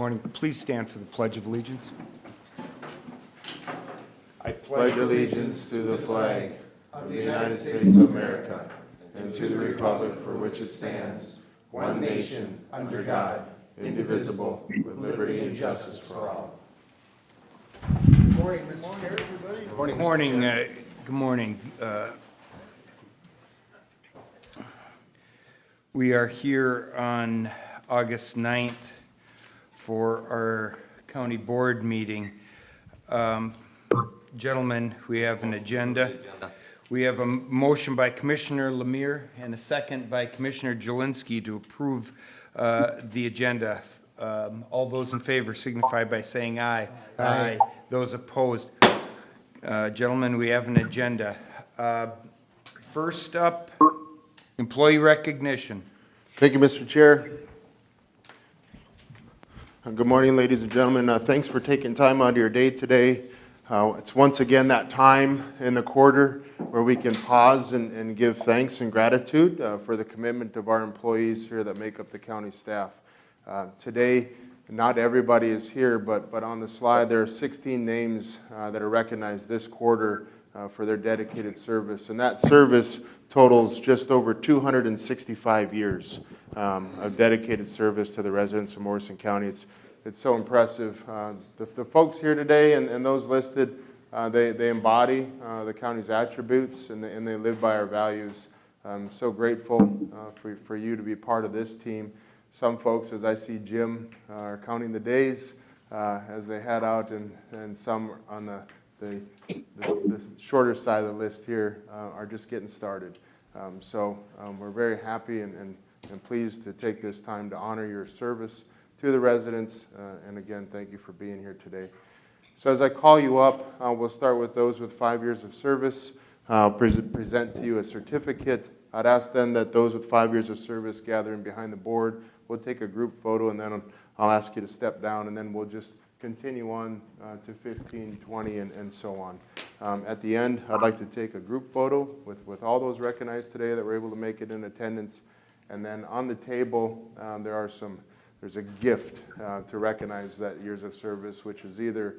morning. Please stand for the Pledge of Allegiance. I pledge allegiance to the flag of the United States of America and to the republic for which it stands, one nation, under God, indivisible, with liberty and justice for all. Good morning, Mr. Chair, everybody. Good morning. Good morning. We are here on August 9th for our county board meeting. Gentlemen, we have an agenda. We have a motion by Commissioner Lemire and a second by Commissioner Jelinski to approve the agenda. All those in favor signify by saying aye. Aye. Those opposed. Gentlemen, we have an agenda. First up, employee recognition. Thank you, Mr. Chair. Good morning, ladies and gentlemen. Thanks for taking time out of your day today. It's once again that time in the quarter where we can pause and give thanks and gratitude for the commitment of our employees here that make up the county staff. Today, not everybody is here, but on the slide there are 16 names that are recognized this quarter for their dedicated service. And that service totals just over 265 years of dedicated service to the residents of Morrison County. It's so impressive. The folks here today and those listed, they embody the county's attributes and they live by our values. I'm so grateful for you to be part of this team. Some folks, as I see Jim, are counting the days as they head out, and some on the shorter side of the list here are just getting started. So we're very happy and pleased to take this time to honor your service to the residents, and again, thank you for being here today. So as I call you up, we'll start with those with 5 years of service. I'll present to you a certificate. I'd ask then that those with 5 years of service gather in behind the board. We'll take a group photo, and then I'll ask you to step down, and then we'll just continue on to 15, 20, and so on. At the end, I'd like to take a group photo with all those recognized today that were able to make it in attendance. And then on the table, there's a gift to recognize that years of service, which is either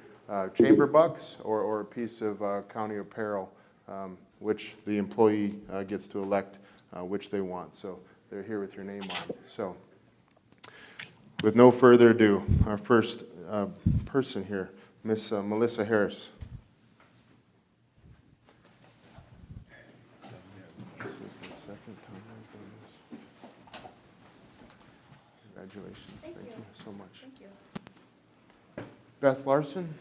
chamber bucks or a piece of county apparel, which the employee gets to elect which they want. So they're here with your name on. So with no further ado, our first person here, Miss Melissa Harris. Congratulations. Thank you so much. Thank you. Beth Larson.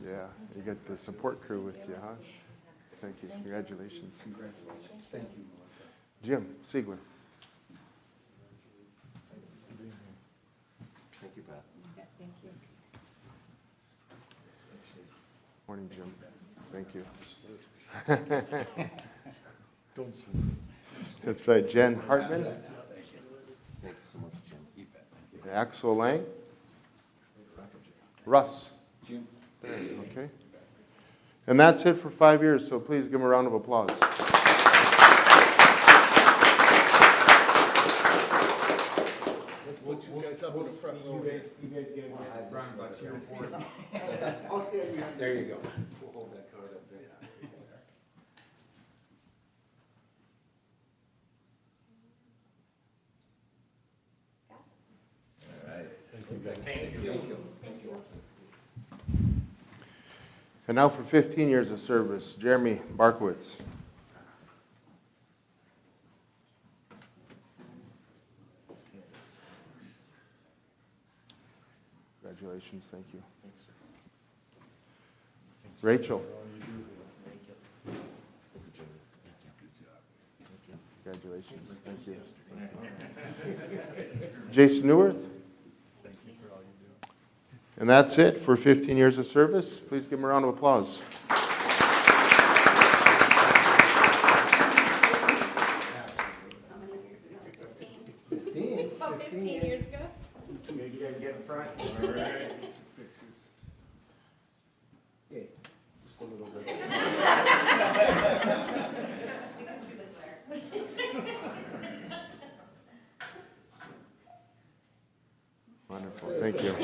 Yeah, you got the support crew with you, huh? Thank you. Congratulations. Congratulations. Thank you, Melissa. Jim Siegler. Thank you, Beth. Thank you. Morning, Jim. Thank you. Don't say. That's right. Jen Hartman. Thank you so much, Jim. You bet. Thank you. Axel Lang. Russ. Jim. Okay. And that's it for 5 years, so please give them a round of applause. We'll you guys up in the front row. You guys get in front of us here. I'll stand behind. There you go. We'll hold that card up there. All right. Thank you. Thank you. Thank you. And now for 15 years of service, Jeremy Barkowitz. Congratulations, thank you. Rachel. Congratulations, thank you. Jason Neuwirth. And that's it for 15 years of service. Please give him a round of applause. 15 years ago. You gotta get in front. All right. Okay, just a little bit. Wonderful, thank you.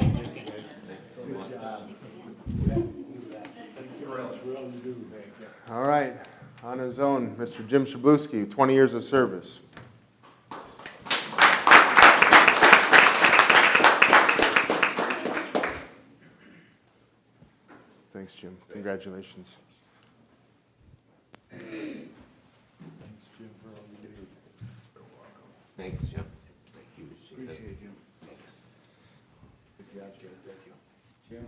All right, on his own, Mr. Jim Shabluski, 20 years of service. Thanks, Jim. Congratulations. Thanks, Jim. Thank you. Appreciate it, Jim. Thanks. Good job, Jim. Thank you. Jim?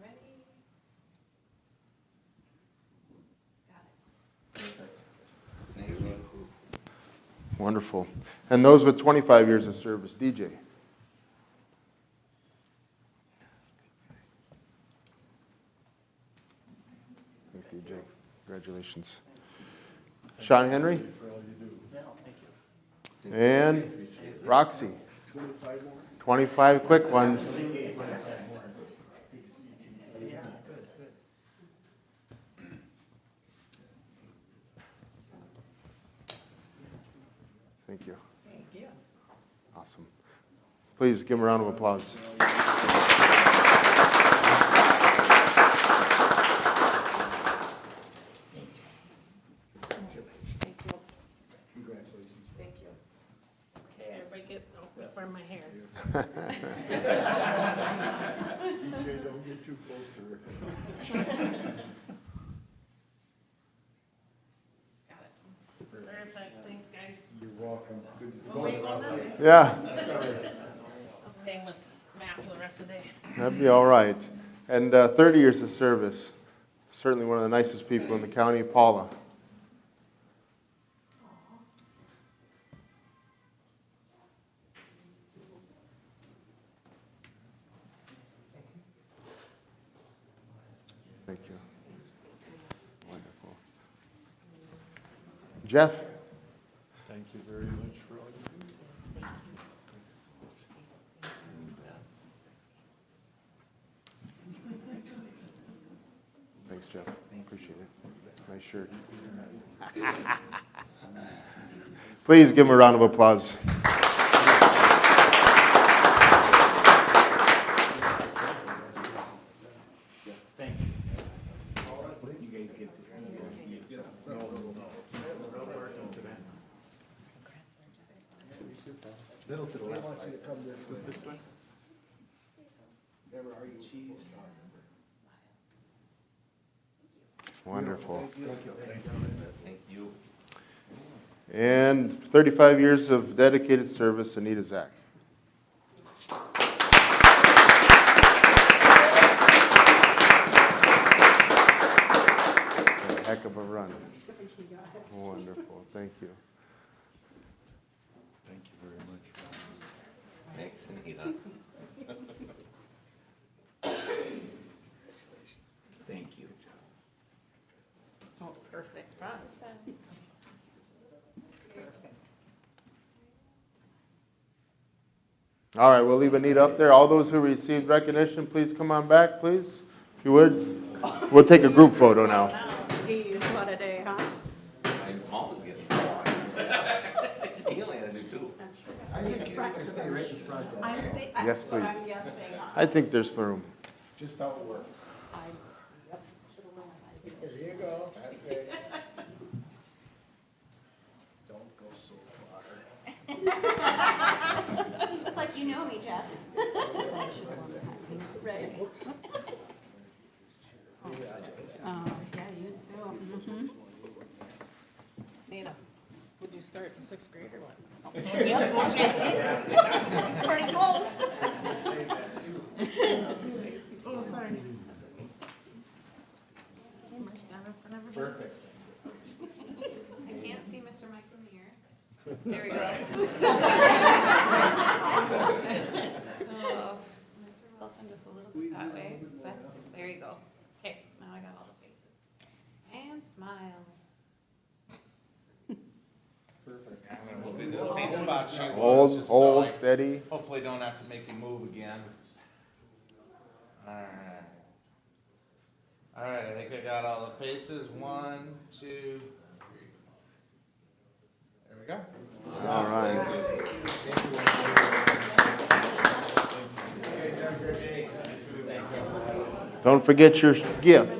Ready? Got it. Thank you. Wonderful. And those with 25 years of service, DJ. Thanks, DJ. Congratulations. Sean Henry. For all you do. Yeah, thank you. And Roxy. 25 quick ones. Yeah, good, good. Thank you. Thank you. Awesome. Please give them a round of applause. Thank you. Congratulations. Thank you. Okay, everybody get before my hair. DJ, don't get too close to her. Got it. Perfect, thanks, guys. You're welcome. Good to see Wait, you. one minute. Yeah, I'm staying with Matt for the rest of the day. that'd be all right. And 30 years of service. Certainly one of the nicest people in the county, Paula. Thank you. Wonderful. Jeff? Thank you very much for all you do. Thanks, Jeff. Appreciate it. Nice shirt. Please give him a round of applause. Thank you. You guys get to. No, no, no. Little to the left. I want you to come this way. This way? Never are you cheese. Wonderful. Thank you. Thank you. And 35 years of dedicated service, Anita Zach. A heck of a run. Wonderful, thank you. Thank you very much. Thanks, Anita. Thank you. Oh, perfect. Ron. Perfect. All right, we'll leave Anita up there. All those who received recognition, please come on back, please, if you would. We'll take a group photo now. Geez, what a day, huh? I'm always getting more. He only had to do two. I think you can stay right in front of us. Yes, That's what please. I'm guessing. I think there's room. Just how it works. Yep. Should've went with my- There you go. Okay. Don't go so far. It's like you know me, Jeff. Right. Yeah, you too. Nina, would you start in sixth grade or what? Pretty close. Oh, sorry. Am I standing in front of everybody? Perfect. I can't see Mr. Mike Lemire. There we go. Oh, Mr. Wilson, just a little bit that way, but there you go. Okay, now I got all the faces. And smile. Perfect. And we'll be in the same spot she was, Hold, just so hold, I steady. hopefully don't have to make you move again. All right. All right, I think I got all the faces. 1, 2, 3. Don't forget your gift.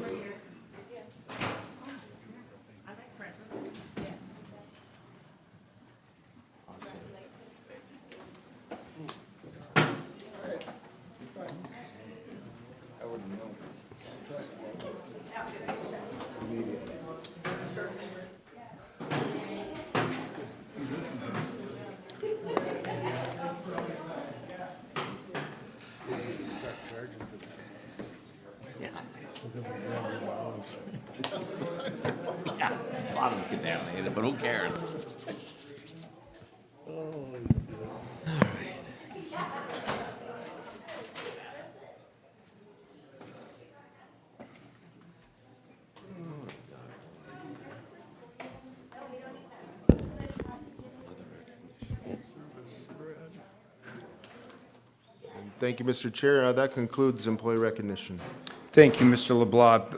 Yeah, a lot of it's contaminated, but who cares? Thank you, Mr. Chair. That concludes employee recognition. Thank you, Mr. LeBlanc.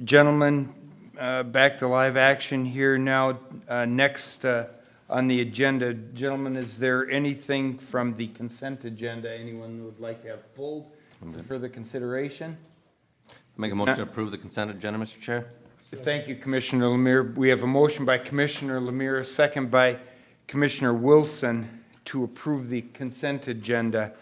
Gentlemen, back to live action here now. Next on the agenda, gentlemen, is there anything from the consent agenda anyone would like to have pulled for further consideration? Make a motion to approve the consent agenda, Mr. Chair? Thank you, Commissioner Lemire. We have a motion by Commissioner Lemire, a second by Commissioner Wilson to approve the consent agenda.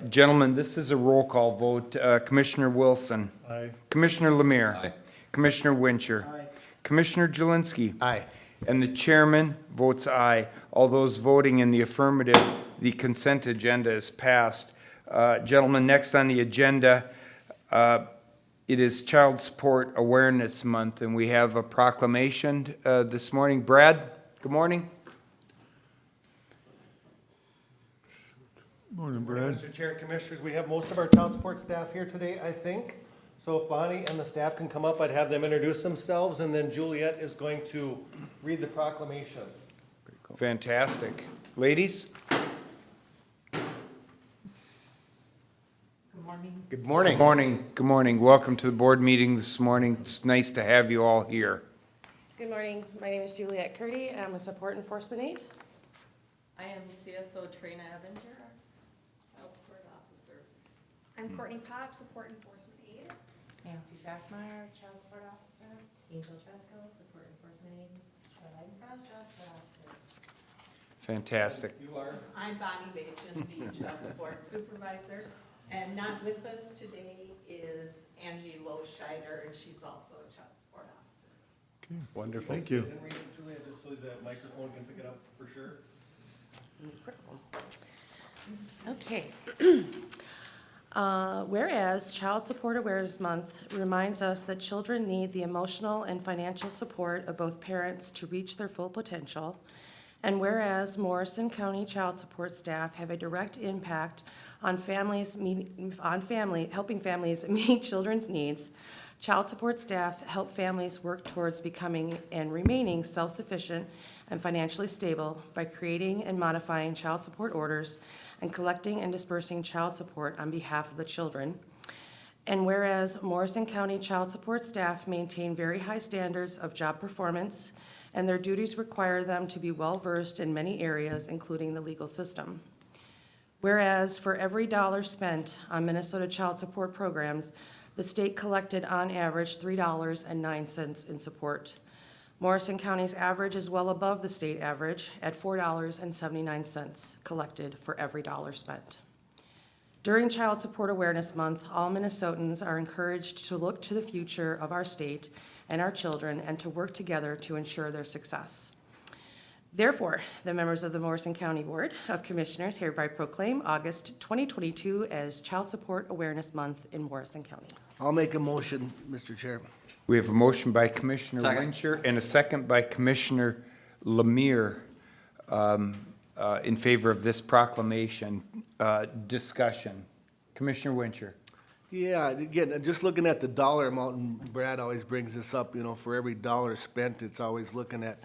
Gentlemen, this is a roll call vote. Commissioner Wilson. Aye. Commissioner Lemire. Aye. Commissioner Wincher. Aye. Commissioner Jelinski. Aye. And the chairman votes aye. All those voting in the affirmative, the consent agenda is passed. Gentlemen, next on the agenda, it is Child Support Awareness Month, and we have a proclamation this morning. Brad, good morning. Morning, Brad. Mr. Chair, Commissioners, we have most of our child support staff here today, I think. So if Bonnie and the staff can come up, I'd have them introduce themselves, and then Juliet is going to read the proclamation. Fantastic. Ladies? Good morning. Good morning. Good morning. Welcome to the board meeting this morning. It's nice to have you all here. Good morning. My name is Juliet Curdy. I'm a support enforcement aide. I am CSO Trina Evinger, child support officer. I'm Courtney Pop, Support Enforcement Aide. Nancy Sackmeyer, Child Support Officer. Angel Tresco, Support Enforcement Aide. Charlotte Frost, Child Support Officer. Fantastic. You are? I'm Bonnie Bacon, the Child Support Supervisor, and not with us today is Angie Loscheider, and she's also a Child Support Officer. Wonderful. Thank you. And read it, Juliet, just so the microphone can pick it up for sure. Okay. Whereas Child Support Awareness Month reminds us that children need the emotional and financial support of both parents to reach their full potential, and whereas Morrison County child support staff have a direct impact on helping families meet children's needs, child support staff help families work towards becoming and remaining self-sufficient and financially stable by creating and modifying child support orders and collecting and dispersing child support on behalf of the children. And whereas Morrison County child support staff maintain very high standards of job performance, and their duties require them to be well-versed in many areas, including the legal system. Whereas for every dollar spent on Minnesota child support programs, the state collected on average $3.09 in support. Morrison County's average is well above the state average at $4.79 collected for every dollar spent. During Child Support Awareness Month, all Minnesotans are encouraged to look to the future of our state and our children and to work together to ensure their success. Therefore, the members of the Morrison County Board of Commissioners hereby proclaim August 2022 as Child Support Awareness Month in Morrison County. I'll make a motion, Mr. Chair. We have a motion by Commissioner Second. Wincher and a second by Commissioner Lemire in favor of this proclamation. Discussion. Commissioner Wincher. Yeah, again, just looking at the dollar amount, and Brad always brings this up, for every dollar spent, it's always looking at,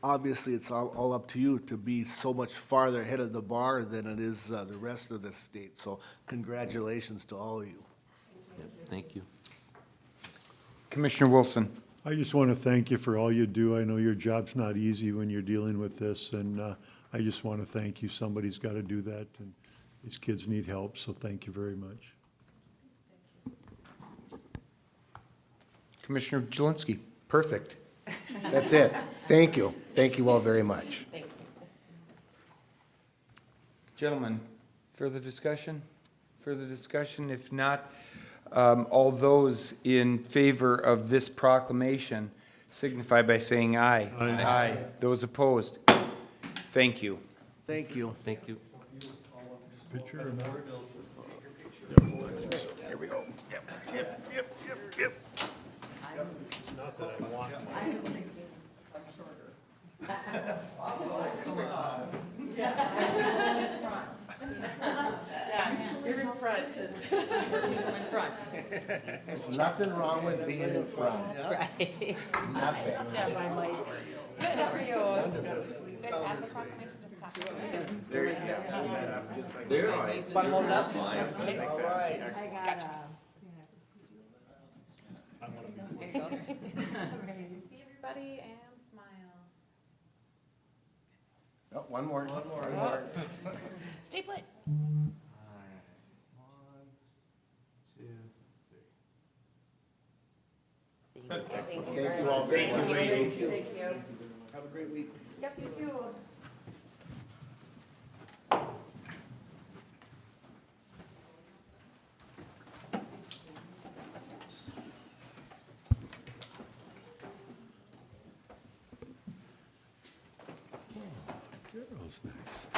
obviously, it's all up to you to be so much farther ahead of the bar than it is the rest of the state. So congratulations to all of you. Thank you. Commissioner Wilson. I just want to thank you for all you do. I know your job's not easy when you're dealing with this, and I just want to thank you. Somebody's got to do that, and these kids need help, so thank you very much. Commissioner Jelinski. Perfect. That's it. Thank you. Thank you all very much. Gentlemen, further discussion? Further discussion? If not, all those in favor of this proclamation signify by saying aye. Aye. Those opposed? Thank you. Thank you. Thank you. Picture or not? Here we go. Yep. You're in front, people in front. There's nothing wrong with being in front. That's right. Nothing. Yeah, my mic. Good, how are you? You guys have the proclamation, just copy it. There I am. Bundled up? All right. There you go. See everybody and smile. Oh, one more. Stay put. Thank you all very much. Thank you. Have a great week. Yep, you too. Carol's next.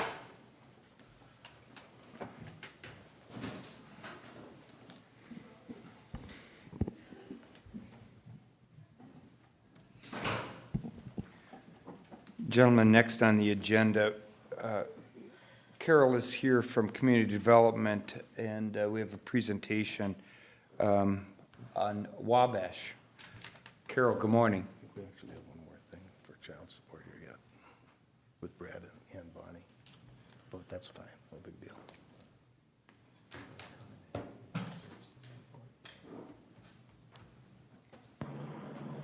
Gentlemen, next on the agenda, Carol is here from Community Development, and we have a presentation on Wabash. Carol, good morning. I think we actually have one more thing for child support here yet, with Brad and Bonnie. But that's fine, no big deal.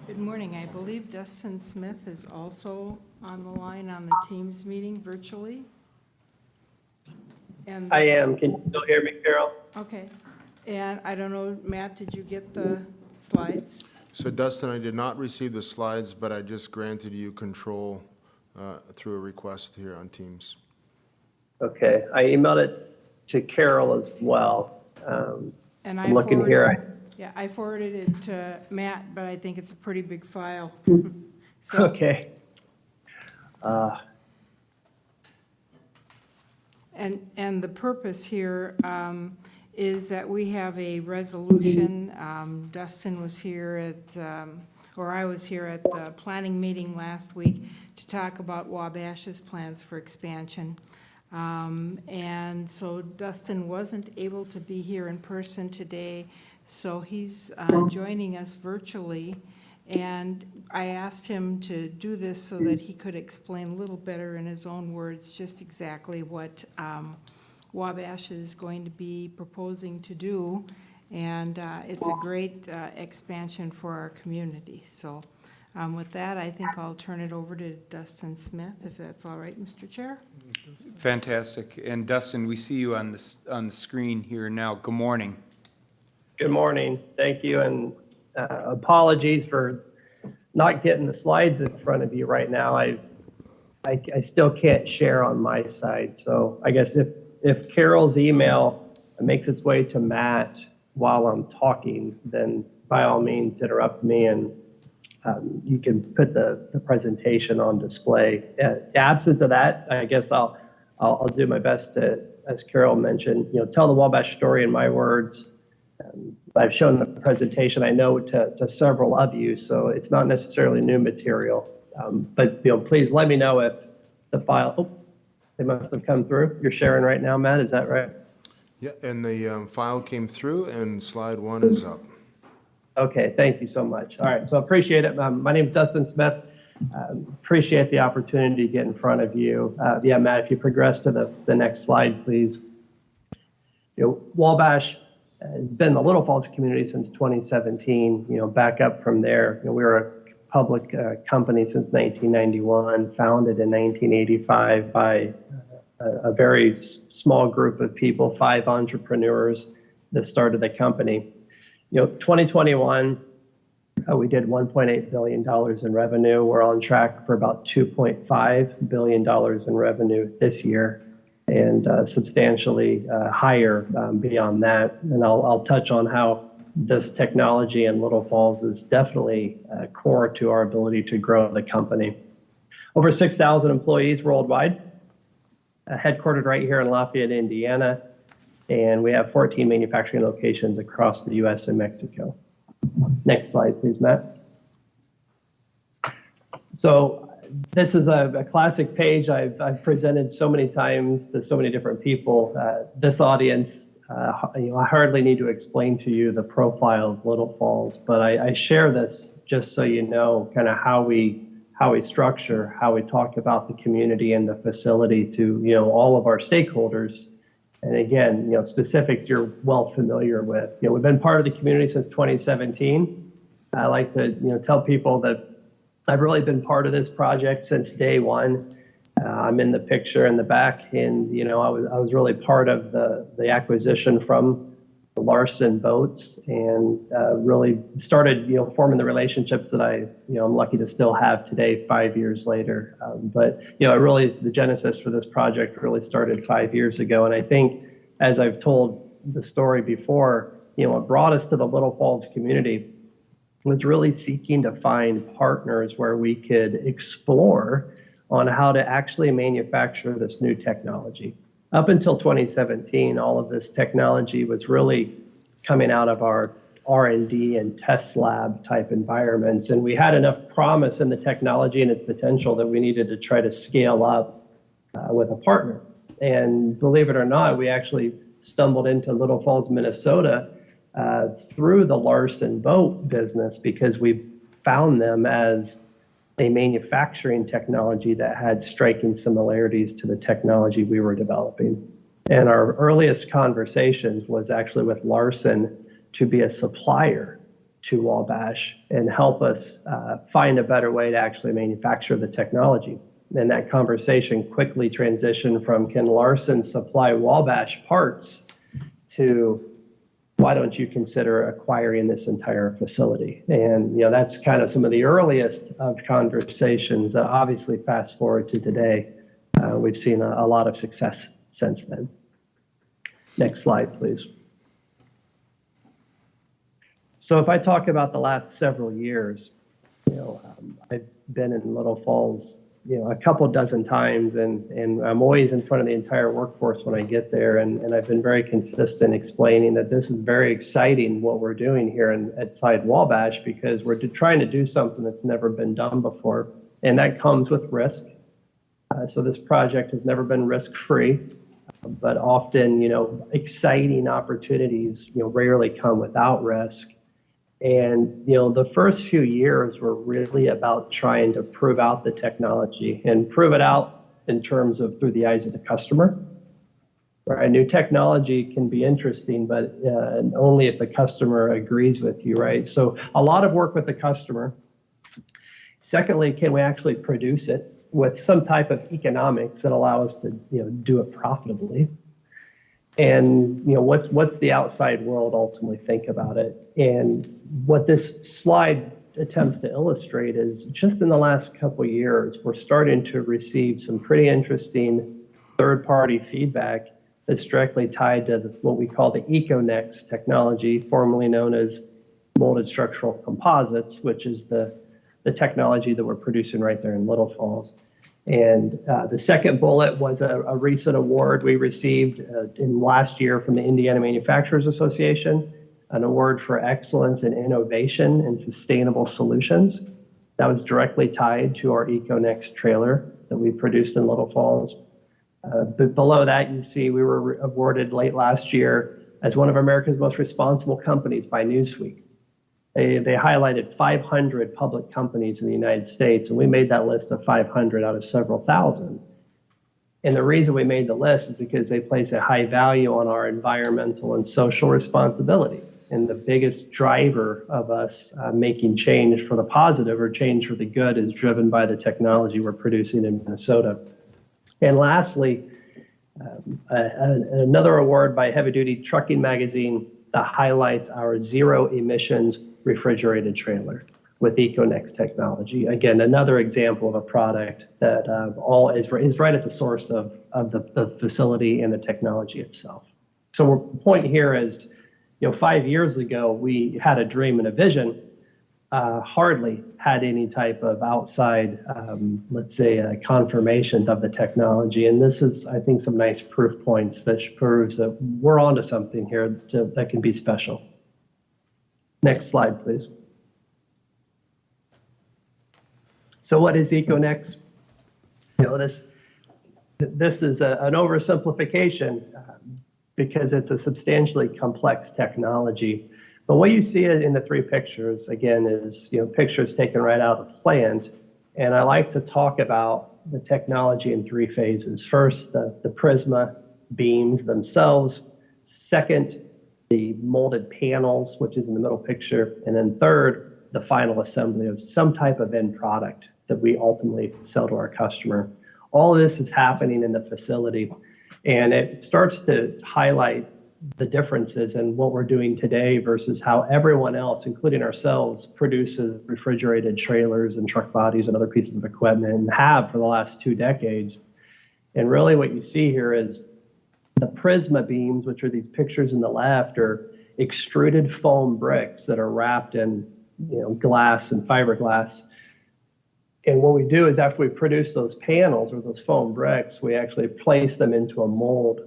Good morning. I believe Dustin Smith is also on the line on the Teams meeting virtually. And I am. Can you still hear me, Carol? okay. And I don't know, Matt, did you get the slides? So Dustin, I did not receive the slides, but I just granted you control through a request here on Teams. Okay. I emailed it to Carol as well. And I I'm looking here. Yeah, I forwarded it to Matt, but I think it's a pretty big file. So, Okay. And the purpose here is that we have a resolution. Dustin was here at, or I was here at the planning meeting last week to talk about Wabash's plans for expansion. And so Dustin wasn't able to be here in person today, so he's joining us virtually. And I asked him to do this so that he could explain a little better in his own words just exactly what Wabash is going to be proposing to do. And it's a great expansion for our community. So with that, I think I'll turn it over to Dustin Smith, if that's all right, Mr. Chair. Fantastic. And Dustin, we see you on the screen here now. Good morning. Good morning. Thank you. And apologies for not getting the slides in front of you right now. I still can't share on my side. So I guess if Carol's email makes its way to Matt while I'm talking, then by all means interrupt me and you can put the presentation on display. In absence of that, I guess I'll do my best to, as Carol mentioned, tell the Wabash story in my words. I've shown the presentation, I know, to several of you, so it's not necessarily new material. But please let me know if the file, they must have come through. You're sharing right now, Matt, is that right? Yeah, and the file came through and slide 1 is up. Okay, thank you so much. All right, so appreciate it. My name is Dustin Smith. Appreciate the opportunity to get in front of you. Yeah, Matt, if you progress to the next slide, please. Wabash has been the Little Falls community since 2017. Back up from there, we were a public company since 1991, founded in 1985 by a very small group of people, 5 entrepreneurs that started the company. 2021, We did $1.8 billion in revenue. We're on track for about $2.5 billion in revenue this year, and substantially higher beyond that. And I'll touch on how this technology in Little Falls is definitely core to our ability to grow the company. Over 6,000 employees worldwide, headquartered right here in Lafayette, Indiana, and we have 14 manufacturing locations across the U.S. and Mexico. Next slide, please, Matt. So this is a classic page I've presented so many times to so many different people. This audience, I hardly need to explain to you the profile of Little Falls, but I share this just so you know kind of how we structure, how we talk about the community and the facility to all of our stakeholders. And again, specifics you're well familiar with. We've been part of the community since 2017. I like to tell people that I've really been part of this project since day one. I'm in the picture in the back, and I was really part of the acquisition from the Larson boats, and really started forming the relationships that I'm lucky to still have today 5 years later. But really the genesis for this project really started 5 years ago, and I think as I've told the story before, what brought us to the Little Falls community was really seeking to find partners where we could explore on how to actually manufacture this new technology. Up until 2017, all of this technology was really coming out of our R&D and test lab type environments. And we had enough promise in the technology and its potential that we needed to try to scale up with a partner. And believe it or not, we actually stumbled into Little Falls, Minnesota through the Larson boat business because we found them as a manufacturing technology that had striking similarities to the technology we were developing. And our earliest conversations was actually with Larson to be a supplier to Wabash and help us find a better way to actually manufacture the technology. And that conversation quickly transitioned from, can Larson supply Wabash parts, to why don't you consider acquiring this entire facility? And that's kind of some of the earliest of conversations. Obviously, fast forward to today, we've seen a lot of success since then. Next slide, please. So if I talk about the last several years, I've been in Little Falls a couple dozen times, and I'm always in front of the entire workforce when I get there, and I've been very consistent explaining that this is very exciting what we're doing here at Wabash, because we're trying to do something that's never been done before, and that comes with risk. So this project has never been risk-free, but often, exciting opportunities, rarely come without risk. And, the first few years were really about trying to prove out the technology and prove it out in terms of through the eyes of the customer. Right? New technology can be interesting, but only if the customer agrees with you, right? So a lot of work with the customer. Secondly, can we actually produce it with some type of economics that allow us to, do it profitably? And what's the outside world ultimately think about it? And what this slide attempts to illustrate is just in the last couple of years, we're starting to receive some pretty interesting third-party feedback that's directly tied to what we call the EcoNex technology, formerly known as molded structural composites, which is the technology that we're producing right there in Little Falls. And the second bullet was a recent award we received in last year from the Indiana Manufacturers Association, an award for excellence in innovation and sustainable solutions. That was directly tied to our EcoNex trailer that we produced in Little Falls. But below that, you see we were awarded late last year as one of America's most responsible companies by Newsweek. They highlighted 500 public companies in the United States, and we made that list of 500 out of several thousand. And the reason we made the list is because they place a high value on our environmental and social responsibility. And the biggest driver of us making change for the positive or change for the good is driven by the technology we're producing in Minnesota. And lastly, another award by Heavy Duty Trucking Magazine that highlights our zero emissions refrigerated trailer. with EcoNex technology. Again, another example of a product that all is right at the source of the facility and the technology itself. So the point here is, 5 years ago, we had a dream and a vision, hardly had any type of outside, let's say, confirmations of the technology. And this is, I think, some nice proof points that proves that we're onto something here that can be special. Next slide, please. So what is EcoNex? This is an oversimplification because it's a substantially complex technology. But what you see in the three pictures, again, is pictures taken right out of the plant. And I like to talk about the technology in three phases. First, the Prisma beams themselves. Second, the molded panels, which is in the middle picture. And then third, the final assembly of some type of end product that we ultimately sell to our customer. All of this is happening in the facility, and it starts to highlight the differences in what we're doing today versus how everyone else, including ourselves, produces refrigerated trailers and truck bodies and other pieces of equipment, and have for the last 2 decades. And really what you see here is the Prisma beams, which are these pictures in the left, are extruded foam bricks that are wrapped in glass and fiberglass. And what we do is after we produce those panels or those foam bricks, we actually place them into a mold.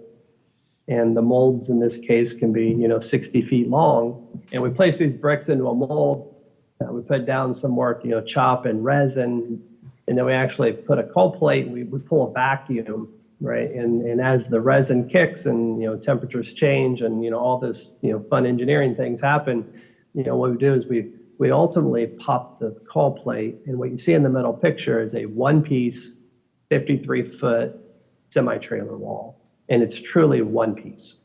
And the molds in this case can be 60 feet long. And we place these bricks into a mold. We put down some more chop and resin. And then we actually put a cold plate and we pull a vacuum, right? And as the resin kicks and temperatures change and all this fun engineering things happen, what we do is we ultimately pop the cold plate, and what you see in the middle picture is a one-piece, 53-foot semi-trailer wall. And it's truly one piece.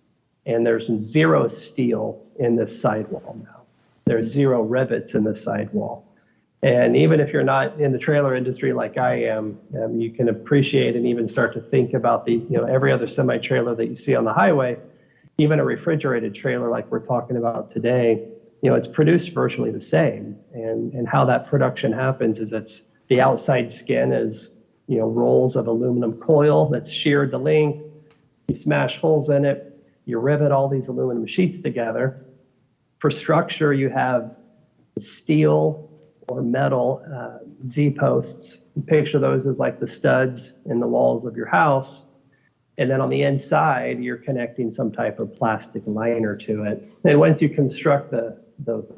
And there's 0 steel in this sidewall now. There's 0 rivets in the sidewall. And even if you're not in the trailer industry like I am, you can appreciate and even start to think about the every other semi-trailer that you see on the highway, even a refrigerated trailer like we're talking about today. It's produced virtually the same. And how that production happens is it's the outside skin is, rolls of aluminum coil that's sheared to length. You smash holes in it. You rivet all these aluminum sheets together. For structure, you have steel or metal Z-posts. You picture those as like the studs in the walls of your house. And then on the inside, you're connecting some type of plastic liner to it. And once you construct the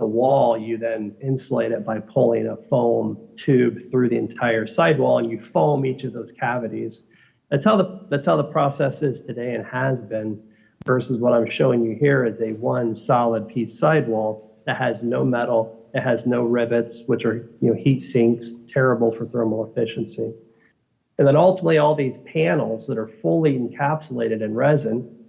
wall, you then insulate it by pulling a foam tube through the entire sidewall, and you foam each of those cavities. That's how the process is today and has been, versus what I'm showing you here is a one solid piece sidewall that has no metal, it has no rivets, which are heat sinks, terrible for thermal efficiency. And then ultimately all these panels that are fully encapsulated in resin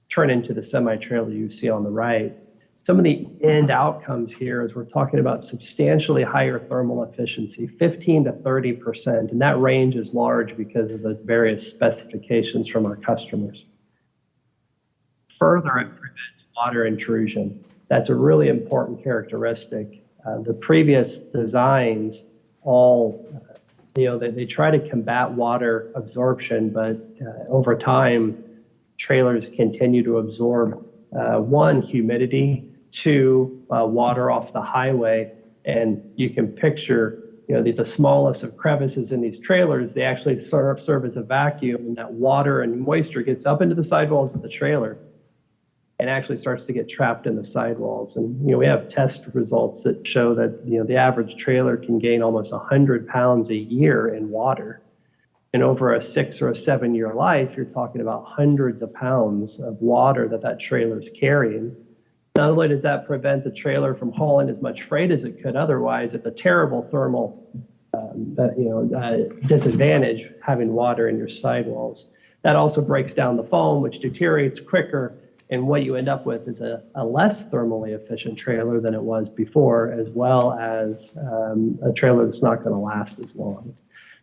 turn into the semi-trailer you see on the right. Some of the end outcomes here is we're talking about substantially higher thermal efficiency, 15 to 30%, and that range is large because of the various specifications from our customers. Further, it prevents water intrusion. That's a really important characteristic. The previous designs all, they try to combat water absorption, but over time, trailers continue to absorb, one, humidity, 2, water off the highway. And you can picture, the smallest of crevices in these trailers, they actually serve as a vacuum, and that water and moisture gets up into the sidewalls of the trailer and actually starts to get trapped in the sidewalls. And, we have test results that show that, the average trailer can gain almost 100 pounds a year in water. And over a 6 or a 7 year life, you're talking about hundreds of pounds of water that trailer's carrying. Not only does that prevent the trailer from hauling as much freight as it could otherwise, it's a terrible thermal disadvantage having water in your sidewalls. That also breaks down the foam, which deteriorates quicker, and what you end up with is a less thermally efficient trailer than it was before, as well as a trailer that's not going to last as long.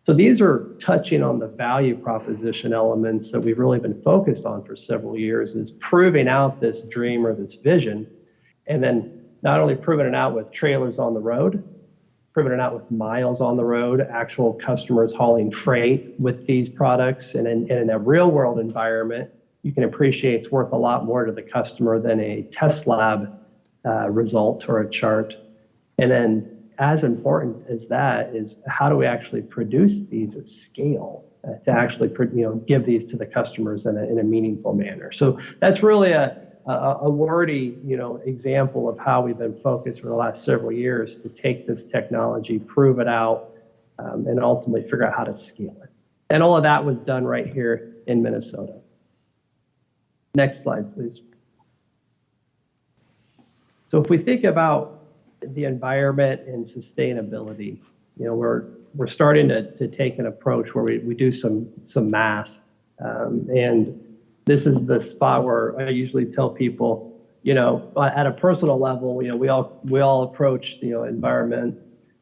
So these are touching on the value proposition elements that we've really been focused on for several years, is proving out this dream or this vision, and then not only proving it out with trailers on the road, proven it out with miles on the road, actual customers hauling freight with these products. And in a real world environment, you can appreciate it's worth a lot more to the customer than a test lab result or a chart. And then as important as that is how do we actually produce these at scale to actually give these to the customers in a meaningful manner. So that's really a wordy example of how we've been focused for the last several years to take this technology, prove it out, and ultimately figure out how to scale it. And all of that was done right here in Minnesota. Next slide, please. So if we think about the environment and sustainability, we're starting to take an approach where we do some math. And this is the spot where I usually tell people, at a personal level, we all approach the environment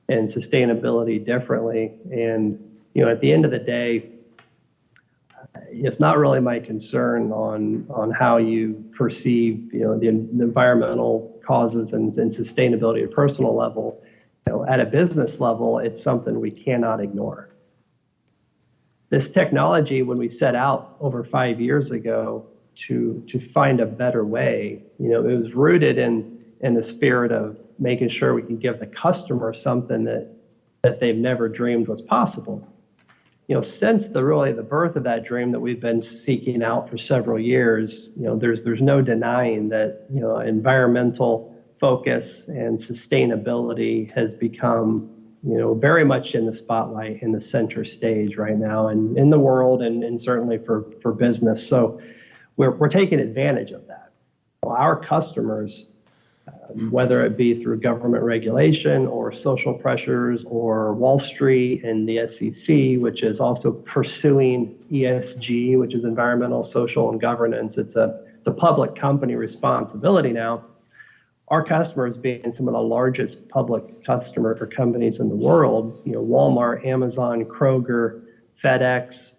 and sustainability differently. And at the end of the day, it's not really my concern on how you perceive the environmental causes and sustainability at a personal level. At a business level, it's something we cannot ignore. This technology, when we set out over 5 years ago to find a better way, it was rooted in the spirit of making sure we can give the customer something that they've never dreamed was possible. Since the birth of that dream that we've been seeking out for several years, there's no denying that environmental focus and sustainability has become very much in the spotlight, in the center stage right now, and in the world, and certainly for business. So we're taking advantage of that. Our customers, whether it be through government regulation or social pressures or Wall Street and the SEC, which is also pursuing ESG, which is environmental, social, and governance. It's a public company responsibility now. Our customers being some of the largest public customer or companies in the world, Walmart, Amazon, Kroger, FedEx,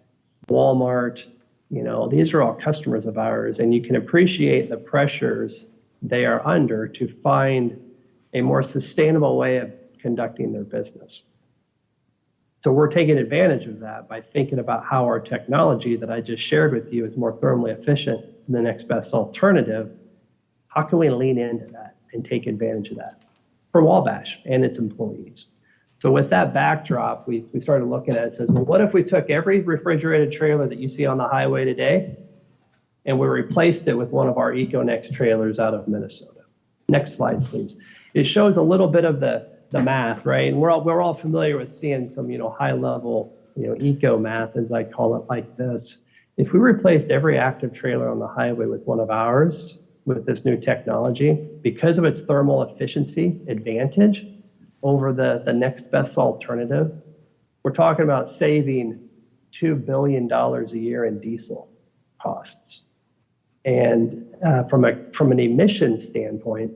Walmart, these are all customers of ours, and you can appreciate the pressures they are under to find a more sustainable way of conducting their business. So we're taking advantage of that by thinking about how our technology that I just shared with you is more thermally efficient than the next best alternative. How can we lean into that and take advantage of that for Wabash and its employees? So with that backdrop, we started looking at it and says, well, what if we took every refrigerated trailer that you see on the highway today and we replaced it with one of our EcoNext trailers out of Minnesota? Next slide, please. It shows a little bit of the math, right? And we're all familiar with seeing some, high level, eco math, as I call it, like this. If we replaced every active trailer on the highway with one of ours, with this new technology, because of its thermal efficiency advantage over the next best alternative, we're talking about saving $2 billion a year in diesel costs. And from an emission standpoint,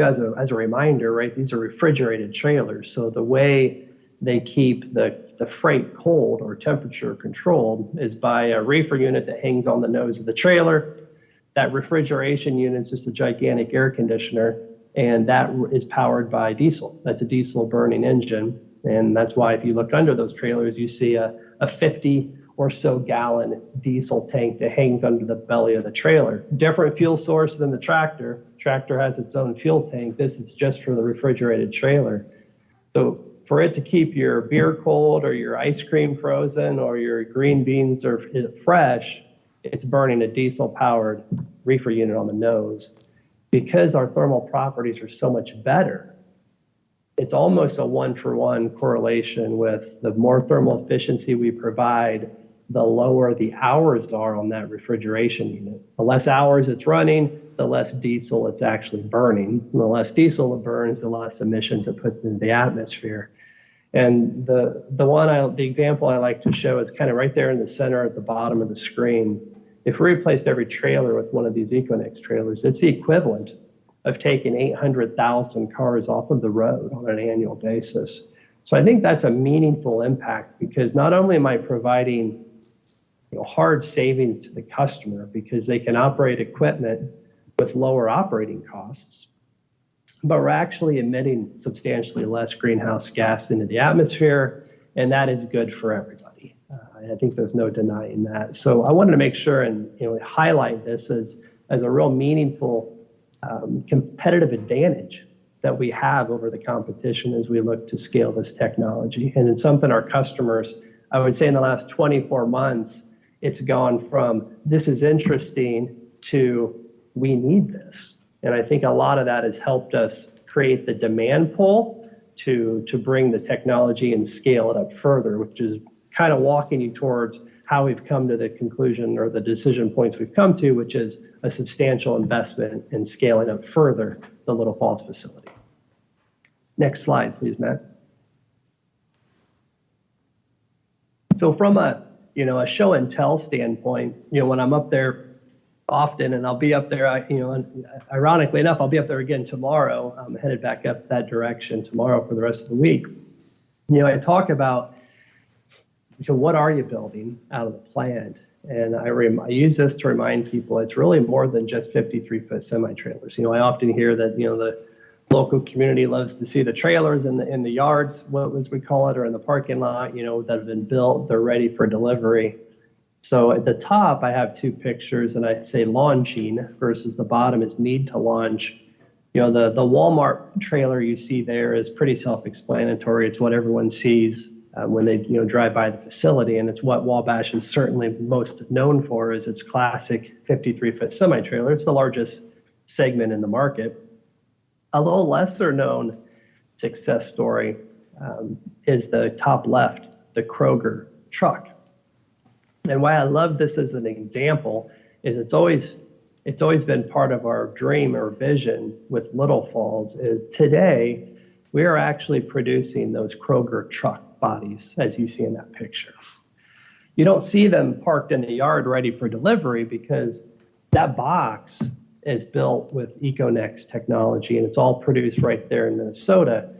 as a reminder, right, these are refrigerated trailers. So the way they keep the freight cold or temperature controlled is by a reefer unit that hangs on the nose of the trailer. That refrigeration unit is just a gigantic air conditioner, and that is powered by diesel. That's a diesel burning engine. And that's why if you look under those trailers, you see a 50 or so gallon diesel tank that hangs under the belly of the trailer. Different fuel source than the tractor. Tractor has its own fuel tank. This is just for the refrigerated trailer. So for it to keep your beer cold or your ice cream frozen or your green beans or fresh, it's burning a diesel-powered reefer unit on the nose. Because our thermal properties are so much better, it's almost a one-for-one correlation with the more thermal efficiency we provide, the lower the hours are on that refrigeration unit. The less hours it's running, the less diesel it's actually burning. And the less diesel it burns, the less emissions it puts into the atmosphere. And the example I like to show is kind of right there in the center at the bottom of the screen. If we replaced every trailer with one of these EcoNext trailers, it's the equivalent of taking 800,000 cars off of the road on an annual basis. So I think that's a meaningful impact because not only am I providing hard savings to the customer because they can operate equipment with lower operating costs, but we're actually emitting substantially less greenhouse gas into the atmosphere, and that is good for everybody. I think there's no denying that. So I wanted to make sure and highlight this as a real meaningful competitive advantage that we have over the competition as we look to scale this technology. And it's something our customers, I would say in the last 24 months, it's gone from this is interesting to we need this. And I think a lot of that has helped us create the demand pull to bring the technology and scale it up further, which is kind of walking you towards how we've come to the conclusion or the decision points we've come to, which is a substantial investment in scaling up further the Little Falls facility. Next slide, please, Matt. So from a show and tell standpoint, when I'm up there often, and I'll be up there, ironically enough, I'll be up there again tomorrow. I'm headed back up that direction tomorrow for the rest of the week. I talk about, what are you building out of the plant? And I use this to remind people it's really more than just 53-foot semi-trailers. I often hear that, the local community loves to see the trailers in the yards, as we call it, or in the parking lot, that have been built, they're ready for delivery. So at the top, I have two pictures, and I say launching versus the bottom is need to launch. The Walmart trailer you see there is pretty self-explanatory. It's what everyone sees when they drive by the facility, and it's what Wabash is certainly most known for is its classic 53-foot semi-trailer. It's the largest segment in the market. A little lesser known success story is the top left, the Kroger truck. And why I love this as an example is it's always been part of our dream or vision with Little Falls is today we are actually producing those Kroger truck bodies as you see in that picture. You don't see them parked in the yard ready for delivery because that box is built with EcoNex technology and it's all produced right there in Minnesota.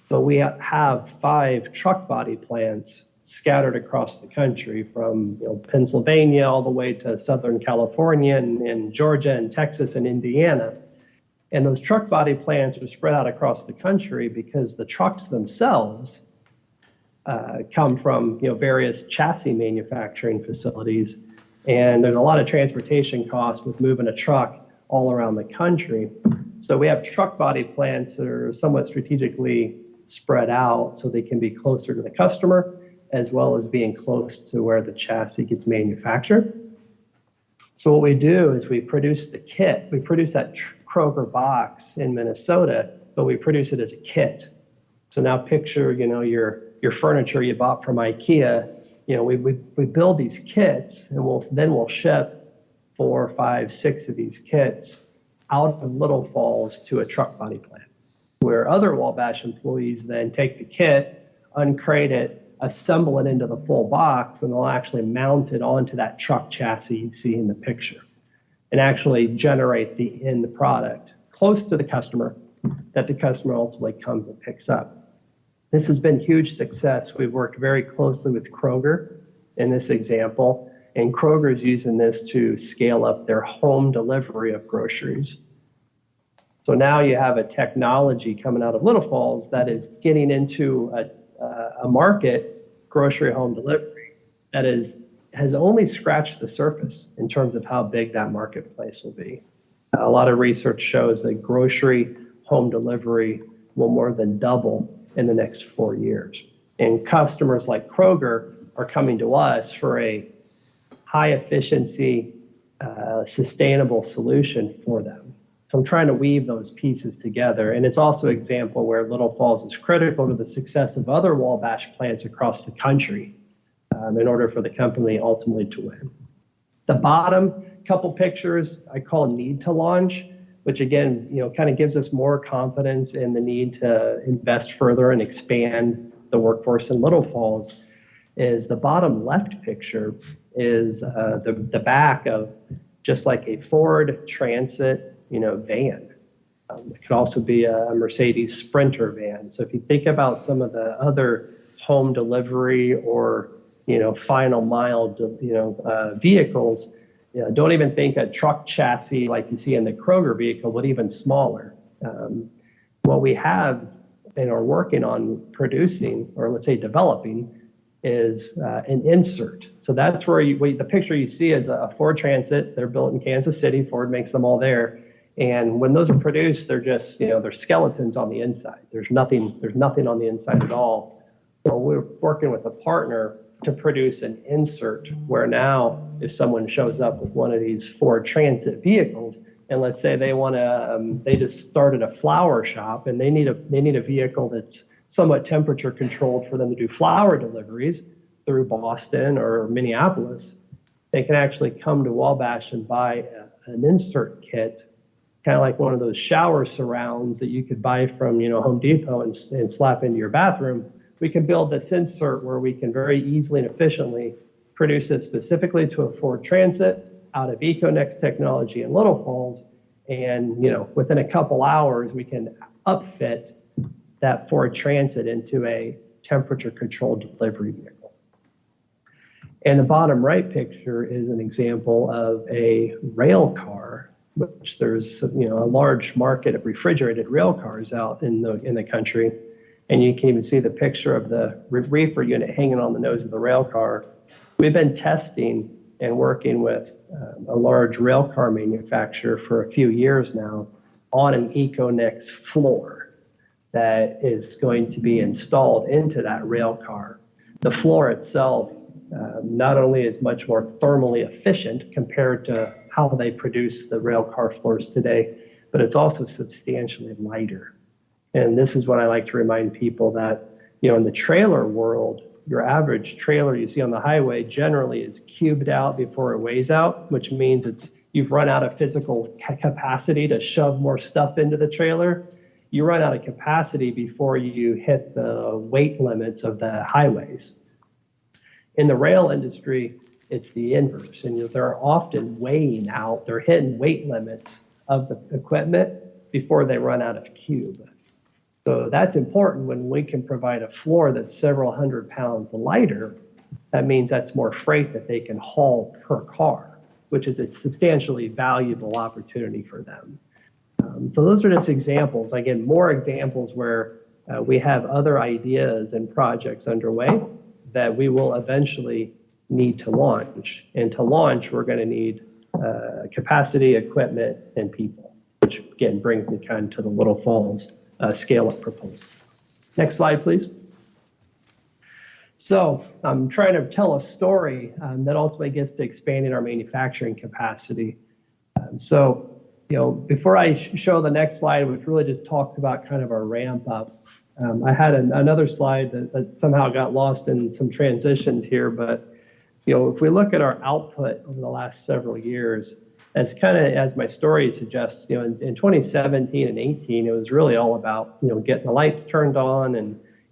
But we have 5 truck body plants scattered across the country from Pennsylvania all the way to Southern California and Georgia and Texas and Indiana. And those truck body plants are spread out across the country because the trucks themselves come from various chassis manufacturing facilities. And there's a lot of transportation costs with moving a truck all around the country. So we have truck body plants that are somewhat strategically spread out so they can be closer to the customer as well as being close to where the chassis gets manufactured. So what we do is we produce the kit. We produce that Kroger box in Minnesota, but we produce it as a kit. So now picture, your furniture you bought from IKEA. We build these kits and we'll ship 4, 5, 6 of these kits out of Little Falls to a truck body plant, where other Wabash employees then take the kit, uncrate it, assemble it into the full box, and they'll actually mount it onto that truck chassis you see in the picture and actually generate the end product close to the customer that the customer ultimately comes and picks up. This has been huge success. We've worked very closely with Kroger in this example, and Kroger's using this to scale up their home delivery of groceries. So now you have a technology coming out of Little Falls that is getting into a market, grocery home delivery, that has only scratched the surface in terms of how big that marketplace will be. A lot of research shows that grocery home delivery will more than double in the next 4 years. And customers like Kroger are coming to us for a high efficiency, sustainable solution for them. So I'm trying to weave those pieces together. And it's also an example where Little Falls is critical to the success of other Wabash plants across the country in order for the company ultimately to win. The bottom couple pictures I call need to launch, which again, kind of gives us more confidence in the need to invest further and expand the workforce in Little Falls. Is the bottom left picture is the back of just like a Ford Transit van. It could also be a Mercedes Sprinter van. So if you think about some of the other home delivery or final mile vehicles, don't even think a truck chassis like you see in the Kroger vehicle, but even smaller. what we have and are working on producing, or let's say developing, is an insert. So that's where the picture you see is a Ford Transit. They're built in Kansas City. Ford makes them all there. And when those are produced, they're just, they're skeletons on the inside. There's nothing on the inside at all. So we're working with a partner to produce an insert where now if someone shows up with one of these Ford Transit vehicles, and let's say they just started a flower shop and they need a vehicle that's somewhat temperature controlled for them to do flower deliveries through Boston or Minneapolis, they can actually come to Wabash and buy an insert kit, kind of like one of those shower surrounds that you could buy from Home Depot and slap into your bathroom. We can build this insert where we can very easily and efficiently produce it specifically to a Ford Transit out of EcoNex technology in Little Falls. And within a couple hours, we can upfit that Ford Transit into a temperature controlled delivery vehicle. And the bottom right picture is an example of a rail car, which there's a large market of refrigerated rail cars out in the country. And you can even see the picture of the reefer unit hanging on the nose of the rail car. We've been testing and working with a large rail car manufacturer for a few years now on an EcoNex floor that is going to be installed into that rail car. The floor itself not only is much more thermally efficient compared to how they produce the rail car floors today, but it's also substantially lighter. And this is what I like to remind people that, in the trailer world, your average trailer you see on the highway generally is cubed out before it weighs out, which means you've run out of physical capacity to shove more stuff into the trailer. You run out of capacity before you hit the weight limits of the highways. In the rail industry, it's the inverse, and they're often weighing out, they're hitting weight limits of the equipment before they run out of cube. So that's important when we can provide a floor that's several hundred pounds lighter. That means that's more freight that they can haul per car, which is a substantially valuable opportunity for them. So those are just examples. Again, more examples where we have other ideas and projects underway that we will eventually need to launch. And to launch, we're going to need capacity, equipment, and people, which again brings me kind of to the Little Falls scale-up proposal. Next slide, please. So I'm trying to tell a story that ultimately gets to expanding our manufacturing capacity. Before I show the next slide, which really just talks about kind of our ramp up, I had another slide that somehow got lost in some transitions here, but if we look at our output over the last several years, as my story suggests, in 2017 and 18, it was really all about getting the lights turned on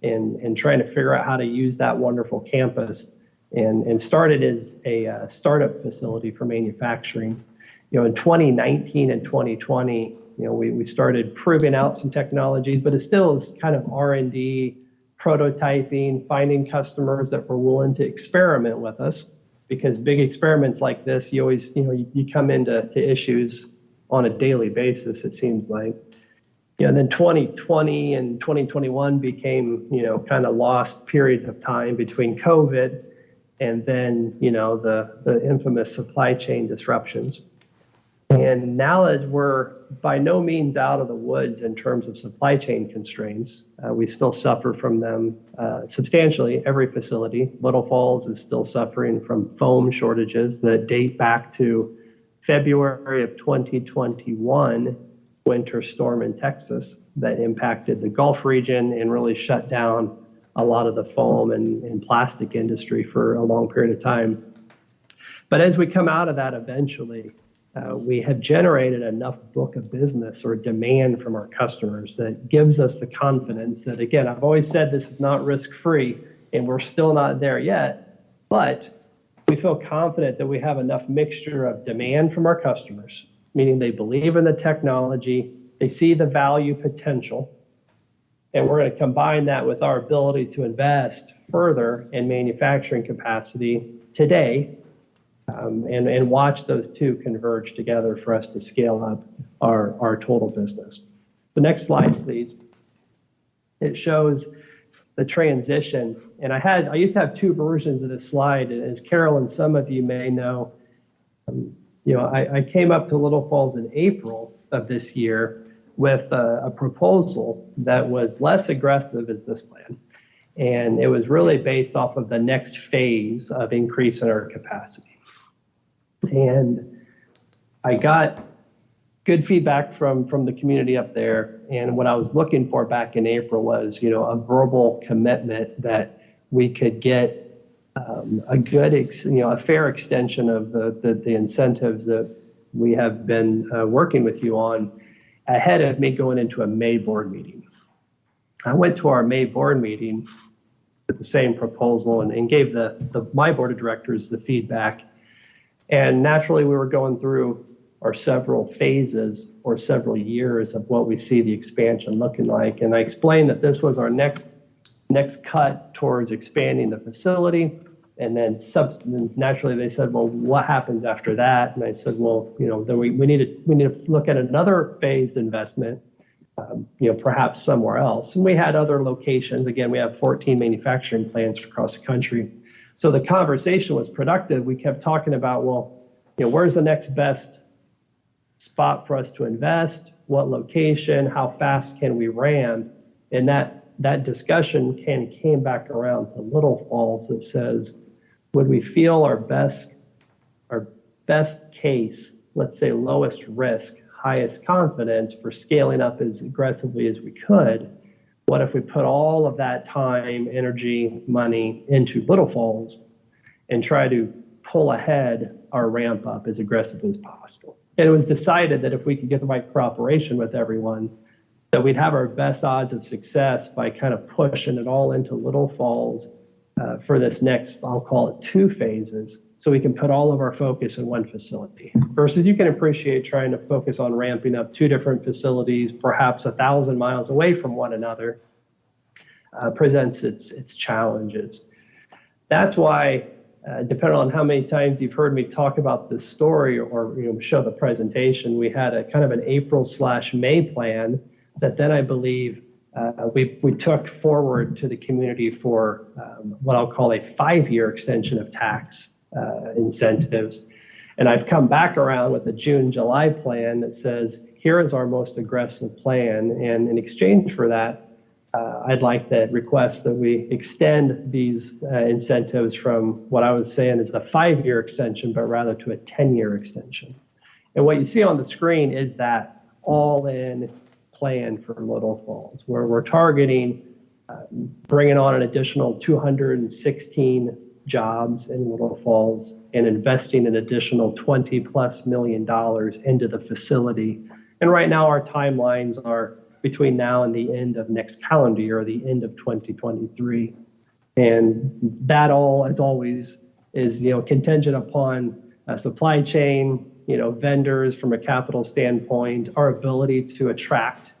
and trying to figure out how to use that wonderful campus, and started as a startup facility for manufacturing. In 2019 and 2020, we started proving out some technologies, but it still is kind of R&D, prototyping, finding customers that were willing to experiment with us, because big experiments like this, you always, you come into issues on a daily basis, it seems like. And then 2020 and 2021 became, kind of lost periods of time between COVID and then, the infamous supply chain disruptions. And now, as we're by no means out of the woods in terms of supply chain constraints, we still suffer from them substantially. Every facility, Little Falls is still suffering from foam shortages that date back to February of 2021 winter storm in Texas that impacted the Gulf region and really shut down a lot of the foam and plastic industry for a long period of time. But as we come out of that eventually, we have generated enough book of business or demand from our customers that gives us the confidence that, again, I've always said this is not risk-free, and we're still not there yet, but we feel confident that we have enough mixture of demand from our customers, meaning they believe in the technology, they see the value potential, and we're going to combine that with our ability to invest further in manufacturing capacity today, and watch those two converge together for us to scale up our total business. The next slide, please. It shows the transition. And I used to have two versions of this slide. And as Carol and some of you may know, I came up to Little Falls in April of this year with a proposal that was less aggressive as this plan. And it was really based off of the next phase of increase in our capacity. And I got good feedback from the community up there. And what I was looking for back in April was, a verbal commitment that we could get a good, a fair extension of the incentives that we have been working with you on ahead of me going into a May board meeting. I went to our May board meeting with the same proposal and gave my board of directors the feedback. And naturally, we were going through our several phases or several years of what we see the expansion looking like. And I explained that this was our next cut towards expanding the facility. And then naturally they said, well, what happens after that? And I said, well, then we need to look at another phased investment, perhaps somewhere else. And we had other locations. Again, we have 14 manufacturing plants across the country. So the conversation was productive. We kept talking about, well, where's the next best spot for us to invest? What location? How fast can we ramp? And that discussion came back around to Little Falls that says, would we feel our best case, let's say lowest risk, highest confidence for scaling up as aggressively as we could? What if we put all of that time, energy, money into Little Falls and try to pull ahead our ramp up as aggressively as possible? And it was decided that if we could get the right cooperation with everyone, that we'd have our best odds of success by kind of pushing it all into Little Falls for this next, I'll call it 2 phases, so we can put all of our focus in one facility. Versus you can appreciate trying to focus on ramping up 2 different facilities, perhaps 1,000 miles away from one another, presents its challenges. That's why, depending on how many times you've heard me talk about this story or show the presentation, we had a kind of an April/May plan that then I believe we took forward to the community for what I'll call a 5-year extension of tax incentives. And I've come back around with a June/July plan that says, here is our most aggressive plan. And in exchange for that, I'd like to request that we extend these incentives from what I was saying is a 5-year extension, but rather to a 10-year extension. And what you see on the screen is that all-in plan for Little Falls, where we're targeting bringing on an additional 216 jobs in Little Falls and investing an additional $20+ million into the facility. And right now our timelines are between now and the end of next calendar year or the end of 2023. And that all, as always, is contingent upon supply chain, vendors from a capital standpoint, our ability to attract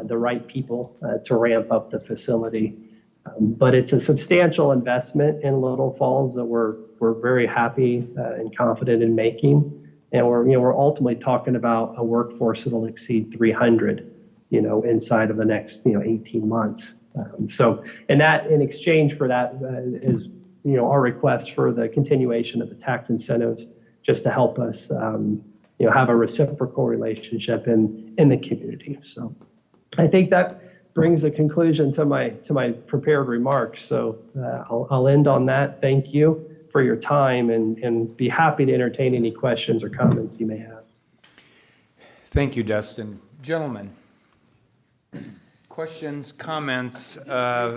the right people to ramp up the facility. But it's a substantial investment in Little Falls that we're very happy and confident in making. And we're ultimately talking about a workforce that'll exceed 300, inside of the next 18 months. So, and that in exchange for that is our request for the continuation of the tax incentives, just to help us have a reciprocal relationship in the community. So I think that brings a conclusion to my prepared remarks. So I'll end on that. Thank you for your time and be happy to entertain any questions or comments you may have. Thank you, Dustin. Gentlemen, questions, comments? Good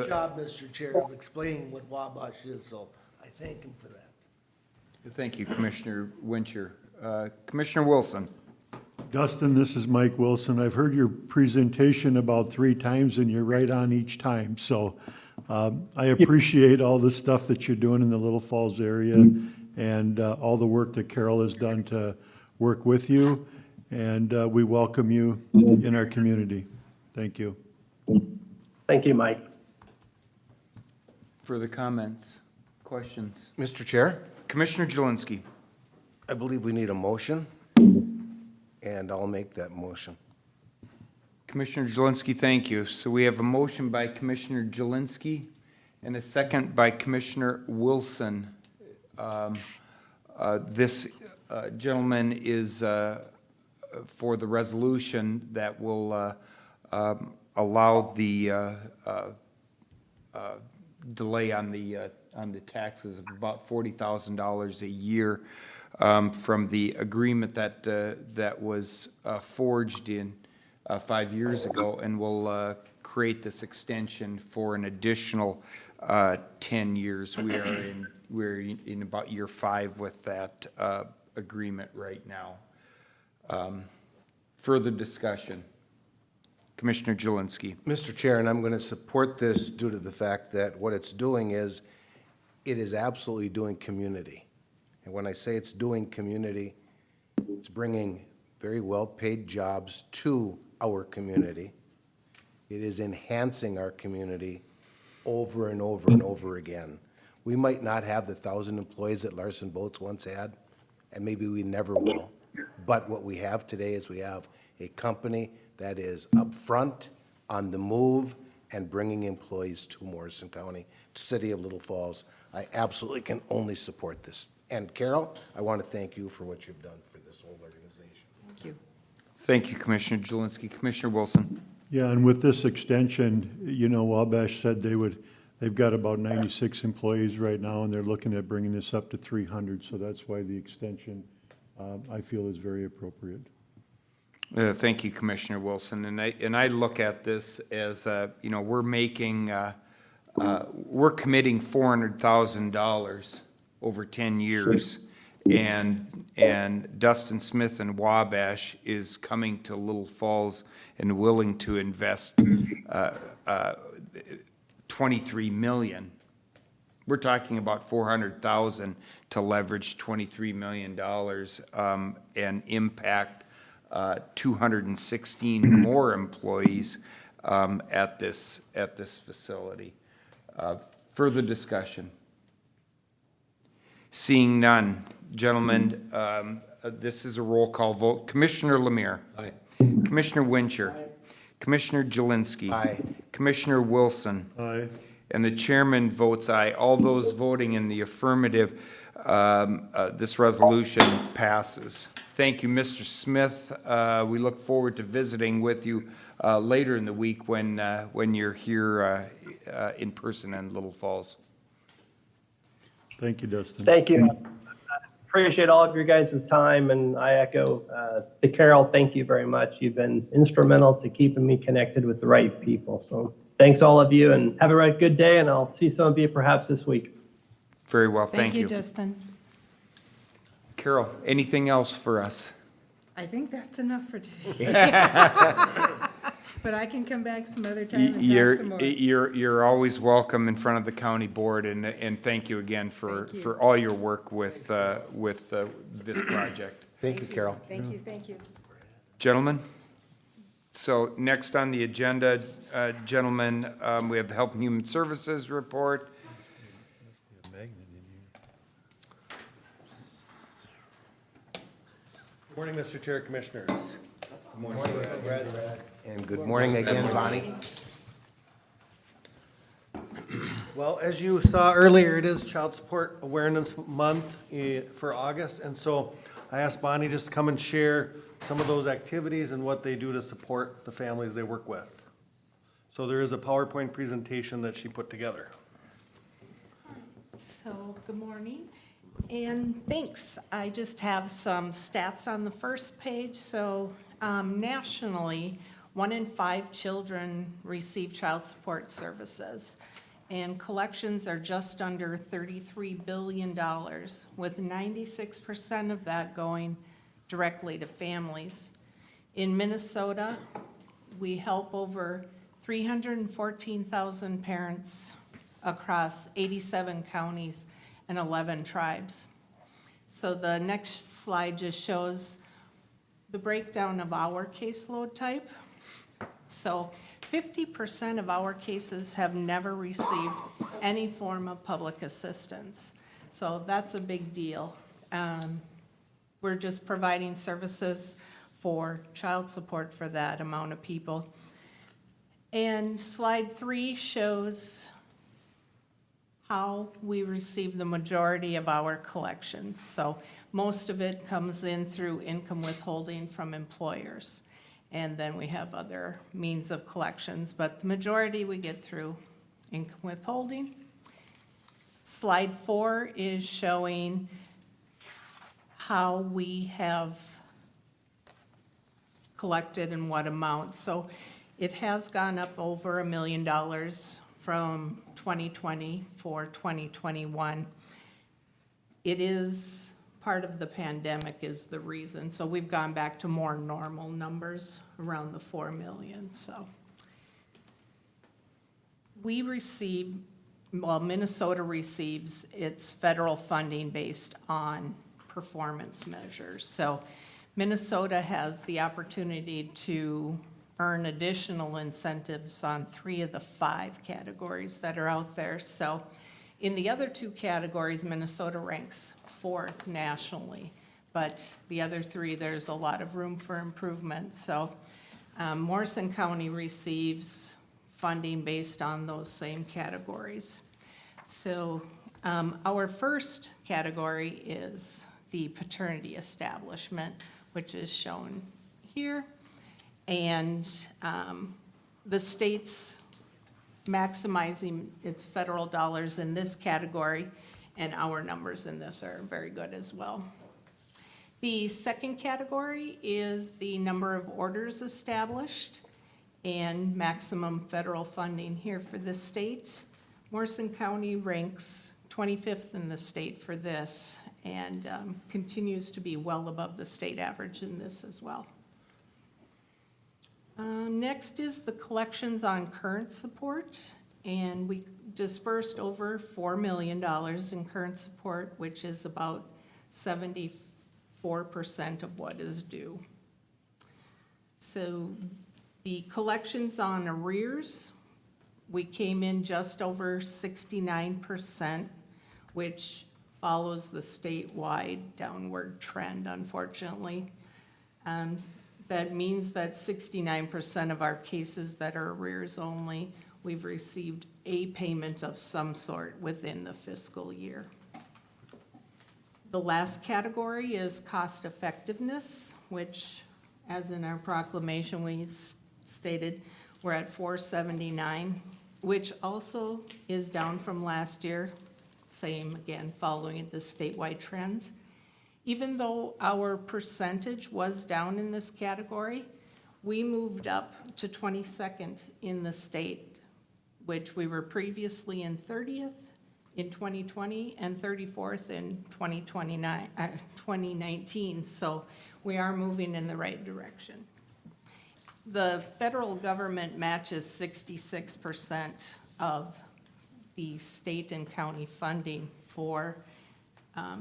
job, Mr. Chair, of explaining what Wabash is, so I thank him for that. Thank you, Commissioner Wincher. Commissioner Wilson. Dustin, this is Mike Wilson. I've heard your presentation about 3 times, and you're right on each time. So I appreciate all the stuff that you're doing in the Little Falls area and all the work that Carol has done to work with you. And we welcome you in our community. Thank you. Thank you, Mike. Further comments, questions? Mr. Chair, Commissioner Jelinski. I believe we need a motion, and I'll make that motion. Commissioner Jelinski, thank you. So we have a motion by Commissioner Jelinski and a second by Commissioner Wilson. This gentleman is for the resolution that will allow the delay on the taxes of about $40,000 a year from the agreement that was forged in 5 years ago, and will create this extension for an additional 10 years. We're in about year 5 with that agreement right now. Further discussion. Commissioner Jelinski. Mr. Chair, and I'm going to support this due to the fact that what it's doing is, it is absolutely doing community. And when I say it's doing community, it's bringing very well-paid jobs to our community. It is enhancing our community over and over and over again. We might not have the 1,000 employees that Larson Boats once had, and maybe we never will. But what we have today is we have a company that is upfront, on the move, and bringing employees to Morrison County, City of Little Falls. I absolutely can only support this. And Carol, I want to thank you for what you've done for this whole organization. Thank you. Thank you, Commissioner Jelinski. Commissioner Wilson. Yeah, and with this extension, you know, Wabash said they've got about 96 employees right now, and they're looking at bringing this up to 300, so that's why the extension, I feel, is very appropriate. Thank you, Commissioner Wilson. And I look at this as, you know, we're committing $400,000 over 10 years, and Dustin Smith and Wabash is coming to Little Falls and willing to invest $23 million. We're talking about $400,000 to leverage $23 million and impact 216 more employees at this facility. Further discussion? Seeing none, gentlemen, this is a roll call vote. Commissioner Lemire. Aye. Commissioner Wincher. Aye. Commissioner Jelinski. Aye. Commissioner Wilson. Aye. And the chairman votes aye. All those voting in the affirmative, this resolution passes. Thank you, Mr. Smith. We look forward to visiting with you later in the week when you're here in person in Little Falls. Thank you, Dustin. Thank you. Appreciate all of your guys' time, and I echo to Carol, thank you very much. You've been instrumental to keeping me connected with the right people. So thanks all of you, and have a good day, and I'll see some of you perhaps this week. Very well, thank you. Thank you, Dustin. Carol, anything else for us? I think that's enough for today. But I can come back some other time and talk some more. You're always welcome in front of the county board, and thank you again for all your work with this project. Thank you, Carol. Thank you. Gentlemen, so next on the agenda, gentlemen, we have the Health and Human Services report. Good morning, Mr. Chair, Commissioners. Good morning, Brad. And good morning again, Bonnie. Well, as you saw earlier, it is Child Support Awareness Month for August, and so I asked Bonnie just to come and share some of those activities and what they do to support the families they work with. So there is a PowerPoint presentation that she put together. So, good morning, and thanks. I just have some stats on the first page. So, nationally, 1 in 5 children receive child support services, and collections are just under $33 billion, with 96% of that going directly to families. In Minnesota, we help over 314,000 parents across 87 counties and 11 tribes. So the next slide just shows the breakdown of our caseload type. So 50% of our cases have never received any form of public assistance. So that's a big deal. We're just providing services for child support for that amount of people. And slide 3 shows how we receive the majority of our collections. So most of it comes in through income withholding from employers. And then we have other means of collections, but the majority we get through income withholding. Slide 4 is showing how we have collected and what amount. So it has gone up over $1 million from 2020 for 2021. It is part of the pandemic is the reason. So we've gone back to more normal numbers around the 4 million. So we receive, well, Minnesota receives its federal funding based on performance measures. So Minnesota has the opportunity to earn additional incentives on 3 of the 5 categories that are out there. So in the other 2 categories, Minnesota ranks 4th nationally, but the other 3, there's a lot of room for improvement. So Morrison County receives funding based on those same categories. So our first category is the paternity establishment, which is shown here. And the state's maximizing its federal dollars in this category, and our numbers in this are very good as well. The second category is the number of orders established and maximum federal funding here for this state. Morrison County ranks 25th in the state for this and continues to be well above the state average in this as well. Next is the collections on current support, and we dispersed over $4 million in current support, which is about 74% of what is due. So the collections on arrears, we came in just over 69%, which follows the statewide downward trend, unfortunately. That means that 69% of our cases that are arrears only, we've received a payment of some sort within the fiscal year. The last category is cost effectiveness, which, as in our proclamation, we stated we're at 479, which also is down from last year, same again, following the statewide trends. Even though our percentage was down in this category, we moved up to 22nd in the state, which we were previously in 30th in 2020 and 34th in 2019. So we are moving in the right direction. The federal government matches 66% of the state and county funding for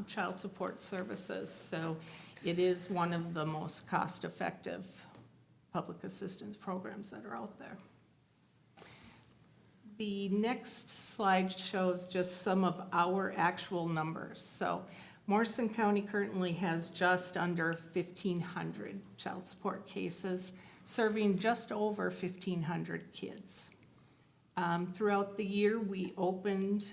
child support services. So it is one of the most cost-effective public assistance programs that are out there. The next slide shows just some of our actual numbers. So Morrison County currently has just under 1,500 child support cases, serving just over 1,500 kids. Throughout the year, we opened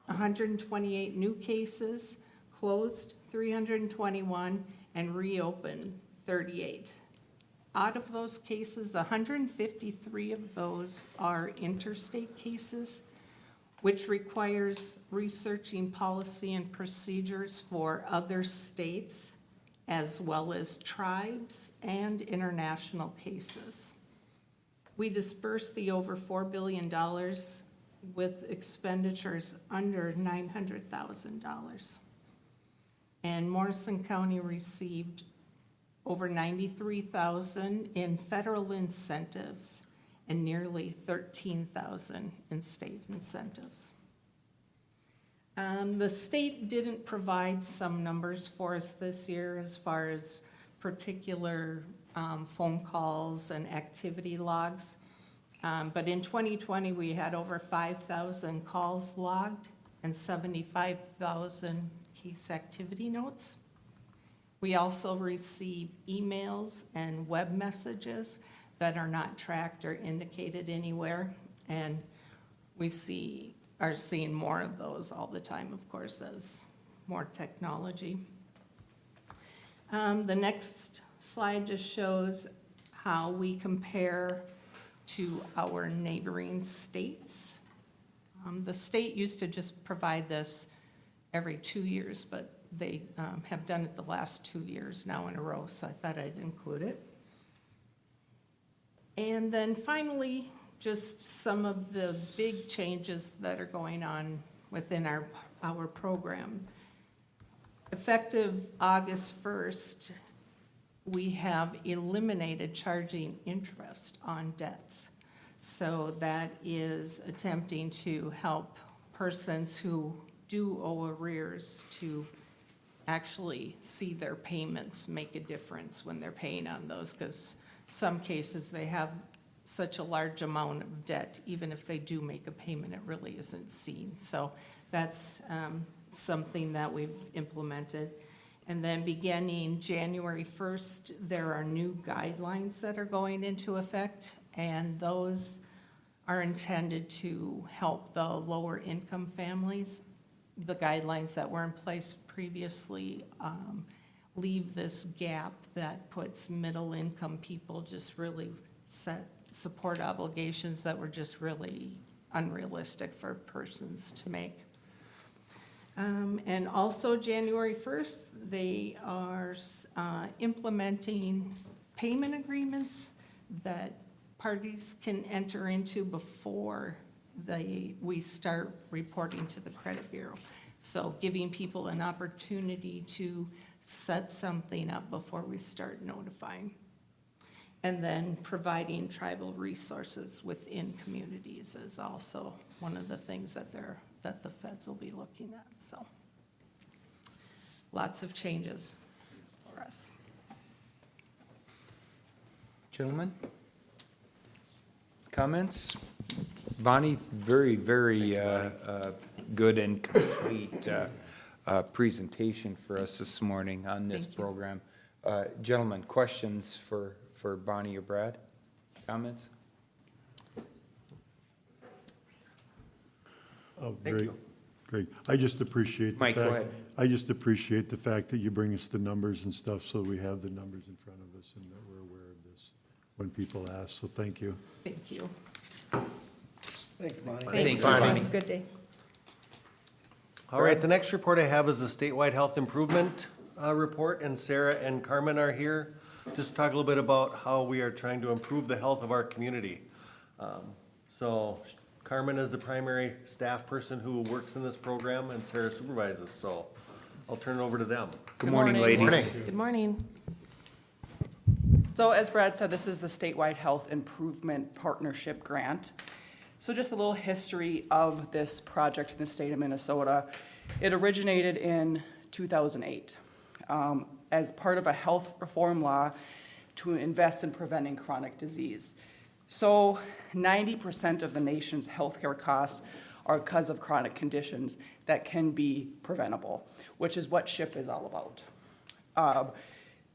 128 new cases, closed 321, and reopened 38. Out of those cases, 153 of those are interstate cases, which requires researching policy and procedures for other states, as well as tribes and international cases. We dispersed the over $4 billion with expenditures under $900,000. And Morrison County received over $93,000 in federal incentives and nearly $13,000 in state incentives. The state didn't provide some numbers for us this year as far as particular phone calls and activity logs. But in 2020, we had over 5,000 calls logged and 75,000 case activity notes. We also receive emails and web messages that are not tracked or indicated anywhere. And we are seeing more of those all the time, of course, as more technology. The next slide just shows how we compare to our neighboring states. The state used to just provide this every 2 years, but they have done it the last 2 years now in a row, so I thought I'd include it. And then finally, just some of the big changes that are going on within our program. Effective August 1st, we have eliminated charging interest on debts. So that is attempting to help persons who do owe arrears to actually see their payments make a difference when they're paying on those, because some cases they have such a large amount of debt, even if they do make a payment, it really isn't seen. So that's something that we've implemented. And then beginning January 1st, there are new guidelines that are going into effect, and those are intended to help the lower income families. The guidelines that were in place previously leave this gap that puts middle income people just really set support obligations that were just really unrealistic for persons to make. And also January 1st, they are implementing payment agreements that parties can enter into before we start reporting to the credit bureau. So giving people an opportunity to set something up before we start notifying. And then providing tribal resources within communities is also one of the things that the feds will be looking at, so. Lots of changes for us. Gentlemen? Comments? Bonnie, very, very good and complete presentation for us this morning on this program. Gentlemen, questions for Bonnie or Brad? Comments? Oh, great, great. I just appreciate the Mike, fact. go ahead. I just appreciate the fact that you bring us the numbers and stuff, so we have the numbers in front of us and that we're aware of this when people ask, so thank you. Thank you. Thanks, Bonnie. Thanks, Bonnie. Good day. All right, the next report I have is the statewide health improvement report, and Sarah and Carmen are here just to talk a little bit about how we are trying to improve the health of our community. So Carmen is the primary staff person who works in this program, and Sarah supervises, so I'll turn it over to them. Good morning, ladies. Good morning. So as Brad said, this is the Statewide Health Improvement Partnership Grant. So just a little history of this project in the state of Minnesota. It originated in 2008 as part of a health reform law to invest in preventing chronic disease. So 90% of the nation's healthcare costs are because of chronic conditions that can be preventable, which is what SHIP is all about.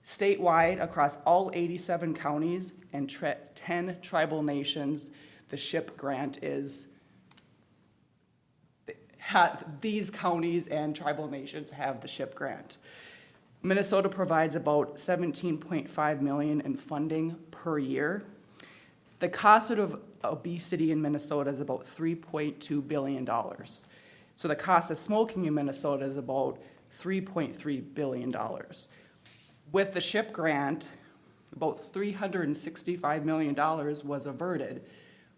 Statewide, across all 87 counties and 10 tribal nations, the SHIP grant is, these counties and tribal nations have the SHIP grant. Minnesota provides about $17.5 million in funding per year. The cost of obesity in Minnesota is about $3.2 billion. So the cost of smoking in Minnesota is about $3.3 billion. With the SHIP grant, about $365 million was averted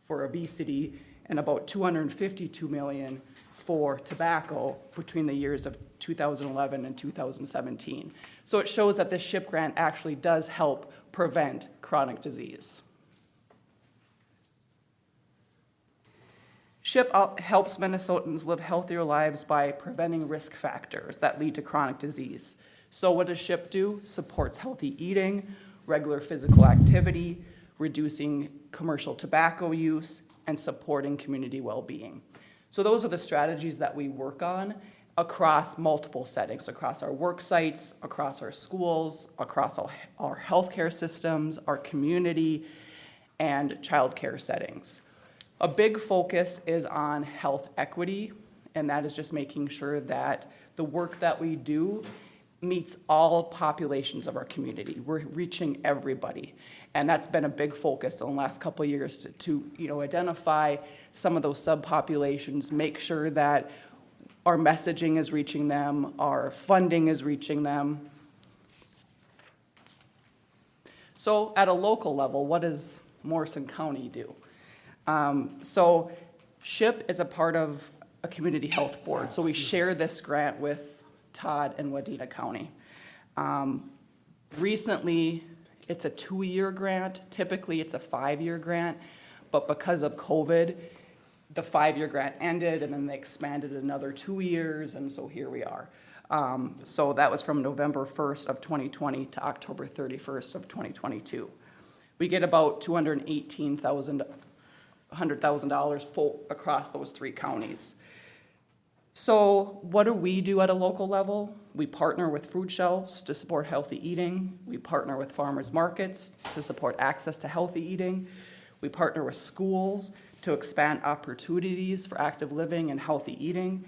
for obesity and about $252 million for tobacco between the years of 2011 and 2017. So it shows that this SHIP grant actually does help prevent chronic disease. SHIP helps Minnesotans live healthier lives by preventing risk factors that lead to chronic disease. So what does SHIP do? Supports healthy eating, regular physical activity, reducing commercial tobacco use, and supporting community well-being. So those are the strategies that we work on across multiple settings, across our work sites, across our schools, across our healthcare systems, our community, and childcare settings. A big focus is on health equity, and that is just making sure that the work that we do meets all populations of our community. We're reaching everybody. And that's been a big focus in the last couple of years to identify some of those subpopulations, make sure that our messaging is reaching them, our funding is reaching them. So at a local level, what does Morrison County do? So SHIP is a part of a community health board. So we share this grant with Todd and Wadena County. Recently, it's a 2-year grant. Typically, it's a 5-year grant. But because of COVID, the 5-year grant ended, and then they expanded another 2 years, and so here we are. So that was from November 1st of 2020 to October 31st of 2022. We get about $100,000 across those 3 counties. So what do we do at a local level? We partner with food shelves to support healthy eating. We partner with farmers markets to support access to healthy eating. We partner with schools to expand opportunities for active living and healthy eating.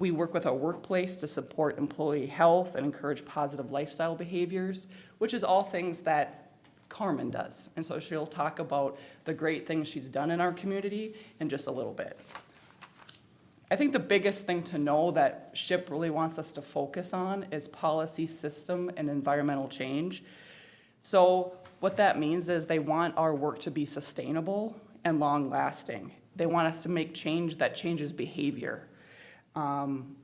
We work with our workplace to support employee health and encourage positive lifestyle behaviors, which is all things that Carmen does. And so she'll talk about the great things she's done in our community in just a little bit. I think the biggest thing to know that SHIP really wants us to focus on is policy, system, and environmental change. So what that means is they want our work to be sustainable and long-lasting. They want us to make change that changes behavior. And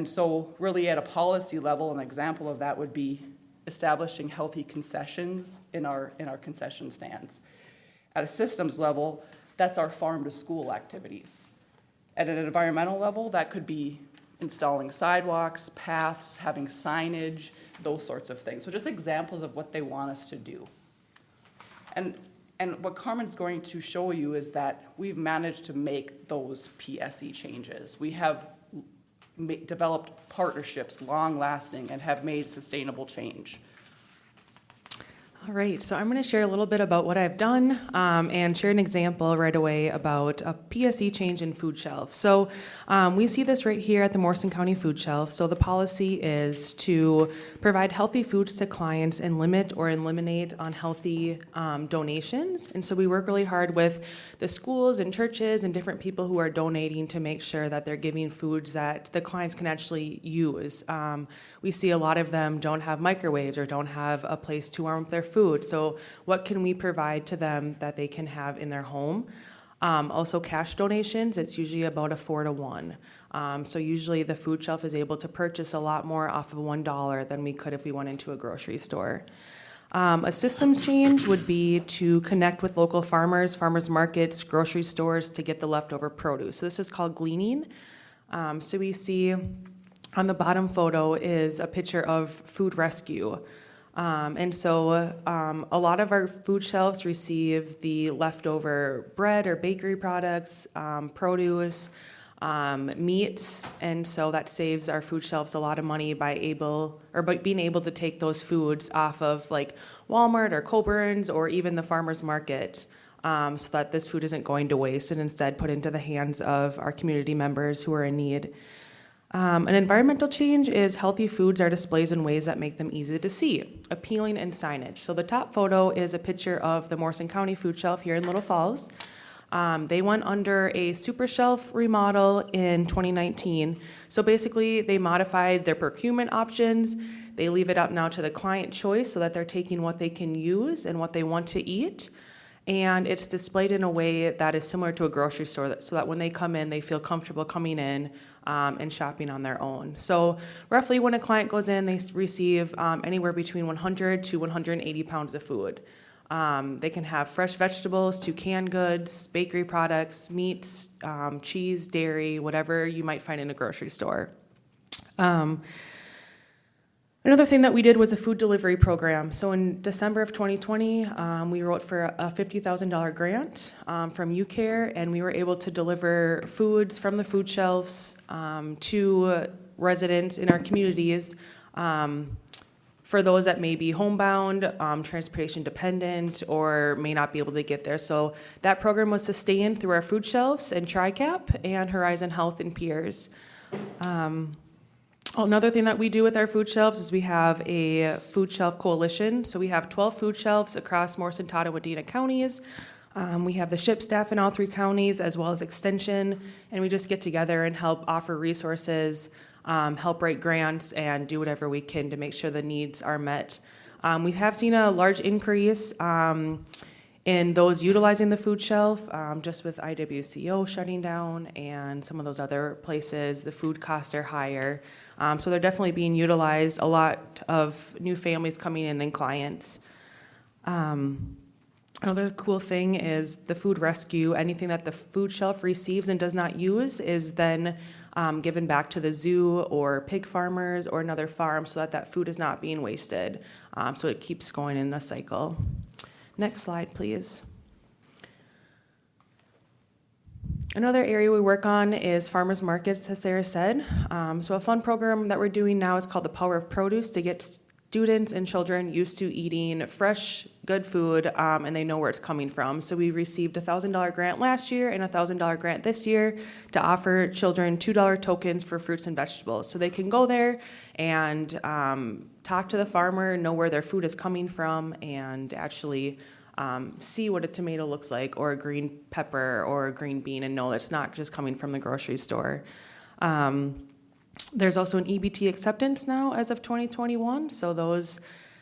so really at a policy level, an example of that would be establishing healthy concessions in our concession stands. At a systems level, that's our farm-to-school activities. At an environmental level, that could be installing sidewalks, paths, having signage, those sorts of things. So just examples of what they want us to do. And what Carmen's going to show you is that we've managed to make those PSE changes. We have developed partnerships, long-lasting, and have made sustainable change. All right, so I'm going to share a little bit about what I've done and share an example right away about a PSE change in food shelf. So we see this right here at the Morrison County Food Shelf. So the policy is to provide healthy foods to clients and limit or eliminate unhealthy donations. And so we work really hard with the schools and churches and different people who are donating to make sure that they're giving foods that the clients can actually use. We see a lot of them don't have microwaves or don't have a place to warm up their food. So what can we provide to them that they can have in their home? Also cash donations, it's usually about a 4 to 1. So usually the food shelf is able to purchase a lot more off of $1 than we could if we went into a grocery store. A systems change would be to connect with local farmers, farmers markets, grocery stores to get the leftover produce. So this is called gleaning. So we see on the bottom photo is a picture of food rescue. And so a lot of our food shelves receive the leftover bread or bakery products, produce, meats, and so that saves our food shelves a lot of money by being able to take those foods off of like Walmart or Coburn's or even the farmer's market, so that this food isn't going to waste and instead put into the hands of our community members who are in need. An environmental change is healthy foods are displayed in ways that make them easy to see, appealing, and signage. So the top photo is a picture of the Morrison County Food Shelf here in Little Falls. They went under a super shelf remodel in 2019. So basically, they modified their procurement options. They leave it up now to the client choice so that they're taking what they can use and what they want to eat. And it's displayed in a way that is similar to a grocery store, so that when they come in, they feel comfortable coming in and shopping on their own. So roughly when a client goes in, they receive anywhere between 100 to 180 pounds of food. They can have fresh vegetables to canned goods, bakery products, meats, cheese, dairy, whatever you might find in a grocery store. Another thing that we did was a food delivery program. So in December of 2020, we wrote for a $50,000 grant from UCare, and we were able to deliver foods from the food shelves to residents in our communities, for those that may be homebound, transportation dependent, or may not be able to get there. So that program was sustained through our food shelves and TRICAP and Horizon Health and Peers. Another thing that we do with our food shelves is we have a food shelf coalition. So we have 12 food shelves across Morrison, Todd, and Wadena counties. We have the SHIP staff in all 3 counties, as well as Extension, and we just get together and help offer resources, help write grants, and do whatever we can to make sure the needs are met. We have seen a large increase in those utilizing the food shelf, just with IWCO shutting down and some of those other places. The food costs are higher. So they're definitely being utilized. A lot of new families coming in and clients. Another cool thing is the food rescue. Anything that the food shelf receives and does not use is then given back to the zoo or pig farmers or another farm so that that food is not being wasted. So it keeps going in a cycle. Next slide, please. Another area we work on is farmers markets, as Sarah said. So a fun program that we're doing now is called the Power of Produce to get students and children used to eating fresh, good food, and they know where it's coming from. So we received a $1,000 grant last year and a $1,000 grant this year to offer children $2 tokens for fruits and vegetables. So they can go there and talk to the farmer, know where their food is coming from, and actually see what a tomato looks like, or a green pepper, or a green bean, and know that it's not just coming from the grocery store. There's also an EBT acceptance now as of 2021, so those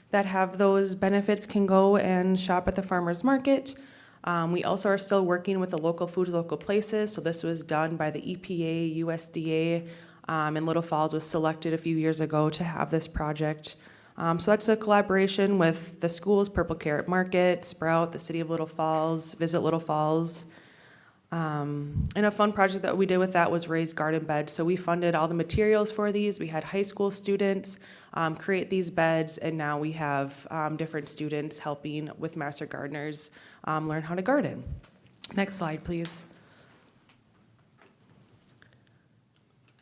that have those benefits can go and shop at the farmer's market. We also are still working with the local foods, local places, so this was done by the EPA, USDA, and Little Falls was selected a few years ago to have this project. So that's a collaboration with the schools, Purple Carrot Market, Sprout, the City of Little Falls, Visit Little Falls. And a fun project that we did with that was raise garden beds. So we funded all the materials for these. We had high school students create these beds, and now we have different students helping with master gardeners learn how to garden. Next slide, please.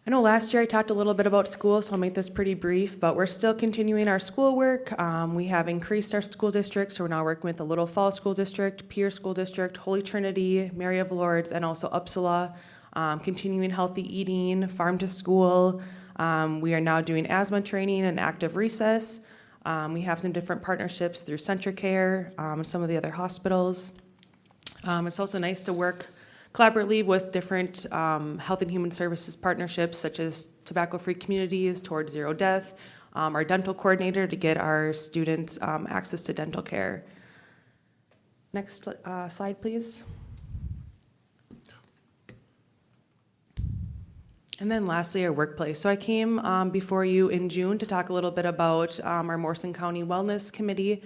I know last year I talked a little bit about school, so I'll make this pretty brief, but we're still continuing our schoolwork. We have increased our school districts, so we're now working with the Little Falls School District, Pierce School District, Holy Trinity, Mary of Lourdes, and also Uppsala. Continuing healthy eating, farm to school. We are now doing asthma training and active recess. We have some different partnerships through Centricare and some of the other hospitals. It's also nice to work collaboratively with different health and human services partnerships, such as Tobacco-Free Communities, Towards Zero Death, our dental coordinator to get our students access to dental care. Next slide, please. And then lastly, our workplace. So I came before you in June to talk a little bit about our Morrison County Wellness Committee.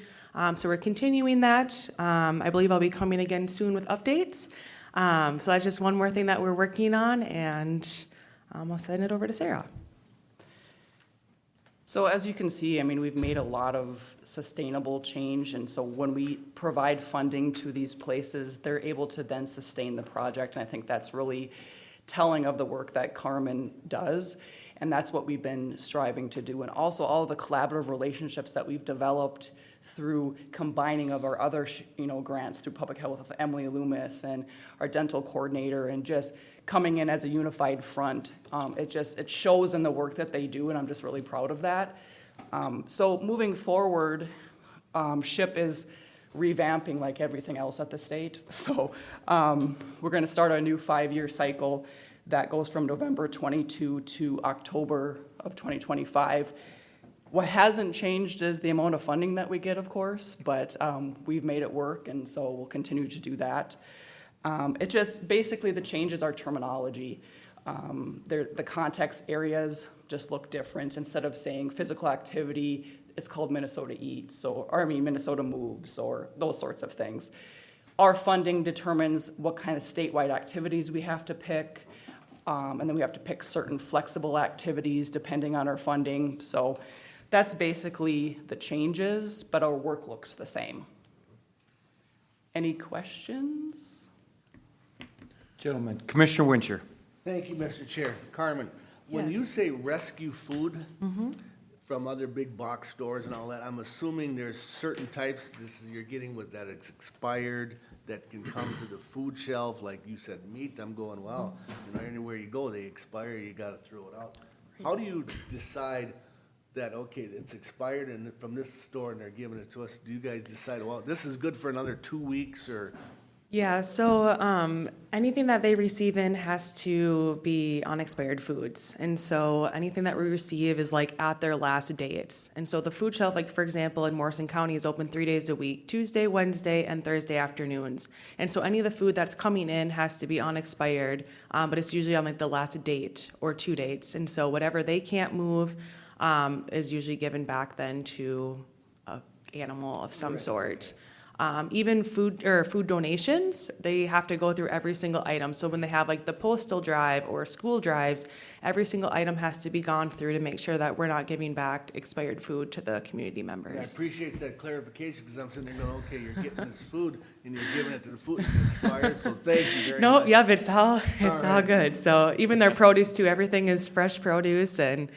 So we're continuing that. I believe I'll be coming again soon with updates. So that's just one more thing that we're working on, and I'll send it over to Sarah. So as you can see, I mean, we've made a lot of sustainable change, and so when we provide funding to these places, they're able to then sustain the project, and I think that's really telling of the work that Carmen does, and that's what we've been striving to do. And also all the collaborative relationships that we've developed through combining of our other grants through public health with Emily Loomis and our dental coordinator, and just coming in as a unified front. It shows in the work that they do, and I'm just really proud of that. So moving forward, SHIP is revamping like everything else at the state. So we're going to start a new 5-year cycle that goes from November 22 to October of 2025. What hasn't changed is the amount of funding that we get, of course, but we've made it work, and so we'll continue to do that. It just basically the changes are terminology. The context areas just look different. Instead of saying physical activity, it's called Minnesota Eats, Minnesota Moves, or those sorts of things. Our funding determines what kind of statewide activities we have to pick, and then we have to pick certain flexible activities depending on our funding. So that's basically the changes, but our work looks the same. Any questions? Gentlemen, Commissioner Wincher. Thank you, Mr. Chair. Carmen, When you Yes. say rescue food from other big box stores and all that, I'm assuming there's certain types, this is, you're getting with that it's expired, that can come to the food shelf, like you said, meat, I'm going, wow, you know, anywhere you go, they expire, you gotta throw it out. How do you decide that, okay, it's expired and from this store and they're giving it to us, do you guys decide, well, this is good for another 2 weeks, or? Yeah, so anything that they receive in has to be unexpired foods. And so anything that we receive is like at their last dates. And so the food shelf, like for example, in Morrison County is open 3 days a week, Tuesday, Wednesday, and Thursday afternoons. And so any of the food that's coming in has to be unexpired, but it's usually on like the last date or 2 dates. And so whatever they can't move is usually given back then to an animal of some sort. Even food donations, they have to go through every single item. So when they have like the postal drive or school drives, every single item has to be gone through to make sure that we're not giving back expired food to the community I members. appreciate that clarification, because I'm sitting there going, okay, you're getting this food and you're giving it to the food, it's expired, so thank you very much. Nope, yep, it's all right. good. So even their produce too, everything is fresh produce and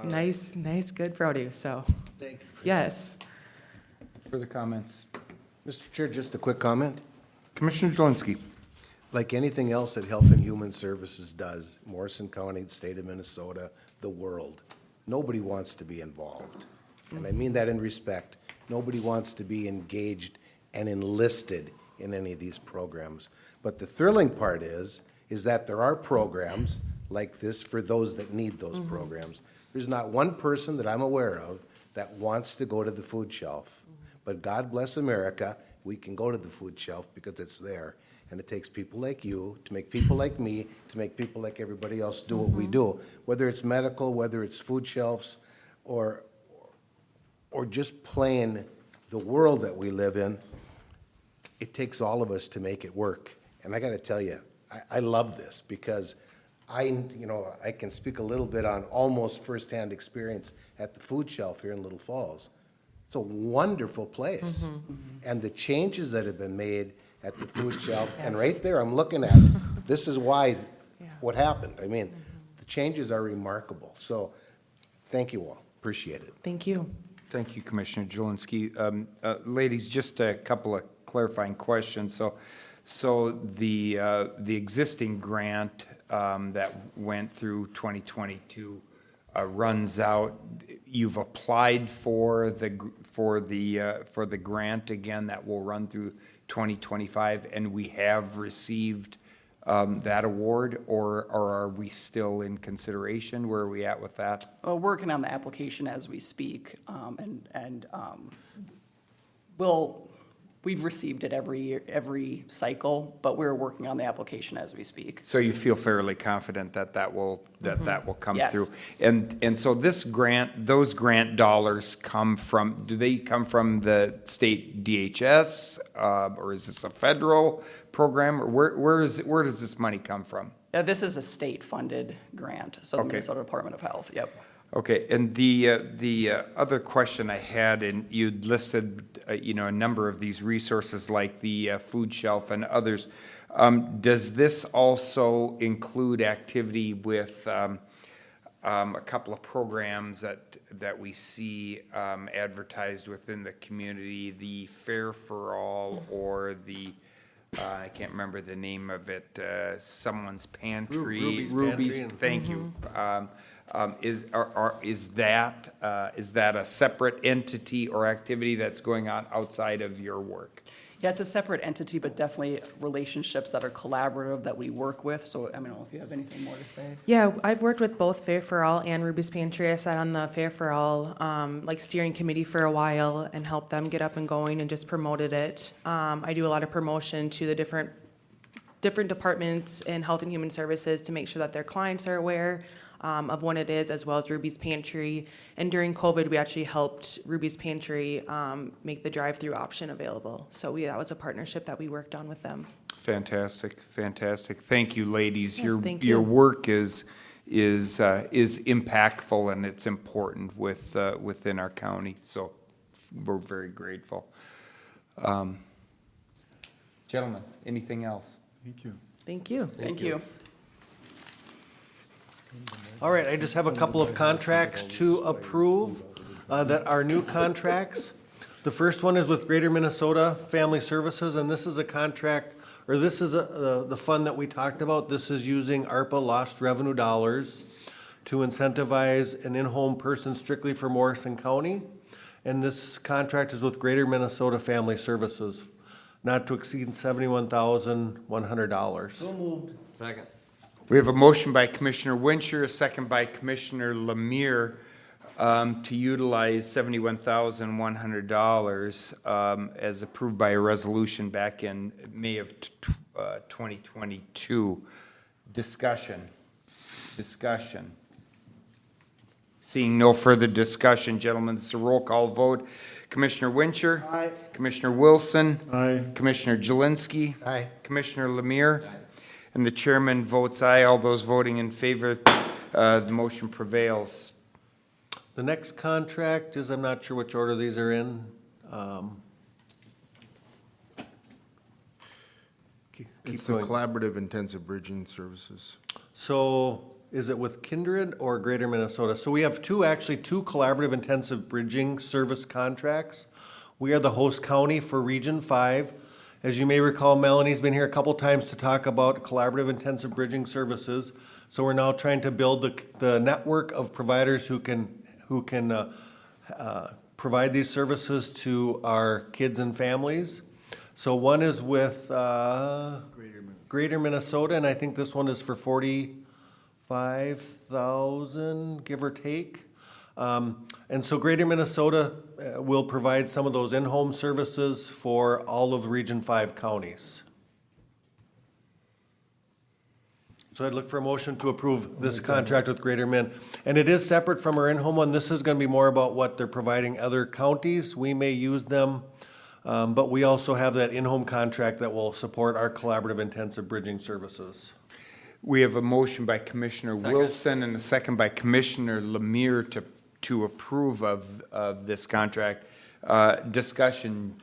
nice, good produce. So Thank you. yes. Further comments? Mr. Chair, just a quick comment. Commissioner Jelinski. Like anything else that Health and Human Services does, Morrison County, the state of Minnesota, the world, nobody wants to be involved. And I mean that in respect. Nobody wants to be engaged and enlisted in any of these programs. But the thrilling part is that there are programs like this for those that need those programs. There's not one person that I'm aware of that wants to go to the food shelf. But God bless America, we can go to the food shelf because it's there. And it takes people like you to make people like me, to make people like everybody else do what we do. Whether it's medical, whether it's food shelves, or just plain the world that we live in, it takes all of us to make it work. And I gotta tell you, I love this because I can speak a little bit on almost firsthand experience at the food shelf here in Little Falls. It's a wonderful place. And the changes that have been made at the food shelf, and right there, I'm looking at, this is why, what happened. I mean, the changes are remarkable. So, thank you all. Appreciate it. Thank you. Thank you, Commissioner Jelinski. Ladies, just a couple of clarifying questions. So the existing grant that went through 2022 runs out. You've applied for the grant again that will run through 2025, and we have received that award, or are we still in consideration? Where are we at with that? Well, working on the application as we speak, we've received it every year, every cycle, but we're working on the application as we speak. So you feel fairly confident that will come Yes. through? And so this grant, those grant dollars do they come from the state DHS, or is this a federal program, or where does this money come from? This is a state-funded grant, so the Okay. Minnesota Department of Health, yep. Okay, and the other question I had, and you'd listed, a number of these resources like the food shelf and others. Does this also include activity with a couple of programs that we see advertised within the community, the Fair for All, or the I can't remember the name of it, someone's pantry. Ruby's Pantry. Thank you. Is that a separate entity or activity that's going on outside of your work? Yeah, it's a separate entity, but definitely relationships that are collaborative that we work with, so I don't know if you have anything more to say. Yeah, I've worked with both Fair for All and Ruby's Pantry. I sat on the Fair for All steering committee for a while and helped them get up and going and just promoted it. I do a lot of promotion to the different departments in Health and Human Services to make sure that their clients are aware of when it is, as well as Ruby's Pantry. And during COVID, we actually helped Ruby's Pantry make the drive-through option available. So that was a partnership that we worked on with them. Fantastic. Thank you, ladies. Yes, thank Your you. work is impactful, and it's important within our county. So we're very grateful. Gentlemen, anything else? Thank you. Thank you. Thank you. All right, I just have a couple of contracts to approve that are new contracts. The first one is with Greater Minnesota Family Services, and this is a contract, or this is the fund that we talked about. This is using ARPA lost revenue dollars to incentivize an in-home person strictly for Morrison County. And this contract is with Greater Minnesota Family Services, not to exceed $71,100. So moved. Second. We have a motion by Commissioner Wincher, a second by Commissioner Lemire, to utilize $71,100 as approved by a resolution back in May of 2022. Discussion. Seeing no further discussion, gentlemen, this is a roll call vote. Commissioner Wincher. Aye. Commissioner Wilson. Aye. Commissioner Jelinski. Aye. Commissioner Lemire. And the chairman votes aye. All those voting in favor, the motion prevails. The next contract is, I'm not sure which order these are in. Keep It's the going. Collaborative Intensive Bridging Services. So is it with Kindred or Greater Minnesota? So we have two collaborative intensive bridging service contracts. We are the host county for Region 5. As you may recall, Melanie's been here a couple times to talk about collaborative intensive bridging services. So we're now trying to build the network of providers who can provide these services to our kids and families. So one is with Greater Minnesota, and I think this one is for $45,000, give or take. And so Greater Minnesota will provide some of those in-home services for all of the Region 5 counties. So I'd look for a motion to approve this contract with Greater Min. And it is separate from our in-home one. This is going to be more about what they're providing other counties. We may use them, but we also have that in-home contract that will support our collaborative intensive bridging services. We have a motion by Commissioner Wilson and a second by Commissioner Lemire to approve of this contract. Commissioner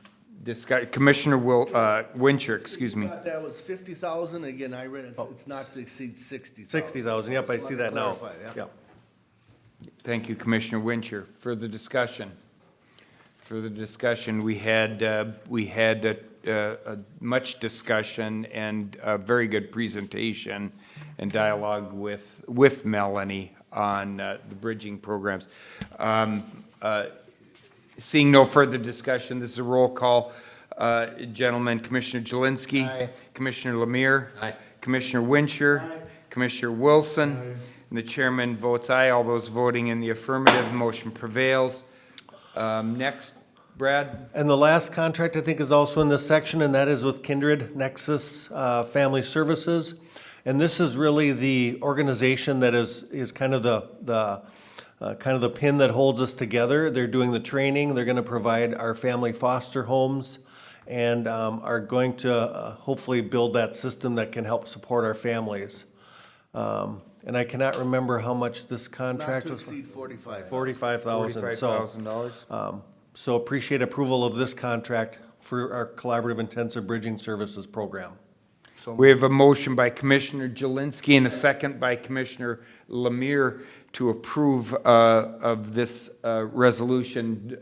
Wincher, excuse me. That was 50,000, again, I read it's not to exceed 60,000. 60,000, yep, I see that now. Clarify, yeah. Yep. Thank you, Commissioner Wincher. Further discussion? We had much discussion and a very good presentation and dialogue with Melanie on the bridging programs. Seeing no further discussion, this is a roll call. Gentlemen, Commissioner Jelinski. Aye. Commissioner Lemire. Aye. Commissioner Wincher. Commissioner Wilson. And the chairman votes aye. All those voting in the affirmative, motion prevails. Next, Brad. And the last contract, I think, is also in this section, and that is with Kindred Nexus Family Services. And this is really the organization that is kind of the pin that holds us together. They're doing the training. They're going to provide our family foster homes and are going to hopefully build that system that can help support our families. And I cannot remember how much this contract was. Not to exceed 45. $45,000. $45,000. So appreciate approval of this contract for our collaborative intensive bridging services program. We have a motion by Commissioner Jelinski and a second by Commissioner Lemire to approve of this resolution.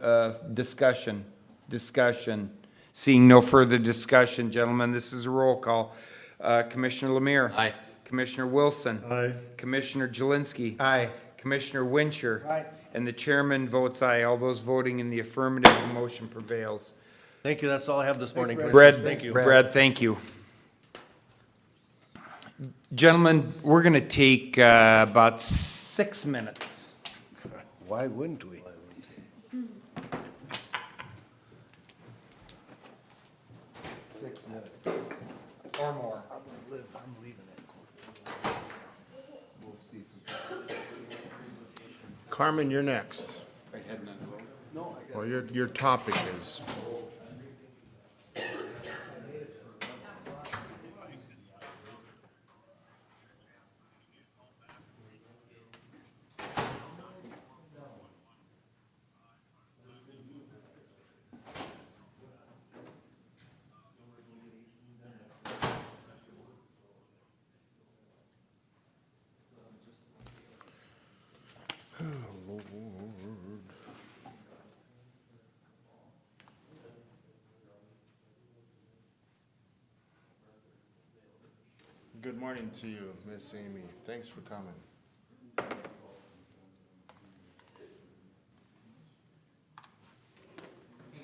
Discussion. Seeing no further discussion, gentlemen, this is a roll call. Commissioner Lemire. Aye. Commissioner Wilson. Aye. Commissioner Jelinski. Aye. Commissioner Wincher. Aye. And the chairman votes aye. All those voting in the affirmative, the motion prevails. Thank you, that's all I have this morning, Brad, Commissioners. Thank you. Brad, thank you. Gentlemen, we're going to take about 6 minutes. Why wouldn't we? Or more. I'm leaving it. Carmen, you're next. Well, your topic is. Good morning to you, Miss Amy. Thanks for coming. Thank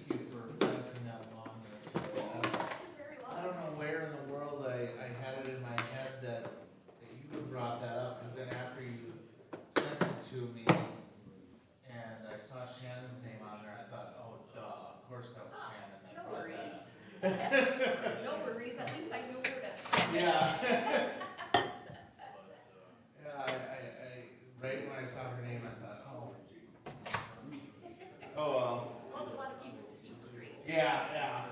you for passing that along. I don't know where in the world I had it in my head that you had brought that up, because then after you sent it to me and I saw Shannon's name on there, I thought, oh, duh, of course that was Shannon that No brought worries. that No worries, at least I knew where to up. send it. Yeah. Yeah, right when I saw her name, I thought, oh. Oh, well. Well, it's a lot of people to keep straight. Yeah, yeah.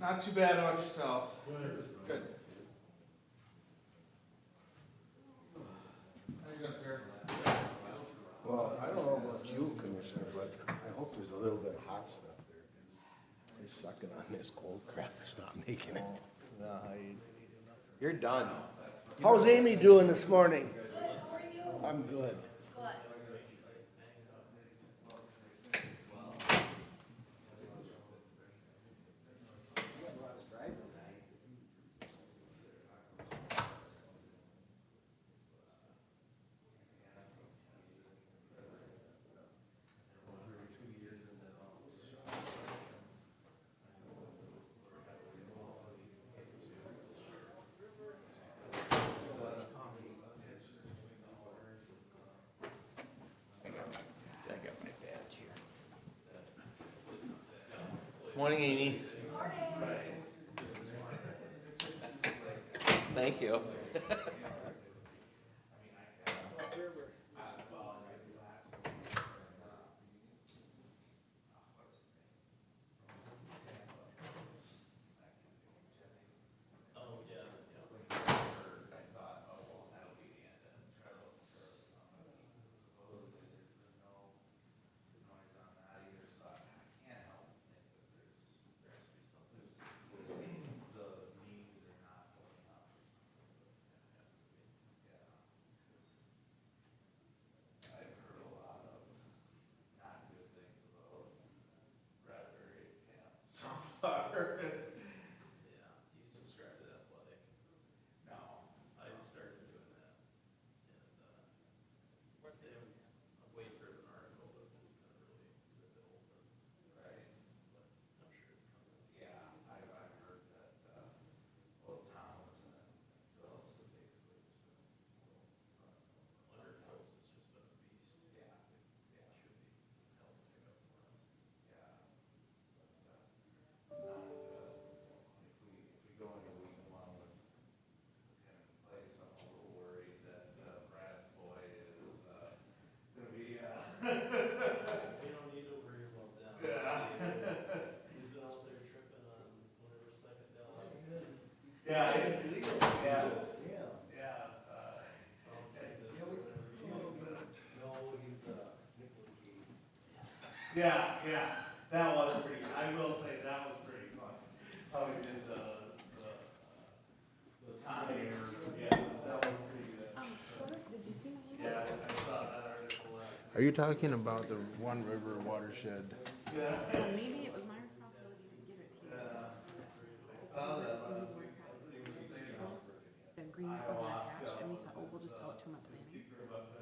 Not too bad about yourself. Good. How you doing, sir? Well, I don't know about you, Commissioner, but I hope there's a little bit of hot stuff there. They're sucking on this cold crap, it's not making it. You're done. How's Amy doing this morning? I'm good. Morning, Amy. Thank you. Yeah, it's legal. Yeah. Yeah, that was pretty, I will say that was pretty fun. How we did the Tommy, yeah, that was pretty good. Did you see my email? Yeah, I saw that article last night. Are you talking about the One River watershed? Yeah. So maybe it was my responsibility to give it to you. I saw that last week. The agreement wasn't attached, and we thought, oh, we'll just tell it to him at planning.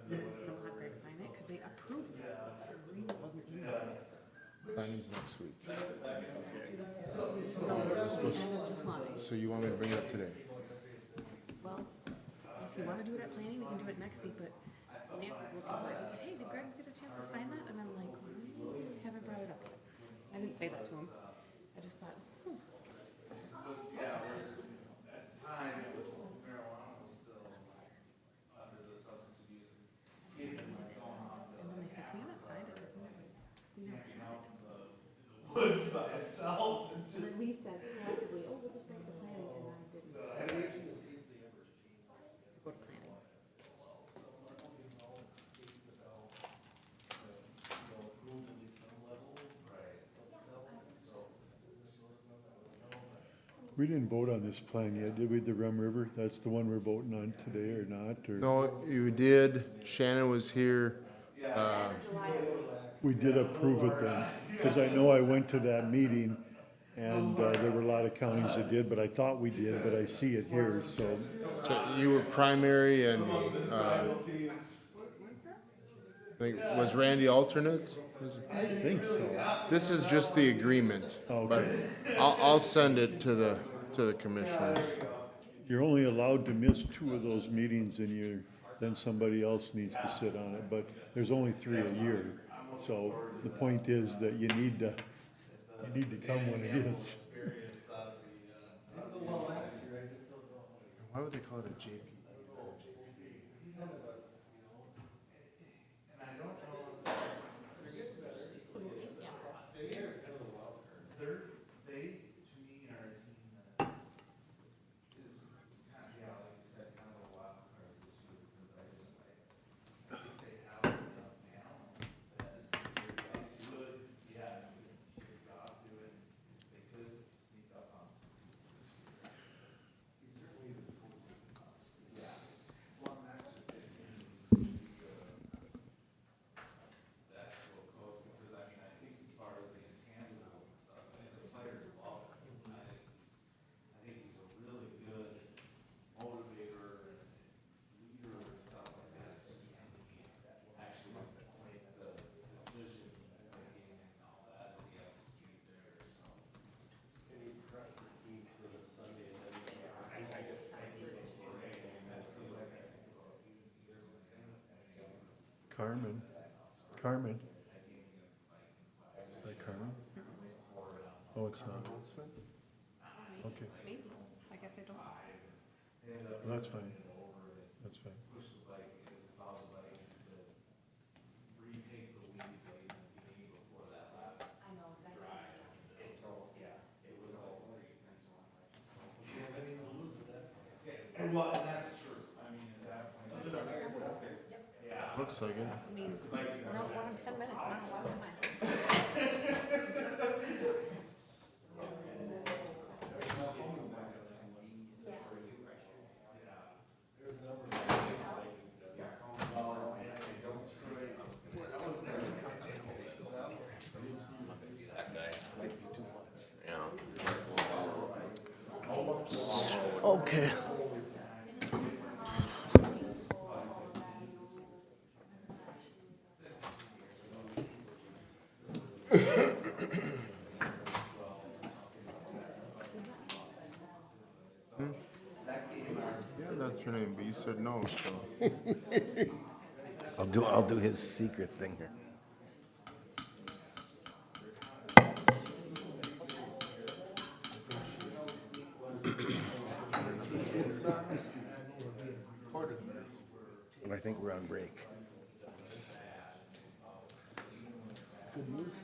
We'll have Greg sign it, because they approved it, the agreement wasn't in there. Planning's next week. No, it's the end of July. So you want me to bring it up today? Well, if you wanna do it at planning, we can do do it next week, but Lance is looking for it. He said, hey, did Greg get a chance to sign that? And I'm like, haven't brought it up yet. I didn't say that to him. I just thought, and then they said, see, I'm not signed. I said, no. Woods by itself. And then we said collectively, oh, we'll just make the planning, and I didn't. To go to planning. We didn't vote on this plan yet, did we, the Rum River? That's the one we're voting on today or not, or? No, you did. Shannon was here. We did approve it then, because I know I went to that meeting, and there were a lot of counties that did, but I thought we did, but I see it here, so. So you were primary and, I think, was Randy alternate? I think so. This is just the agreement. But I'll send it to the commissioners. You're only allowed to miss 2 of those meetings, and then somebody else needs to sit on it, but there's only 3 a year. So the point is that you need to come when it is. Why would they call it a JP? Carmen. Like Carmen? Oh, it's not? Okay, Maybe. I guess I don't. that's fine. That's fine. Well, and that's true. I mean, at that point. Looks like it. I mean, we're not one in 10 minutes, not a lot of time. Okay. Yeah, that's her name, but you said no, so. I'll do his secret thing here. And I think we're on break. Good news.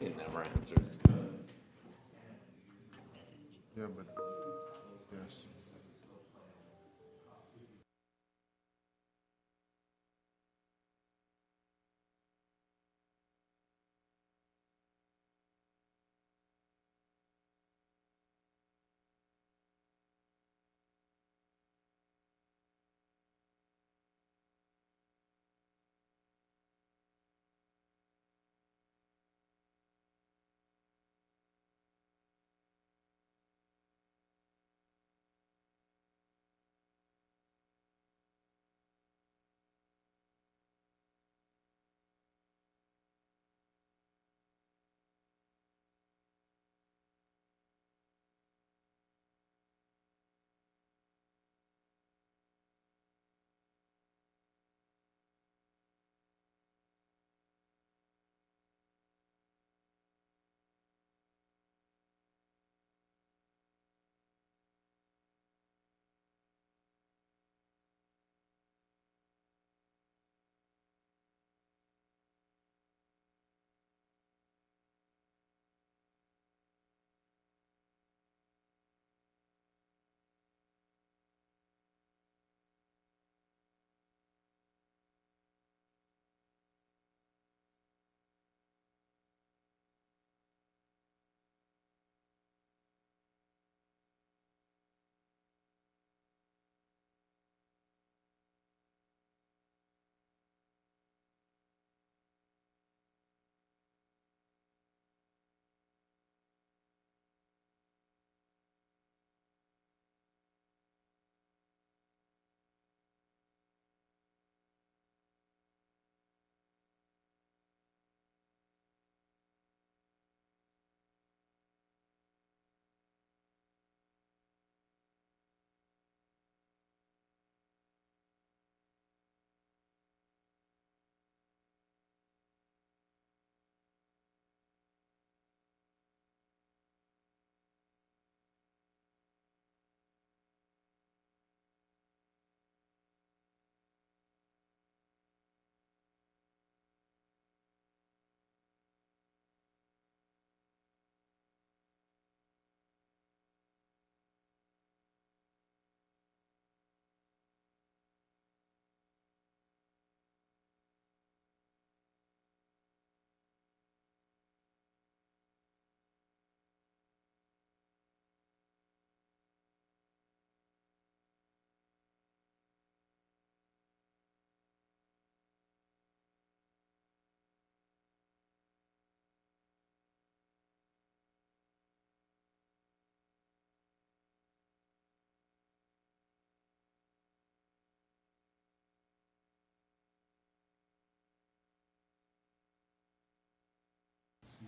It never answers. Yeah, but, yes.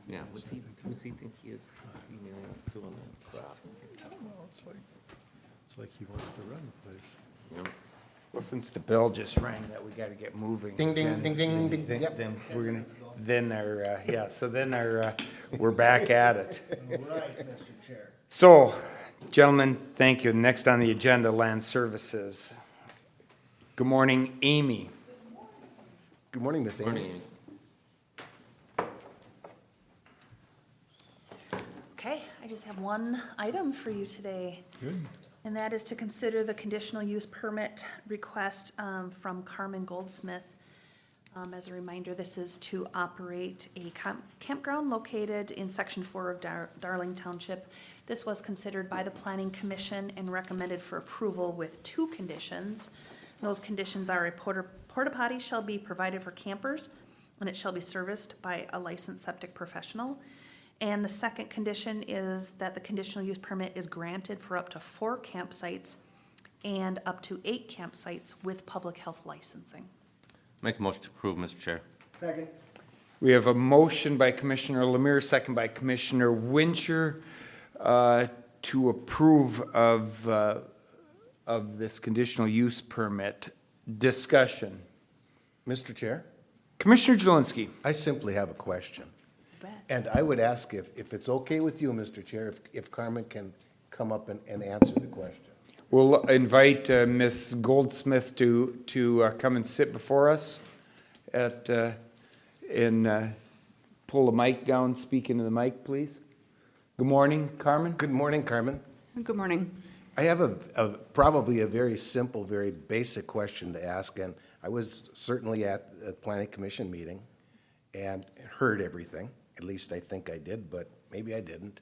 Yeah, what's he think he is emailing us to on that? It's like he wants to run the place. Yep. Well, since the bell just rang that we gotta get moving. Ding, ding, then- ding, ding, ding, then- yep. Then we're gonna, then our, yeah, so then our, we're back at it. All right, Mr. Chair. So, gentlemen, thank you. Next on the agenda, Land Services. Good morning, Amy. Good morning, Miss Amy. Morning. Okay, I just have one item for you today. Good. And that is to consider the conditional use permit request from Carmen Goldsmith. As a reminder, this is to operate a campground located in Section 4 of Darling Township. This was considered by the Planning Commission and recommended for approval with 2 conditions. Those conditions are a porta potty shall be provided for campers, and it shall be serviced by a licensed septic professional. And the second condition is that the conditional use permit is granted for up to 4 campsites and up to 8 campsites with public health licensing. Make a motion to approve, Mr. Chair. Second. We have a motion by Commissioner Lemire, second by Commissioner Wincher, to approve of this conditional use permit. Discussion. Mr. Chair, Commissioner Jelinski. I simply have a question. Bet. And I would ask if it's okay with you, Mr. Chair, if Carmen can come up and answer the question. We'll invite Ms. Goldsmith to come and sit before us pull the mic down, speak into the mic, please. Good morning, Carmen. Good morning, Carmen. Good morning. I have probably a very simple, very basic question to ask, and I was certainly at the Planning Commission meeting and heard everything. At least I think I did, but maybe I didn't.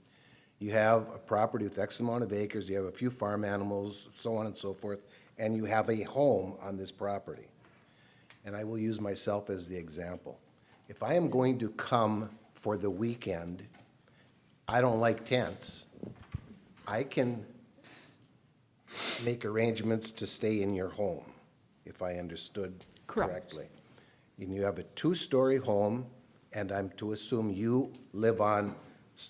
You have a property with X amount of acres, you have a few farm animals, so on and so forth, and you have a home on this property. And I will use myself as the example. If I am going to come for the weekend, I don't like tents, I can make arrangements to stay in your home, if I understood correctly. And you have a 2-story home, and I'm to assume you live on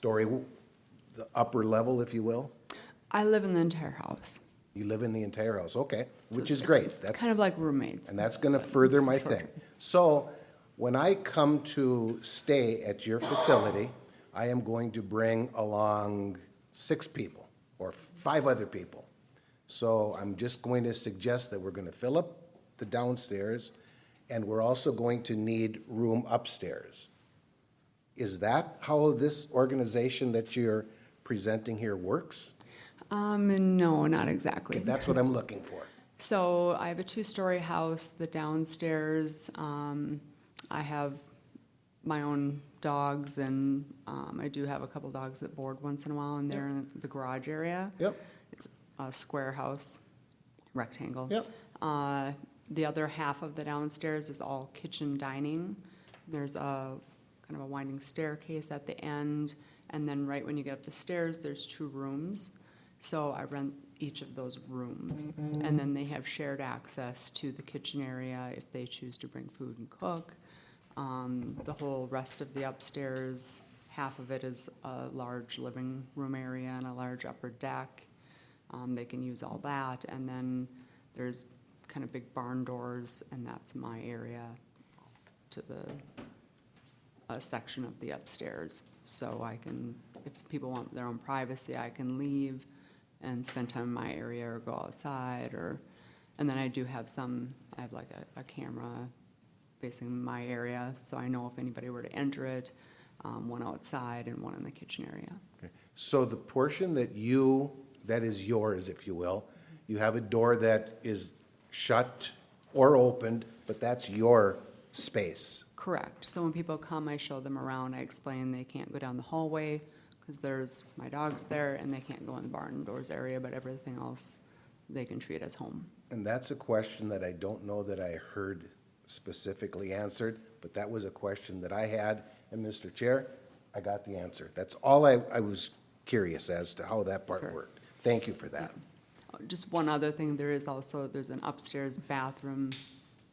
the upper level, if you will? I live in the entire house. You live in the entire house, okay, which is great. It's kind of like roommates. And that's gonna further my thing. So, when I come to stay at your facility, I am going to bring along 6 people, or 5 other people. So I'm just going to suggest that we're gonna fill up the downstairs, and we're also going to need room upstairs. Is that how this organization that you're presenting here works? No, not exactly. Okay, that's what I'm looking for. So I have a 2-story house, the downstairs, I have my own dogs, and I do have a couple dogs that board once in a while, and they're in the garage area. Yep. It's a square house, rectangle. Yep. The other half of the downstairs is all kitchen dining. There's a kind of a winding staircase at the end, and then right when you get up the stairs, there's 2 rooms. So I rent each of those rooms, and then they have shared access to the kitchen area if they choose to bring food and cook. The whole rest of the upstairs, half of it is a large living room area and a large upper deck. They can use all that, and then there's kind of big barn doors, and that's my area to the section of the upstairs. So I can, if people want their own privacy, I can leave and spend time in my area or go outside, and then I do have I have like a camera facing my area, so I know if anybody were to enter it, one outside and one in the kitchen area. Okay. So the portion that is yours, if you will, you have a door that is shut or opened, but that's your space. Correct. So when people come, I show them around, I explain they can't go down the hallway, because there's my dogs there, and they can't go in the barn doors area, but everything else they can treat as home. And that's a question that I don't know that I heard specifically answered, but that was a question that I had, and Mr. Chair, I got the answer. That's all I was curious as to how that part worked. Thank you for that. Just one other thing, there's an upstairs bathroom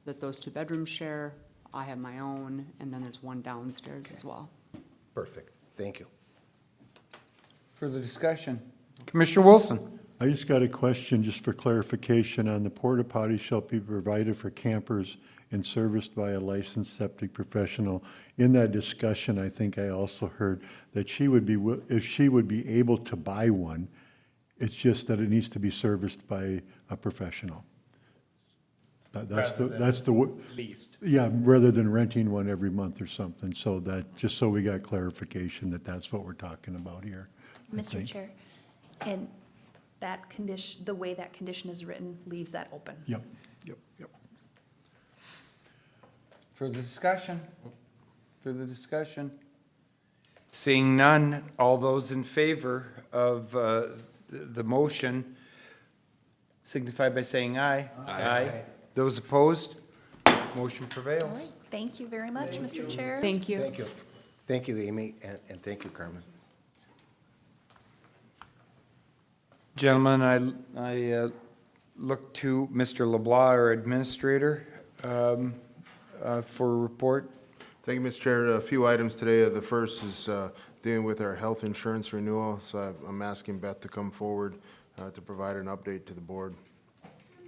that those 2 bedrooms share. I have my own, and then there's one downstairs as well. Perfect. Thank you. Further discussion? Commissioner Wilson? I just got a question, just for clarification, on the porta potty shall be provided for campers and serviced by a licensed septic professional. In that discussion, I think I also heard that she would be, if she would be able to buy one, it's just that it needs to be serviced by a professional. That's the. Leased. Yeah, rather than renting one every month or something, so that, just so we got clarification that that's what we're talking about here. I Mr. think. Chair, and that condition, the way that condition is written leaves that open. Yep. Further discussion? Further discussion? Seeing none, all those in favor of the motion signify by saying aye. Aye. Those opposed? Motion All prevails. right, thank you very much, Mr. Chair. Thank you. Thank you. Thank you, Amy, and thank you, Carmen. Gentlemen, I look to Mr. LeBlanc, our administrator, for a report. Thank you, Mr. Chair. A few items today. The first is dealing with our health insurance renewal. So I'm asking Beth to come forward to provide an update to the board.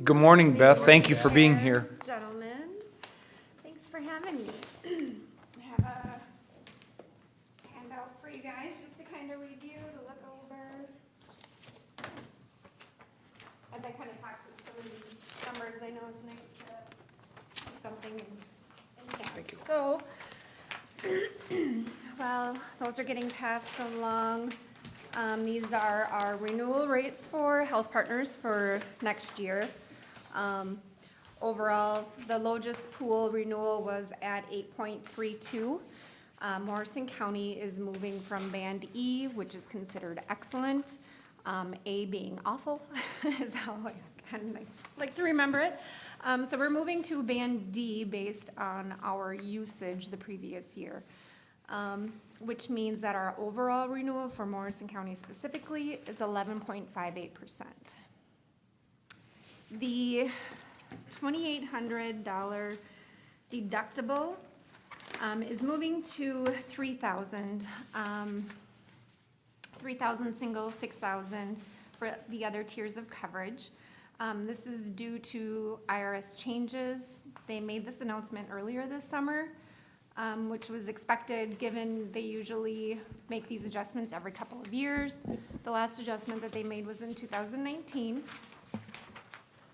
Good morning, Beth. Thank you for being here. Gentlemen, thanks for having me. I have a handout for you guys just to kind of review, to look over. As I kind of talk through some of these numbers, I know it's nice to see something in depth. Thank you. So, well, those are getting passed along. These are our renewal rates for health partners for next year. Overall, the Logis Pool renewal was at 8.32. Morrison County is moving from Band E, which is considered excellent, A being awful, is how I kind of like to remember it. So we're moving to Band D based on our usage the previous year, which means that our overall renewal for Morrison County specifically is 11.58%. The $2,800 deductible is moving to 3,000. 3,000 single, 6,000 for the other tiers of coverage. This is due to IRS changes. They made this announcement earlier this summer, which was expected given they usually make these adjustments every couple of years. The last adjustment that they made was in 2019.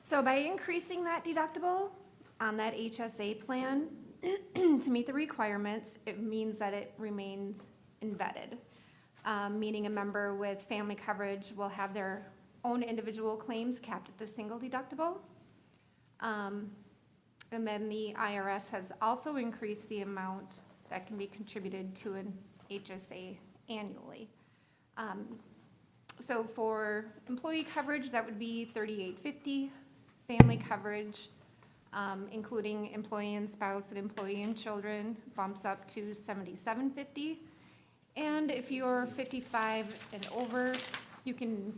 So by increasing that deductible on that HSA plan to meet the requirements, it means that it remains embedded, meaning a member with family coverage will have their own individual claims capped at the single deductible. And then the IRS has also increased the amount that can be contributed to an HSA annually. So for employee coverage, that would be $3,850. Family coverage, including employee and spouse and employee and children, bumps up to $7,750. And if you're 55 and over, you can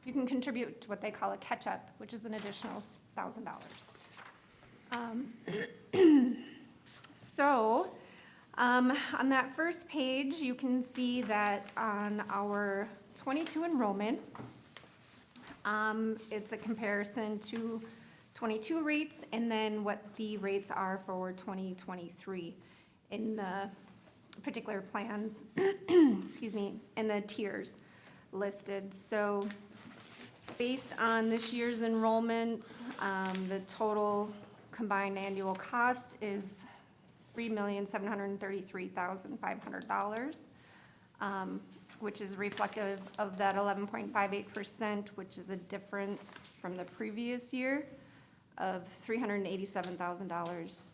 contribute to what they call a catch-up, which is an additional $1,000. So, on that first page, you can see that on our 22 enrollment, it's a comparison to 22 rates and then what the rates are for 2023 in the particular plans, excuse me, and the tiers listed. So based on this year's enrollment, the total combined annual cost is $3,733,500, which is reflective of that 11.58%, which is a difference from the previous year of $387,000,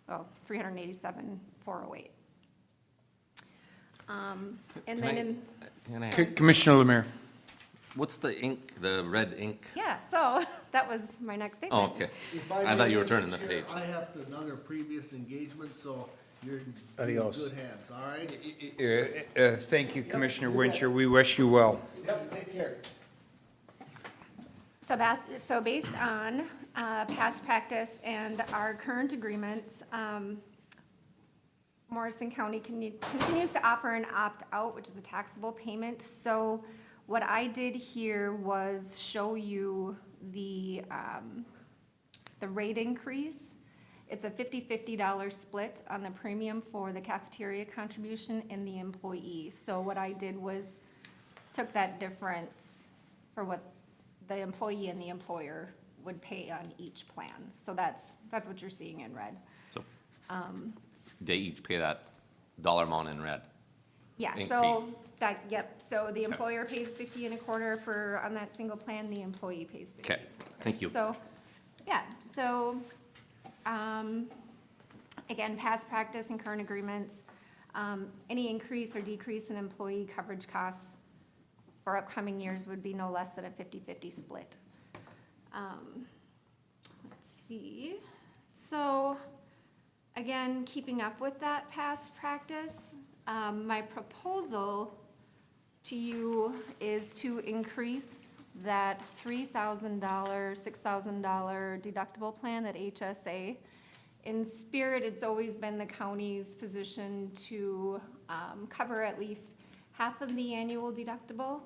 well, $387,408. And then Can I ask, Commissioner Lemire. what's the ink, the red ink? yeah, so that was my next statement. Oh, okay. If I thought you were may, turning Mr. the Chair, page. I have another previous engagement, so you're in Adios. good hands, all right? Thank you, Commissioner Wincher. We wish you well. Yep, take care. So based on past practice and our current agreements, Morrison County continues to offer an opt-out, which is a taxable payment. So what I did here was show you the rate increase. It's a $50 split on the premium for the cafeteria contribution and the employee. So what I did was took that difference for what the employee and the employer would pay on each plan. So that's what you're seeing in red. So they each pay that dollar amount in red. Yeah, so Increase. that, yep, so the employer pays 50 and a quarter for, on that single plan, the employee pays 50. Okay, thank you. So, yeah, so, again, past practice and current agreements, any increase or decrease in employee coverage costs for upcoming years would be no less than a 50-50 split. Let's see, so, again, keeping up with that past practice, my proposal to you is to increase that $3,000, $6,000 deductible plan, that HSA. In spirit, it's always been the county's position to cover at least half of the annual deductible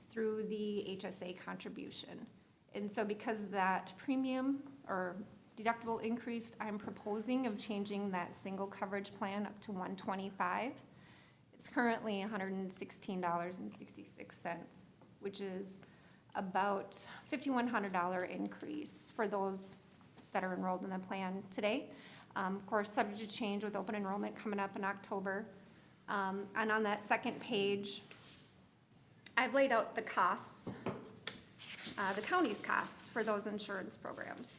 through the HSA contribution. And so because that premium or deductible increased, I'm proposing of changing that single coverage plan up to $125. It's currently $116.66, which is about $5,100 increase for those that are enrolled in the plan today. Of course, subject to change with open enrollment coming up in October. And on that second page, I've laid out the costs, the county's costs for those insurance programs.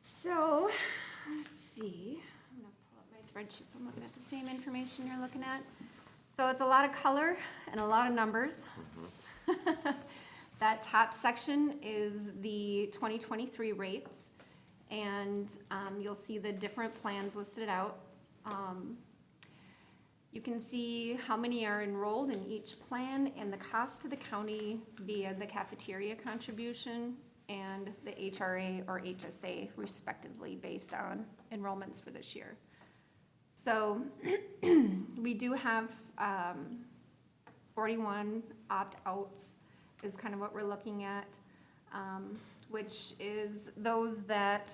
So, let's see, I'm gonna pull up my spreadsheet so I'm looking at the same information you're looking at. So it's a lot of color and a lot of numbers. That top section is the 2023 rates, and you'll see the different plans listed out. You can see how many are enrolled in each plan and the cost to the county via the cafeteria contribution and the HRA or HSA respectively based on enrollments for this year. So we do have 41 opt-outs is kind of what we're looking at, which is those that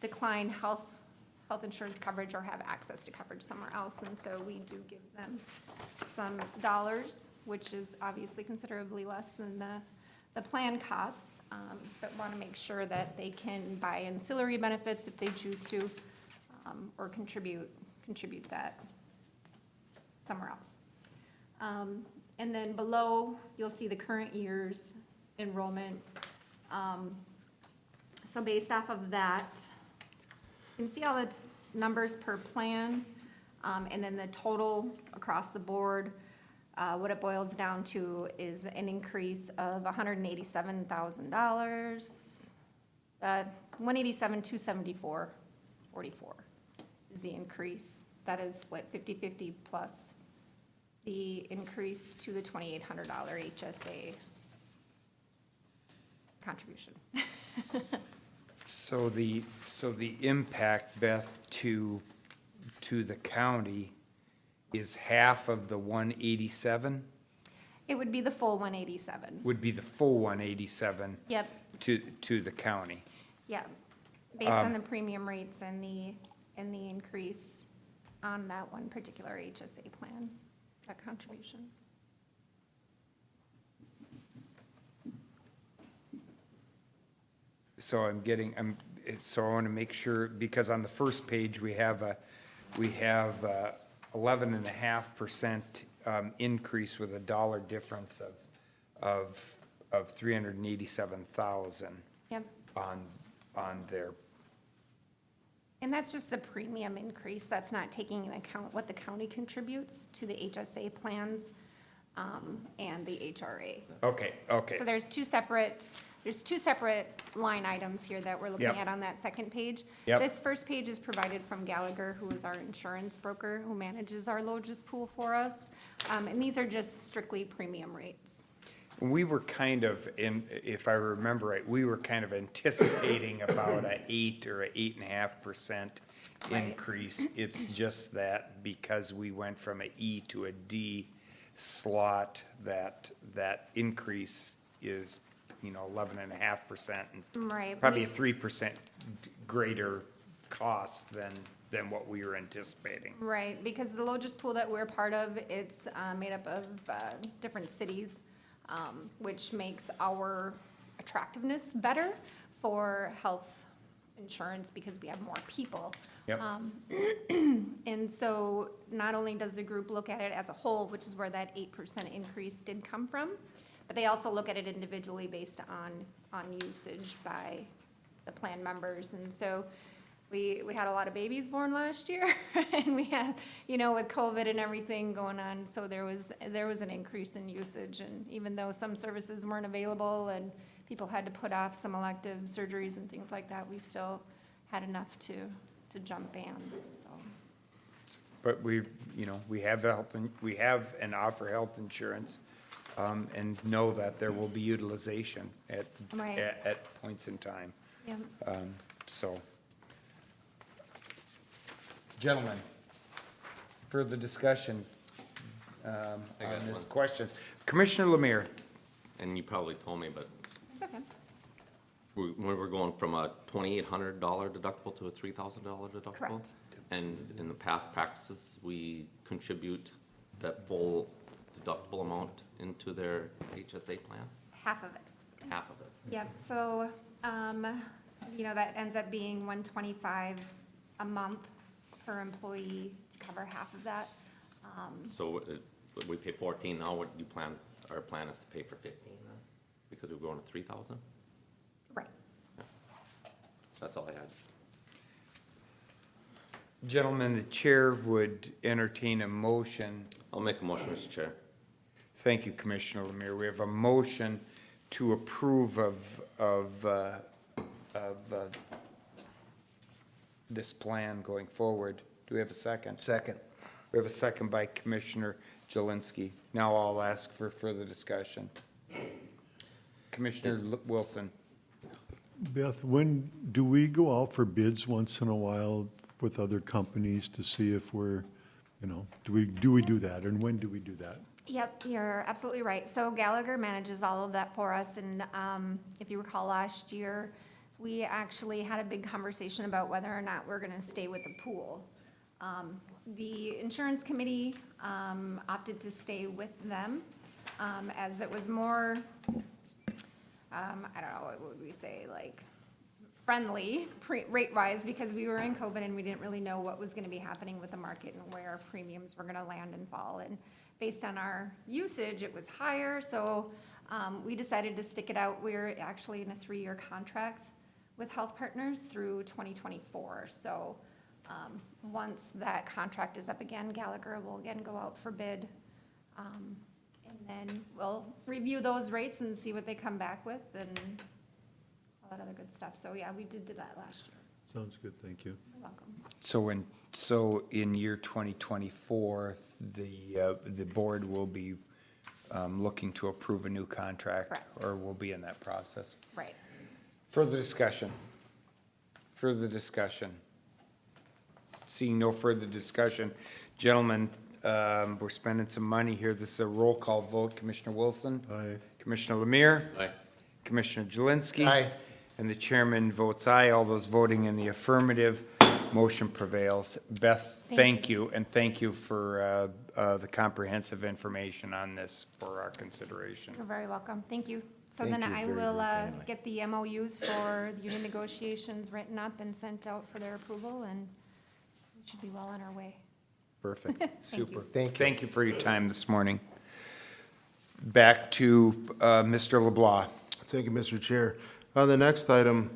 decline health insurance coverage or have access to coverage somewhere else. And so we do give them some dollars, which is obviously considerably less than the plan costs, but want to make sure that they can buy ancillary benefits if they choose to, or contribute that somewhere else. And then below, you'll see the current year's enrollment. So based off of that, you can see all the numbers per plan, and then the total across the board. What it boils down to is an increase of $187,000. $187,274.44 is the increase. That is split 50-50 plus the increase to the $2,800 HSA contribution. So the impact, Beth, to the county is half of the 187? It would be the full 187. Would be the full 187? Yep. To the county? Yeah, based on the premium rates and the increase on that one particular HSA plan, that contribution. So so I want to make sure, because on the first page, we have 11.5% increase with a dollar difference of 387,000 Yep. on there. And that's just the premium increase. That's not taking into account what the county contributes to the HSA plans and the HRA. Okay. So there's two separate line items here that we're looking Yep. at on that second page. Yep. This first page is provided from Gallagher, who is our insurance broker, who manages our Logis pool for us. And these are just strictly premium rates. We were kind of, if I remember right, we were kind of anticipating about a 8 or a 8.5% Right. increase. It's just that because we went from a E to a D slot, that increase is, 11.5% and Right. probably a 3% greater cost than what we were anticipating. Right, because the Logis pool that we're part of, it's made up of different cities, which makes our attractiveness better for health insurance because we have more people. Yep. And so not only does the group look at it as a whole, which is where that 8% increase did come from, but they also look at it individually based on usage by the plan members. And so we had a lot of babies born last year, and we had, with COVID and everything going on, so there was an increase in usage. And even though some services weren't available and people had to put off some elective surgeries and things like that, we still had enough to jump bands, so. But we have we have and offer health insurance, and know that there will be utilization Right. at points in time. Yeah. So, gentlemen, further discussion on got this one. question. Commissioner Lemire. And you probably told me, but It's okay. we're going from a $2,800 deductible to a $3,000 deductible? Correct. And in the past practices, we contribute that full deductible amount into their HSA plan? Half of it. Half of it. Yep, so, that ends up being $125 a month per employee to cover half of that. So we pay 14 now, what you plan, our plan is to pay for 15 then? Because we're going to 3,000? Right. That's all I had. Gentlemen, the chair would entertain a motion. I'll make a motion, Mr. Chair. Thank you, Commissioner Lemire. We have a motion to approve of this plan going forward. Do we have a second? Second. We have a second by Commissioner Jelinski. Now I'll ask for further discussion. Commissioner Wilson. Beth, when, do we go out for bids once in a while with other companies to see if we're, do we do that? And when do we do that? Yep, you're absolutely right. So Gallagher manages all of that for us, and if you recall last year, we actually had a big conversation about whether or not we're gonna stay with the pool. The insurance committee opted to stay with them, as it was more, I don't know, what would we say, like, friendly rate-wise, because we were in COVID and we didn't really know what was gonna be happening with the market and where our premiums were gonna land and fall. And based on our usage, it was higher, so we decided to stick it out. We're actually in a 3-year contract with Health Partners through 2024. So once that contract is up again, Gallagher will again go out for bid. And then we'll review those rates and see what they come back with and all that other good stuff. So yeah, we did that last year. Sounds good, thank you. You're welcome. So in year 2024, the board will be looking to approve a new contract? Correct. Or will be in that process? Right. Further discussion? Further discussion? Seeing no further discussion, gentlemen, we're spending some money here. This is a roll call vote. Commissioner Wilson? Aye. Commissioner Lemire? Aye. Commissioner Jelinski? Aye. And the chairman votes aye. All those voting in the affirmative, motion prevails. Beth, thank you, and thank you for the comprehensive information on this for our consideration. You're very welcome. Thank you. So Thank then you I very, will very kindly. get the MOUs for the union negotiations written up and sent out for their approval, and we should be well on our way. Perfect. Super. Thank you. Thank you for your time this morning. Back to Mr. LeBlanc. Thank you, Mr. Chair. The next item,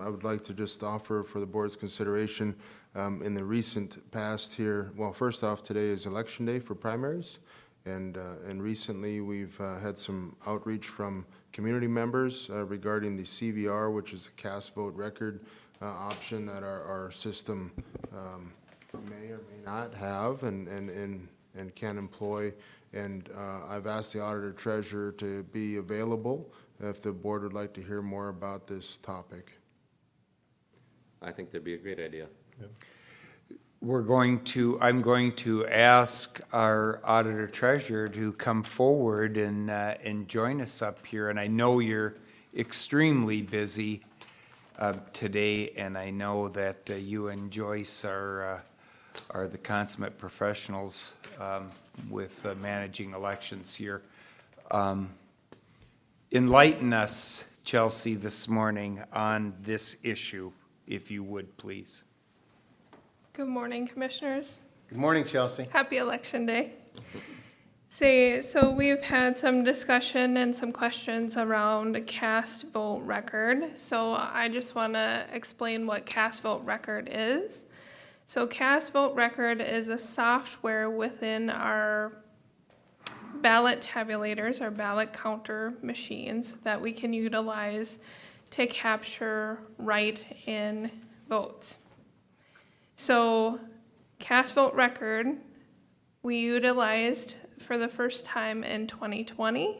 I would like to just offer for the board's consideration in the recent past here. Well, first off, today is election day for primaries, and recently we've had some outreach from community members regarding the CVR, which is a cast vote record option that our system may or may not have and can employ And I've asked the auditor treasurer to be available if the board would like to hear more about this topic. I think that'd be a great idea. I'm going to ask our auditor treasurer to come forward and join us up here. And I know you're extremely busy today, and I know that you and Joyce are the consummate professionals with managing elections here. Enlighten us, Chelsea, this morning on this issue, if you would, please. Good morning, Commissioners. Good morning, Chelsea. Happy Election Day. So we've had some discussion and some questions around cast vote record. So I just want to explain what cast vote record is. So cast vote record is a software within our ballot tabulators, our ballot counter machines that we can utilize to capture write-in votes. So cast vote record, we utilized for the first time in 2020.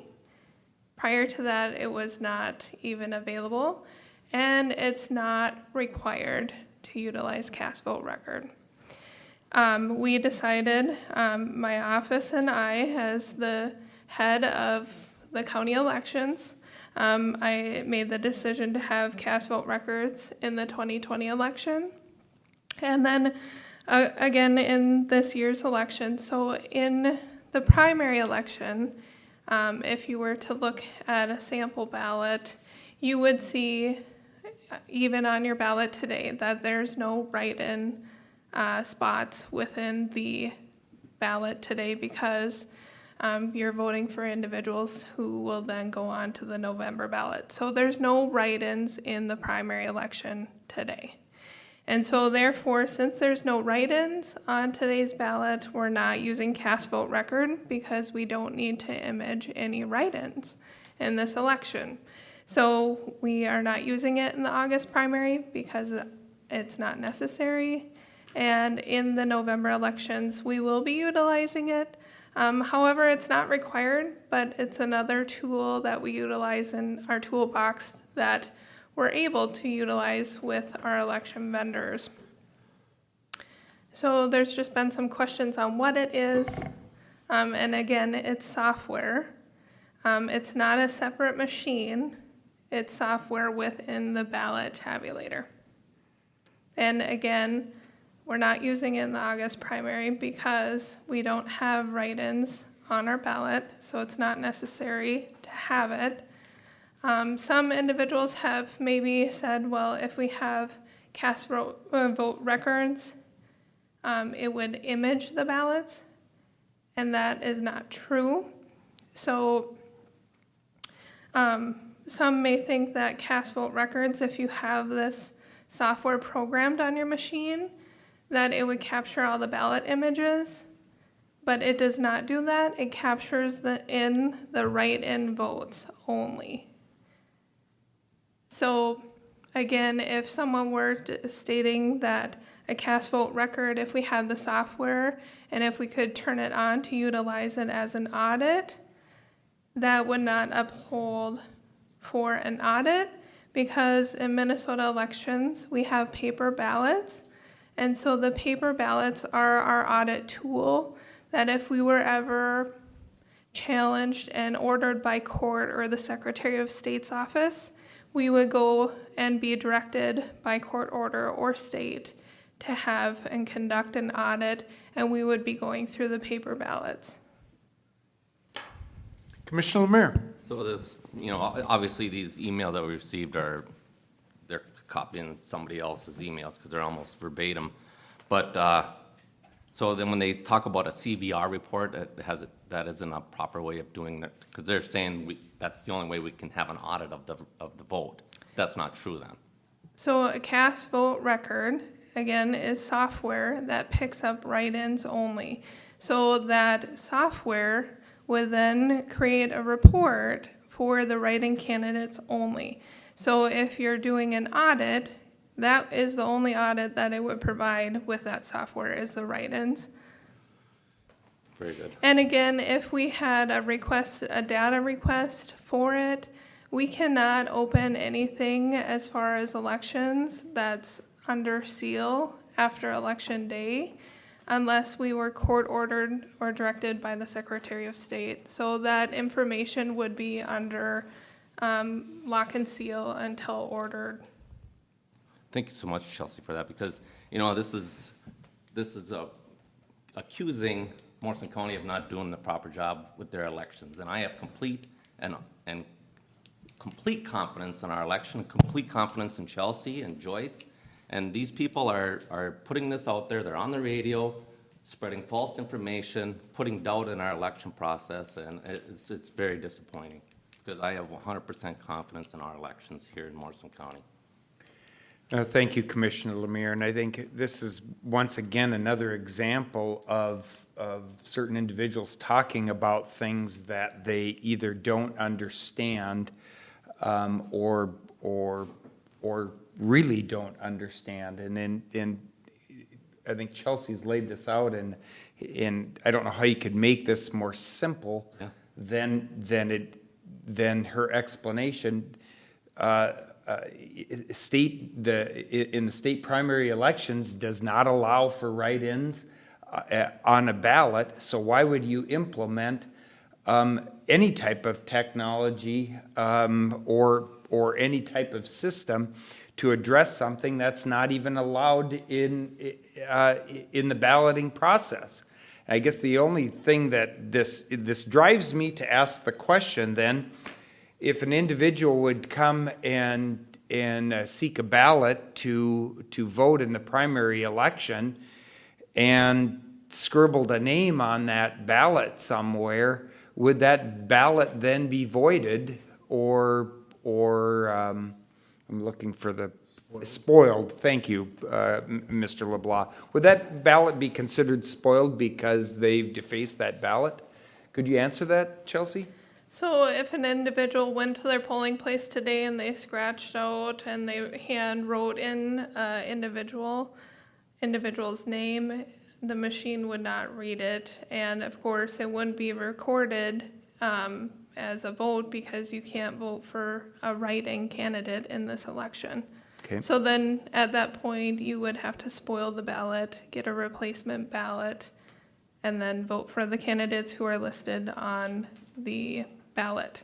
Prior to that, it was not even available, and it's not required to utilize cast vote record. We decided, my office and I, as the head of the county elections, I made the decision to have cast vote records in the 2020 election. And then again in this year's election. So in the primary election, if you were to look at a sample ballot, you would see, even on your ballot today, that there's no write-in spots within the ballot today because you're voting for individuals who will then go on to the November ballot. So there's no write-ins in the primary election today. And so therefore, since there's no write-ins on today's ballot, we're not using cast vote record because we don't need to image any write-ins in this election. So we are not using it in the August primary because it's not necessary. And in the November elections, we will be utilizing it. However, it's not required, but it's another tool that we utilize in our toolbox that we're able to utilize with our election vendors. So there's just been some questions on what it is. And again, it's software. It's not a separate machine. It's software within the ballot tabulator. And again, we're not using it in the August primary because we don't have write-ins on our ballot, so it's not necessary to have it. Some individuals have maybe said, well, if we have cast vote records, it would image the ballots, and that is not true. So some may think that cast vote records, if you have this software programmed on your machine, that it would capture all the ballot images, but it does not do that. It captures the write-in votes only. So again, if someone were stating that a cast vote record, if we had the software and if we could turn it on to utilize it as an audit, that would not uphold for an audit because in Minnesota elections, we have paper ballots. And so the paper ballots are our audit tool that if we were ever challenged and ordered by court or the Secretary of State's office, we would go and be directed by court order or state to have and conduct an audit, and we would be going through the paper ballots. Commissioner Lemire. So this, obviously these emails that we received they're copying somebody else's emails because they're almost verbatim. But so then when they talk about a CVR report, that isn't a proper way of doing that because they're saying that's the only way we can have an audit of the vote. That's not true then. So a cast vote record, again, is software that picks up write-ins only. So that software would then create a report for the write-in candidates only. So if you're doing an audit, that is the only audit that it would provide with that software is the write-ins. Very good. And again, if we had a request, a data request for it, we cannot open anything as far as elections that's under seal after election day unless we were court ordered or directed by the Secretary of State. So that information would be under lock and seal until ordered. Thank you so much, Chelsea, for that, because, this is accusing Morrison County of not doing the proper job with their elections. And I have complete confidence in our election, complete confidence in Chelsea and Joyce. And these people are putting this out there. They're on the radio, spreading false information, putting doubt in our election process, and it's very disappointing, because I have 100% confidence in our elections here in Morrison County. Thank you, Commissioner Lemire, and I think this is once again another example of certain individuals talking about things that they either don't understand or really don't understand. And I think Chelsea's laid this out, and I don't know how you could make this more simple than her explanation. In the state primary elections does not allow for write-ins on a ballot, so why would you implement any type of technology or any type of system to address something that's not even allowed in the balloting process? I guess the only thing that this drives me to ask the question then, if an individual would come and seek a ballot to vote in the primary election and scribbled a name on that ballot somewhere, would that ballot then be voided or I'm looking for the spoiled, thank you, Mr. LeBlanc. Would that ballot be considered spoiled because they've defaced that ballot? Could you answer that, Chelsea? So if an individual went to their polling place today and they scratched out and they hand wrote in individual's name, the machine would not read it. And of course, it wouldn't be recorded as a vote because you can't vote for a write-in candidate in this election. Okay. So then at that point, you would have to spoil the ballot, get a replacement ballot, and then vote for the candidates who are listed on the ballot.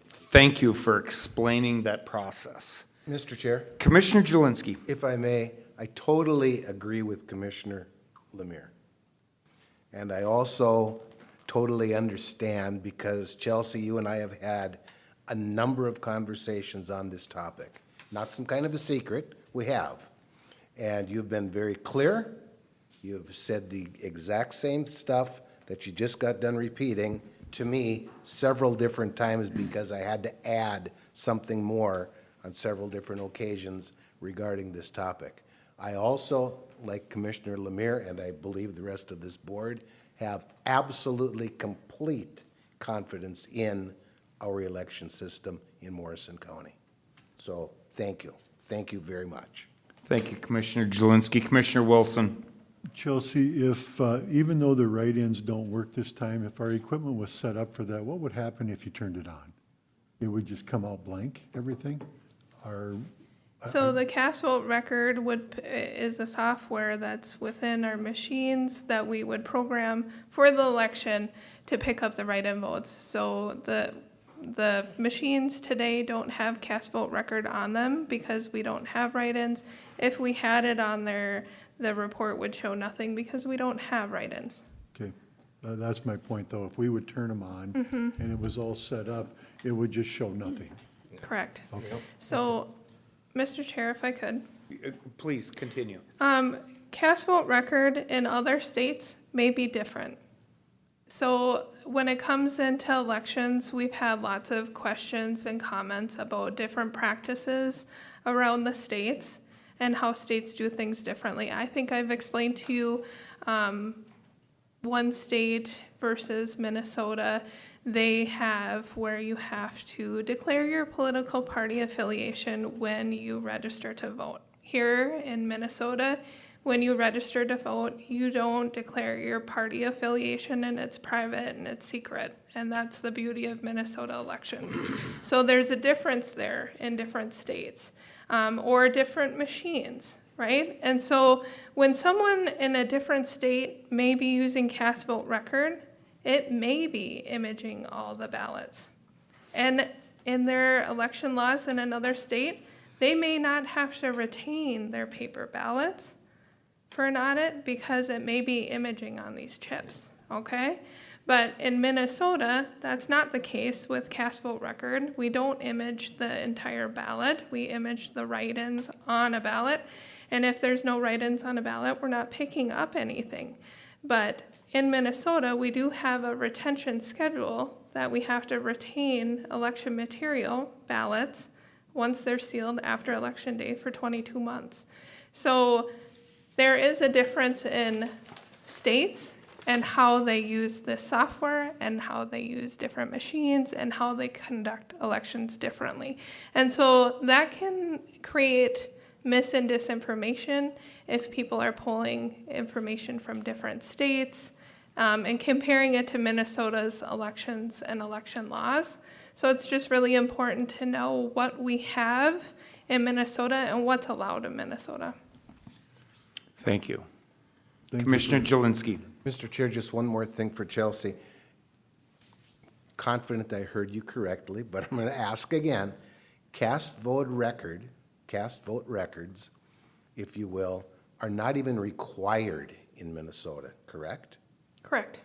Thank you for explaining that process. Mr. Chair? Commissioner Jelinski. If I may, I totally agree with Commissioner Lemire. And I also totally understand, because Chelsea, you and I have had a number of conversations on this topic. Not some kind of a secret, we have. And you've been very clear. You've said the exact same stuff that you just got done repeating to me several different times, because I had to add something more on several different occasions regarding this topic. I also, like Commissioner Lemire, and I believe the rest of this board, have absolutely complete confidence in our election system in Morrison County. So thank you. Thank you very much. Thank you, Commissioner Jelinski. Commissioner Wilson. Chelsea, if, even though the write-ins don't work this time, if our equipment was set up for that, what would happen if you turned it on? It would just come out blank, everything? Or So the cast vote record is a software that's within our machines that we would program for the election to pick up the write-in votes. So the machines today don't have cast vote record on them because we don't have write-ins. If we had it on there, the report would show nothing because we don't have write-ins. Okay, that's my point, though. If we would turn them on and it was all set up, it would just show nothing. Correct. Okay. So, Mr. Chair, if I could. Please continue. Cast vote record in other states may be different. So when it comes into elections, we've had lots of questions and comments about different practices around the states and how states do things differently. I think I've explained to you one state versus Minnesota. They have where you have to declare your political party affiliation when you register to vote. Here in Minnesota, when you register to vote, you don't declare your party affiliation, and it's private and it's secret. And that's the beauty of Minnesota elections. So there's a difference there in different states, or different machines, right? And so when someone in a different state may be using cast vote record, it may be imaging all the ballots. And in their election laws in another state, they may not have to retain their paper ballots for an audit because it may be imaging on these chips, okay? But in Minnesota, that's not the case with cast vote record. We don't image the entire ballot. We image the write-ins on a ballot. And if there's no write-ins on a ballot, we're not picking up anything. But in Minnesota, we do have a retention schedule that we have to retain election material ballots once they're sealed after Election Day for 22 months. So there is a difference in states and how they use this software and how they use different machines and how they conduct elections differently. And so that can create mis and disinformation if people are pulling information from different states and comparing it to Minnesota's elections and election laws. So it's just really important to know what we have in Minnesota and what's allowed in Minnesota. Thank you. Commissioner Jelinski. Mr. Chair, just one more thing for Chelsea. Confident I heard you correctly, but I'm going to ask again. Cast vote records, if you will, are not even required in Minnesota, correct? Correct.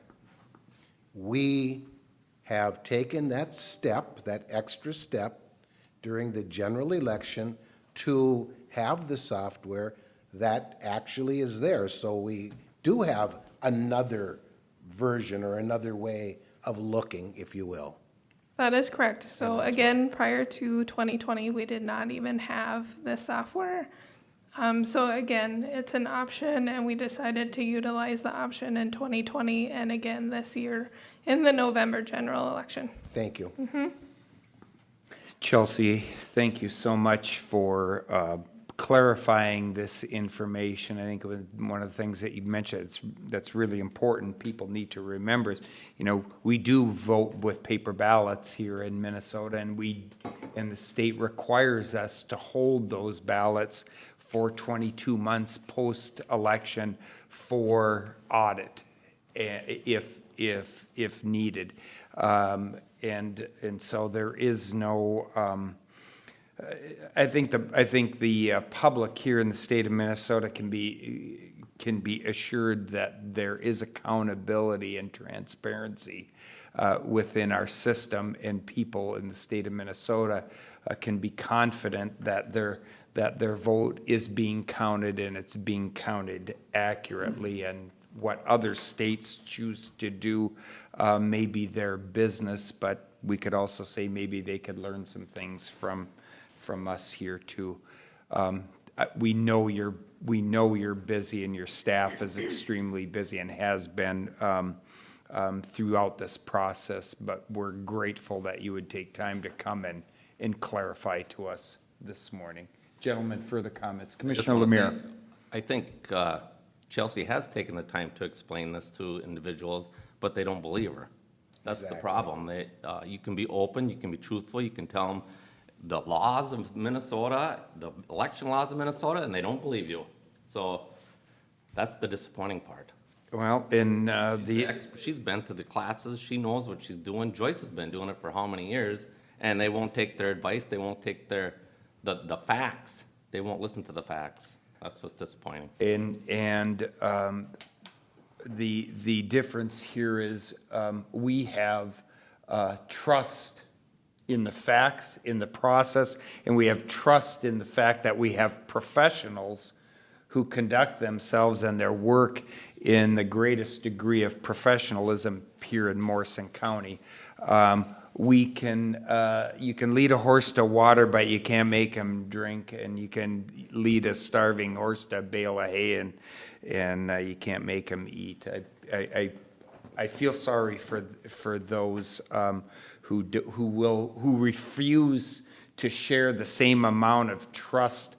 We have taken that step, that extra step, during the general election to have the software that actually is there. So we do have another version or another way of looking, if you will. That is correct. So again, prior to 2020, we did not even have this software. So again, it's an option, and we decided to utilize the option in 2020 and again this year in the November general election. Thank you. Mm-hmm. Chelsea, thank you so much for clarifying this information. I think one of the things that you mentioned that's really important, people need to remember is, we do vote with paper ballots here in Minnesota, and the state requires us to hold those ballots for 22 months post-election for audit, if needed. And so there is no, I think the public here in the state of Minnesota can be assured that there is accountability and transparency within our system, and people in the state of Minnesota can be confident that their vote is being counted, and it's being counted accurately. And what other states choose to do may be their business, but we could also say maybe they could learn some things from us here too. We know you're busy, and your staff is extremely busy and has been throughout this process, but we're grateful that you would take time to come and clarify to us this morning. Gentlemen, further comments? Commissioner Lemire. I think Chelsea has taken the time to explain this to individuals, but they don't believe her. That's the problem. You can be open, you can be truthful, you can tell them the laws of Minnesota, the election laws of Minnesota, and they don't believe you. So that's the disappointing part. Well, she's been to the classes, she knows what she's doing. Joyce has been doing it for how many years, and they won't take their advice, they won't take the facts. They won't listen to the facts. That's what's disappointing. And the difference here is we have trust in the facts, in the process, and we have trust in the fact that we have professionals who conduct themselves and their work in the greatest degree of professionalism here in Morrison County. You can lead a horse to water, but you can't make him drink, and you can lead a starving horse to a bale of hay, and you can't make him eat. I feel sorry for those who refuse to share the same amount of trust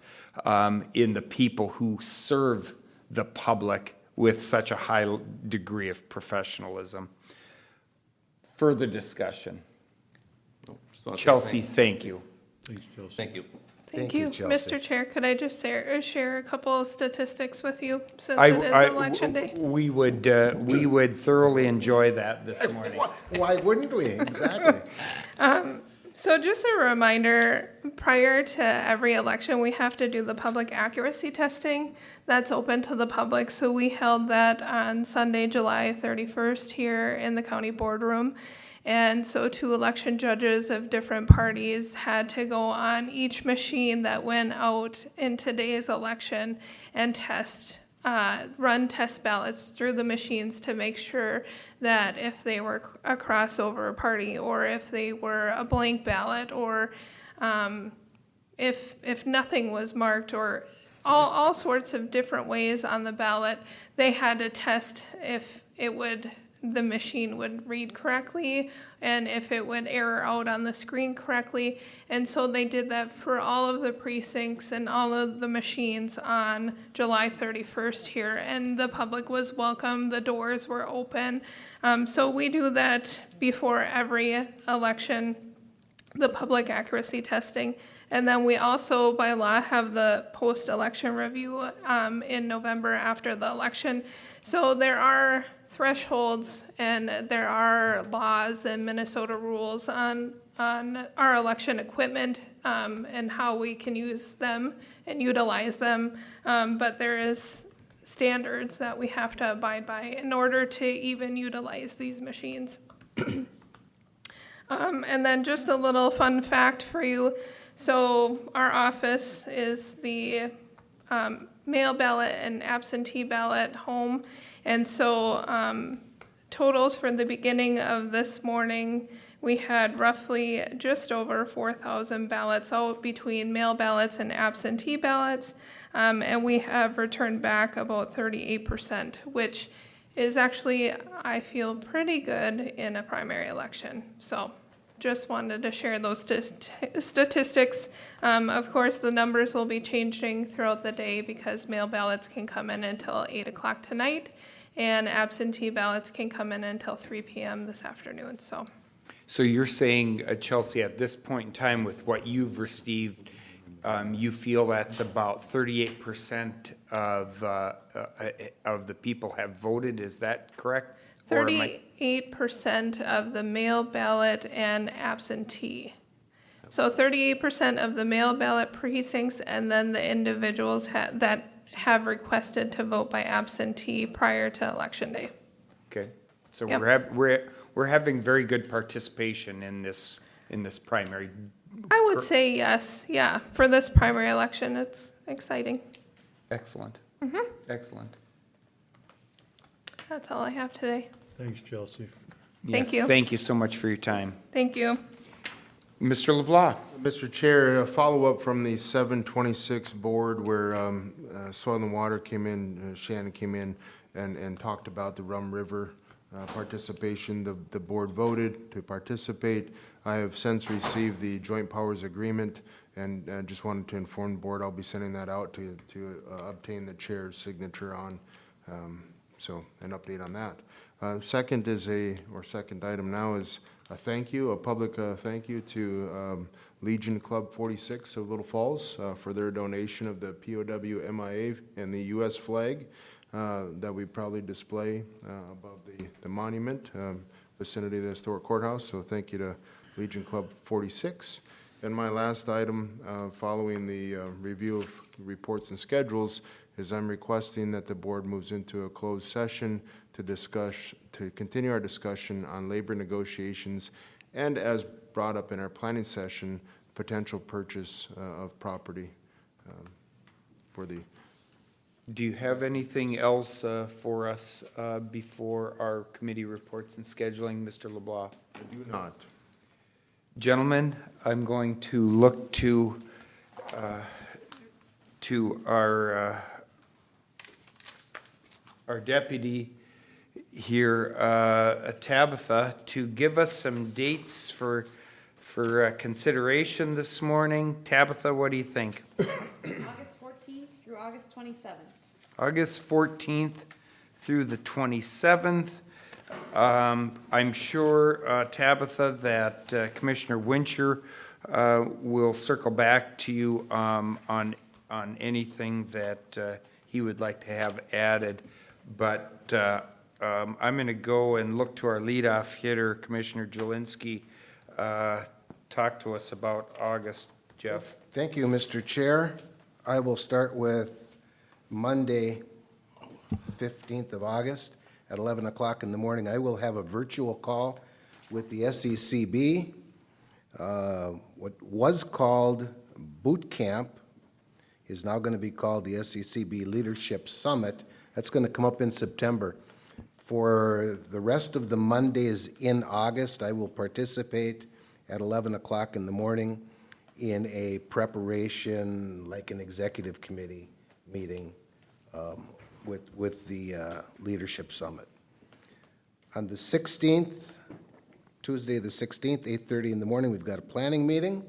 in the people who serve the public with such a high degree of professionalism. Further discussion. Just wanna say Chelsea, thanks. thank you. Thanks, Chelsea. Thank you. Thank Thank you, you. Chelsea. Mr. Chair, could I just share a couple of statistics with you since I- it is I- election day? We would thoroughly enjoy that this morning. Why wouldn't we? Exactly. So just a reminder, prior to every election, we have to do the public accuracy testing. That's open to the public. So we held that on Sunday, July 31st here in the county boardroom. And so 2 election judges of different parties had to go on each machine that went out in today's election and run test ballots through the machines to make sure that if they were a crossover party or if they were a blank ballot or if nothing was marked or all sorts of different ways on the ballot, they had to test if the machine would read correctly and if it would error out on the screen correctly. And so they did that for all of the precincts and all of the machines on July 31st here. And the public was welcome. The doors were open. So we do that before every election, the public accuracy testing. And then we also, by law, have the post-election review in November after the election. So there are thresholds and there are laws and Minnesota rules on our election equipment and how we can use them and utilize them. But there is standards that we have to abide by in order to even utilize these machines. And then just a little fun fact for you. So our office is the mail ballot and absentee ballot home. And so totals for the beginning of this morning, we had roughly just over 4,000 ballots out between mail ballots and absentee ballots. And we have returned back about 38%, which is actually, I feel, pretty good in a primary election. So just wanted to share those statistics. Of course, the numbers will be changing throughout the day because mail ballots can come in until 8 o'clock tonight, and absentee ballots can come in until 3 p.m. this afternoon. So you're saying, Chelsea, at this point in time, with what you've received, you feel that's about 38% of the people have voted, is that correct? 38% of the mail ballot and absentee. So 38% of the mail ballot precincts, and then the individuals that have requested to vote by absentee prior to election day. Okay, so Yep. we're having very good participation in this primary. I would say yes, yeah. For this primary election, it's exciting. Excellent. Excellent. That's all I have today. Thanks, Chelsea. Thank you. Thank you so much for your time. Thank you. Mr. LeBlanc. Mr. Chair, a follow-up from the 726 board where Soil and Water came in, Shannon came in and talked about the Rum River participation. The board voted to participate. I have since received the Joint Powers Agreement and just wanted to inform the board I'll be sending that out to obtain the chair's signature on, so an update on that. Second item now is a thank you, a public thank you to Legion Club 46 of Little Falls for their donation of the POW MIA and the U.S. flag that we proudly display above the monument, vicinity of the historic courthouse. So thank you to Legion Club 46. And my last item, following the review of reports and schedules, is I'm requesting that the board moves into a closed session to continue our discussion on labor negotiations and, as brought up in our planning session, potential purchase of property for the. Do you have anything else for us before our committee reports and scheduling, Mr. LeBlanc? I do not. Gentlemen, I'm going to look to our deputy here, Tabitha, to give us some dates for consideration this morning. Tabitha, what do you think? August 14th through August 27th. August 14th through the 27th. I'm sure, Tabitha, that Commissioner Wincher will circle back to you on anything that he would like to have added. But I'm going to go and look to our leadoff hitter, Commissioner Jelinski. Talk to us about August, Jeff. Thank you, Mr. Chair. I will start with Monday, 15th of August at 11 o'clock in the morning. I will have a virtual call with the SECB. What was called Boot Camp is now going to be called the SECB Leadership Summit. That's going to come up in September. For the rest of the Mondays in August, I will participate at 11 o'clock in the morning in a preparation, like an executive committee meeting with the Leadership Summit. On the 16th, Tuesday the 16th, 8:30 in the morning, we've got a planning meeting.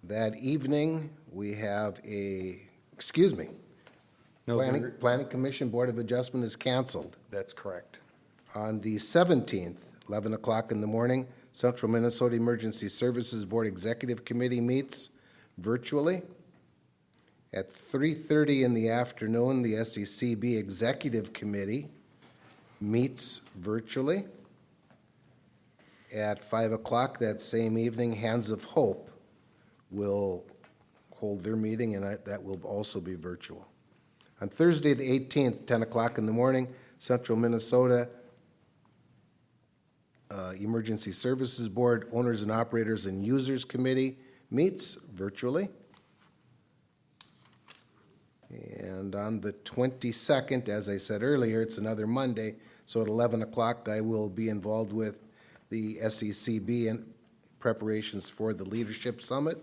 That evening, we have Planning Commission Board of Adjustment is canceled. That's correct. On the 17th, 11 o'clock in the morning, Central Minnesota Emergency Services Board Executive Committee meets virtually. At 3:30 in the afternoon, the SECB Executive Committee meets virtually. At 5 o'clock that same evening, Hands of Hope will hold their meeting, and that will also be virtual. On Thursday, the 18th, 10 o'clock in the morning, Central Minnesota Emergency Services Board Owners and Operators and Users Committee meets virtually. And on the 22nd, as I said earlier, it's another Monday, so at 11 o'clock, I will be involved with the SECB and preparations for the Leadership Summit.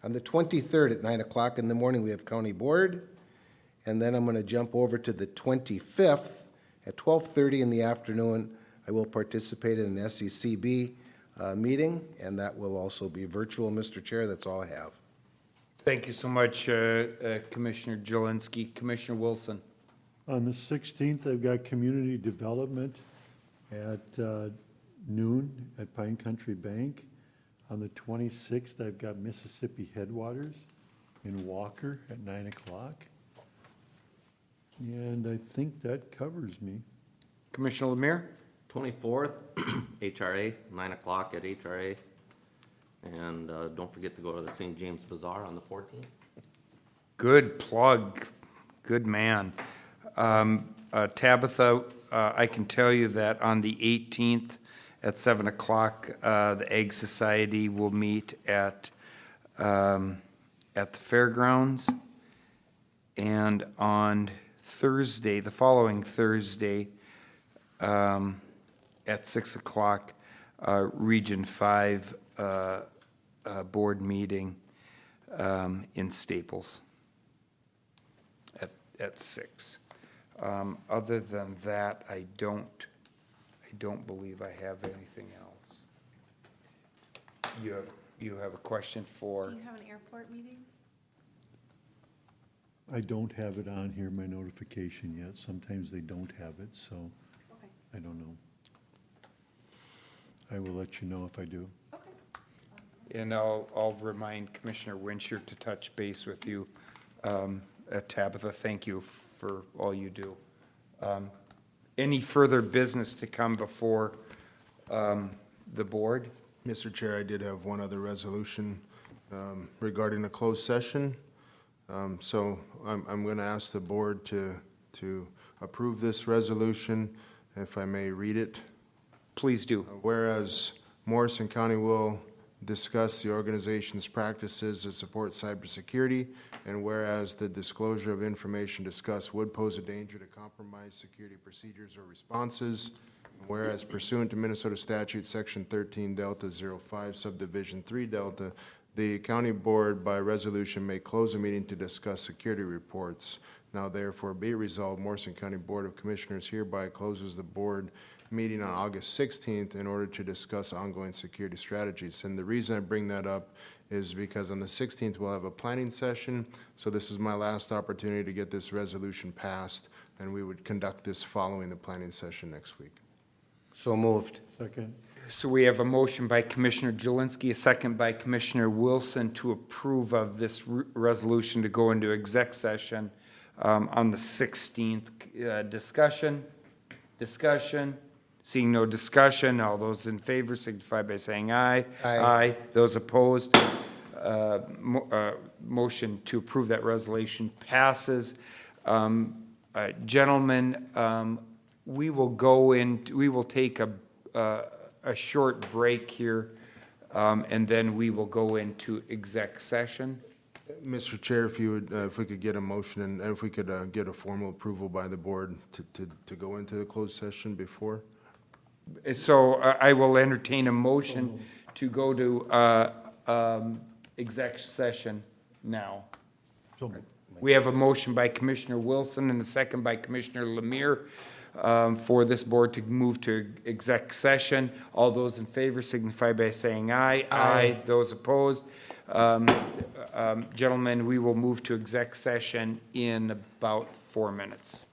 On the 23rd at 9 o'clock in the morning, we have County Board. And then I'm going to jump over to the 25th at 12:30 in the afternoon. I will participate in an SECB meeting, and that will also be virtual, Mr. Chair. That's all I have. Thank you so much, Commissioner Jelinski. Commissioner Wilson. On the 16th, I've got community development at noon at Pine Country Bank. On the 26th, I've got Mississippi Headwaters in Walker at 9 o'clock. And I think that covers me. Commissioner Lemire? 24th, HRA, 9 o'clock at HRA. And don't forget to go to the St. James Bazaar on the 14th. Good plug. Good man. Tabitha, I can tell you that on the 18th at 7 o'clock, the Egg Society will meet at the fairgrounds. And on Thursday, the following Thursday, at 6 o'clock, Region 5 board meeting in Staples at 6. Other than that, I don't believe I have anything else. You have a question for? Do you have an airport meeting? I don't have it on here, my notification yet. Sometimes they don't have it, so Okay. I don't know. I will let you know if I do. Okay. And I'll remind Commissioner Wincher to touch base with you. Tabitha, thank you for all you do. Any further business to come before the board? Mr. Chair, I did have one other resolution regarding a closed session. So I'm going to ask the board to approve this resolution, if I may read it. Please do. Whereas Morrison County will discuss the organization's practices that support cybersecurity, and whereas the disclosure of information discussed would pose a danger to compromise security procedures or responses, whereas pursuant to Minnesota Statute Section 13 Delta 05 Subdivision 3 Delta, the county board by resolution may close a meeting to discuss security reports. Now therefore be resolved, Morrison County Board of Commissioners hereby closes the board meeting on August 16th in order to discuss ongoing security strategies. And the reason I bring that up is because on the 16th, we'll have a planning session. So this is my last opportunity to get this resolution passed, and we would conduct this following the planning session next week. So moved. Second. So we have a motion by Commissioner Jelinski, a second by Commissioner Wilson to approve of this resolution to go into exec session on the 16th. Discussion? Seeing no discussion, all those in favor signify by saying aye. Aye. Those opposed, motion to approve that resolution passes. Gentlemen, we will take a short break here, and then we will go into exec session. Mr. Chair, if you would, if we could get a motion and if we could get a formal approval by the board to go into the closed session before. So I will entertain a motion to go to exec session now. We have a motion by Commissioner Wilson and a second by Commissioner Lemire for this board to move to exec session. All those in favor signify by saying aye. Aye. Those opposed. Gentlemen, we will move to exec session in about 4 minutes.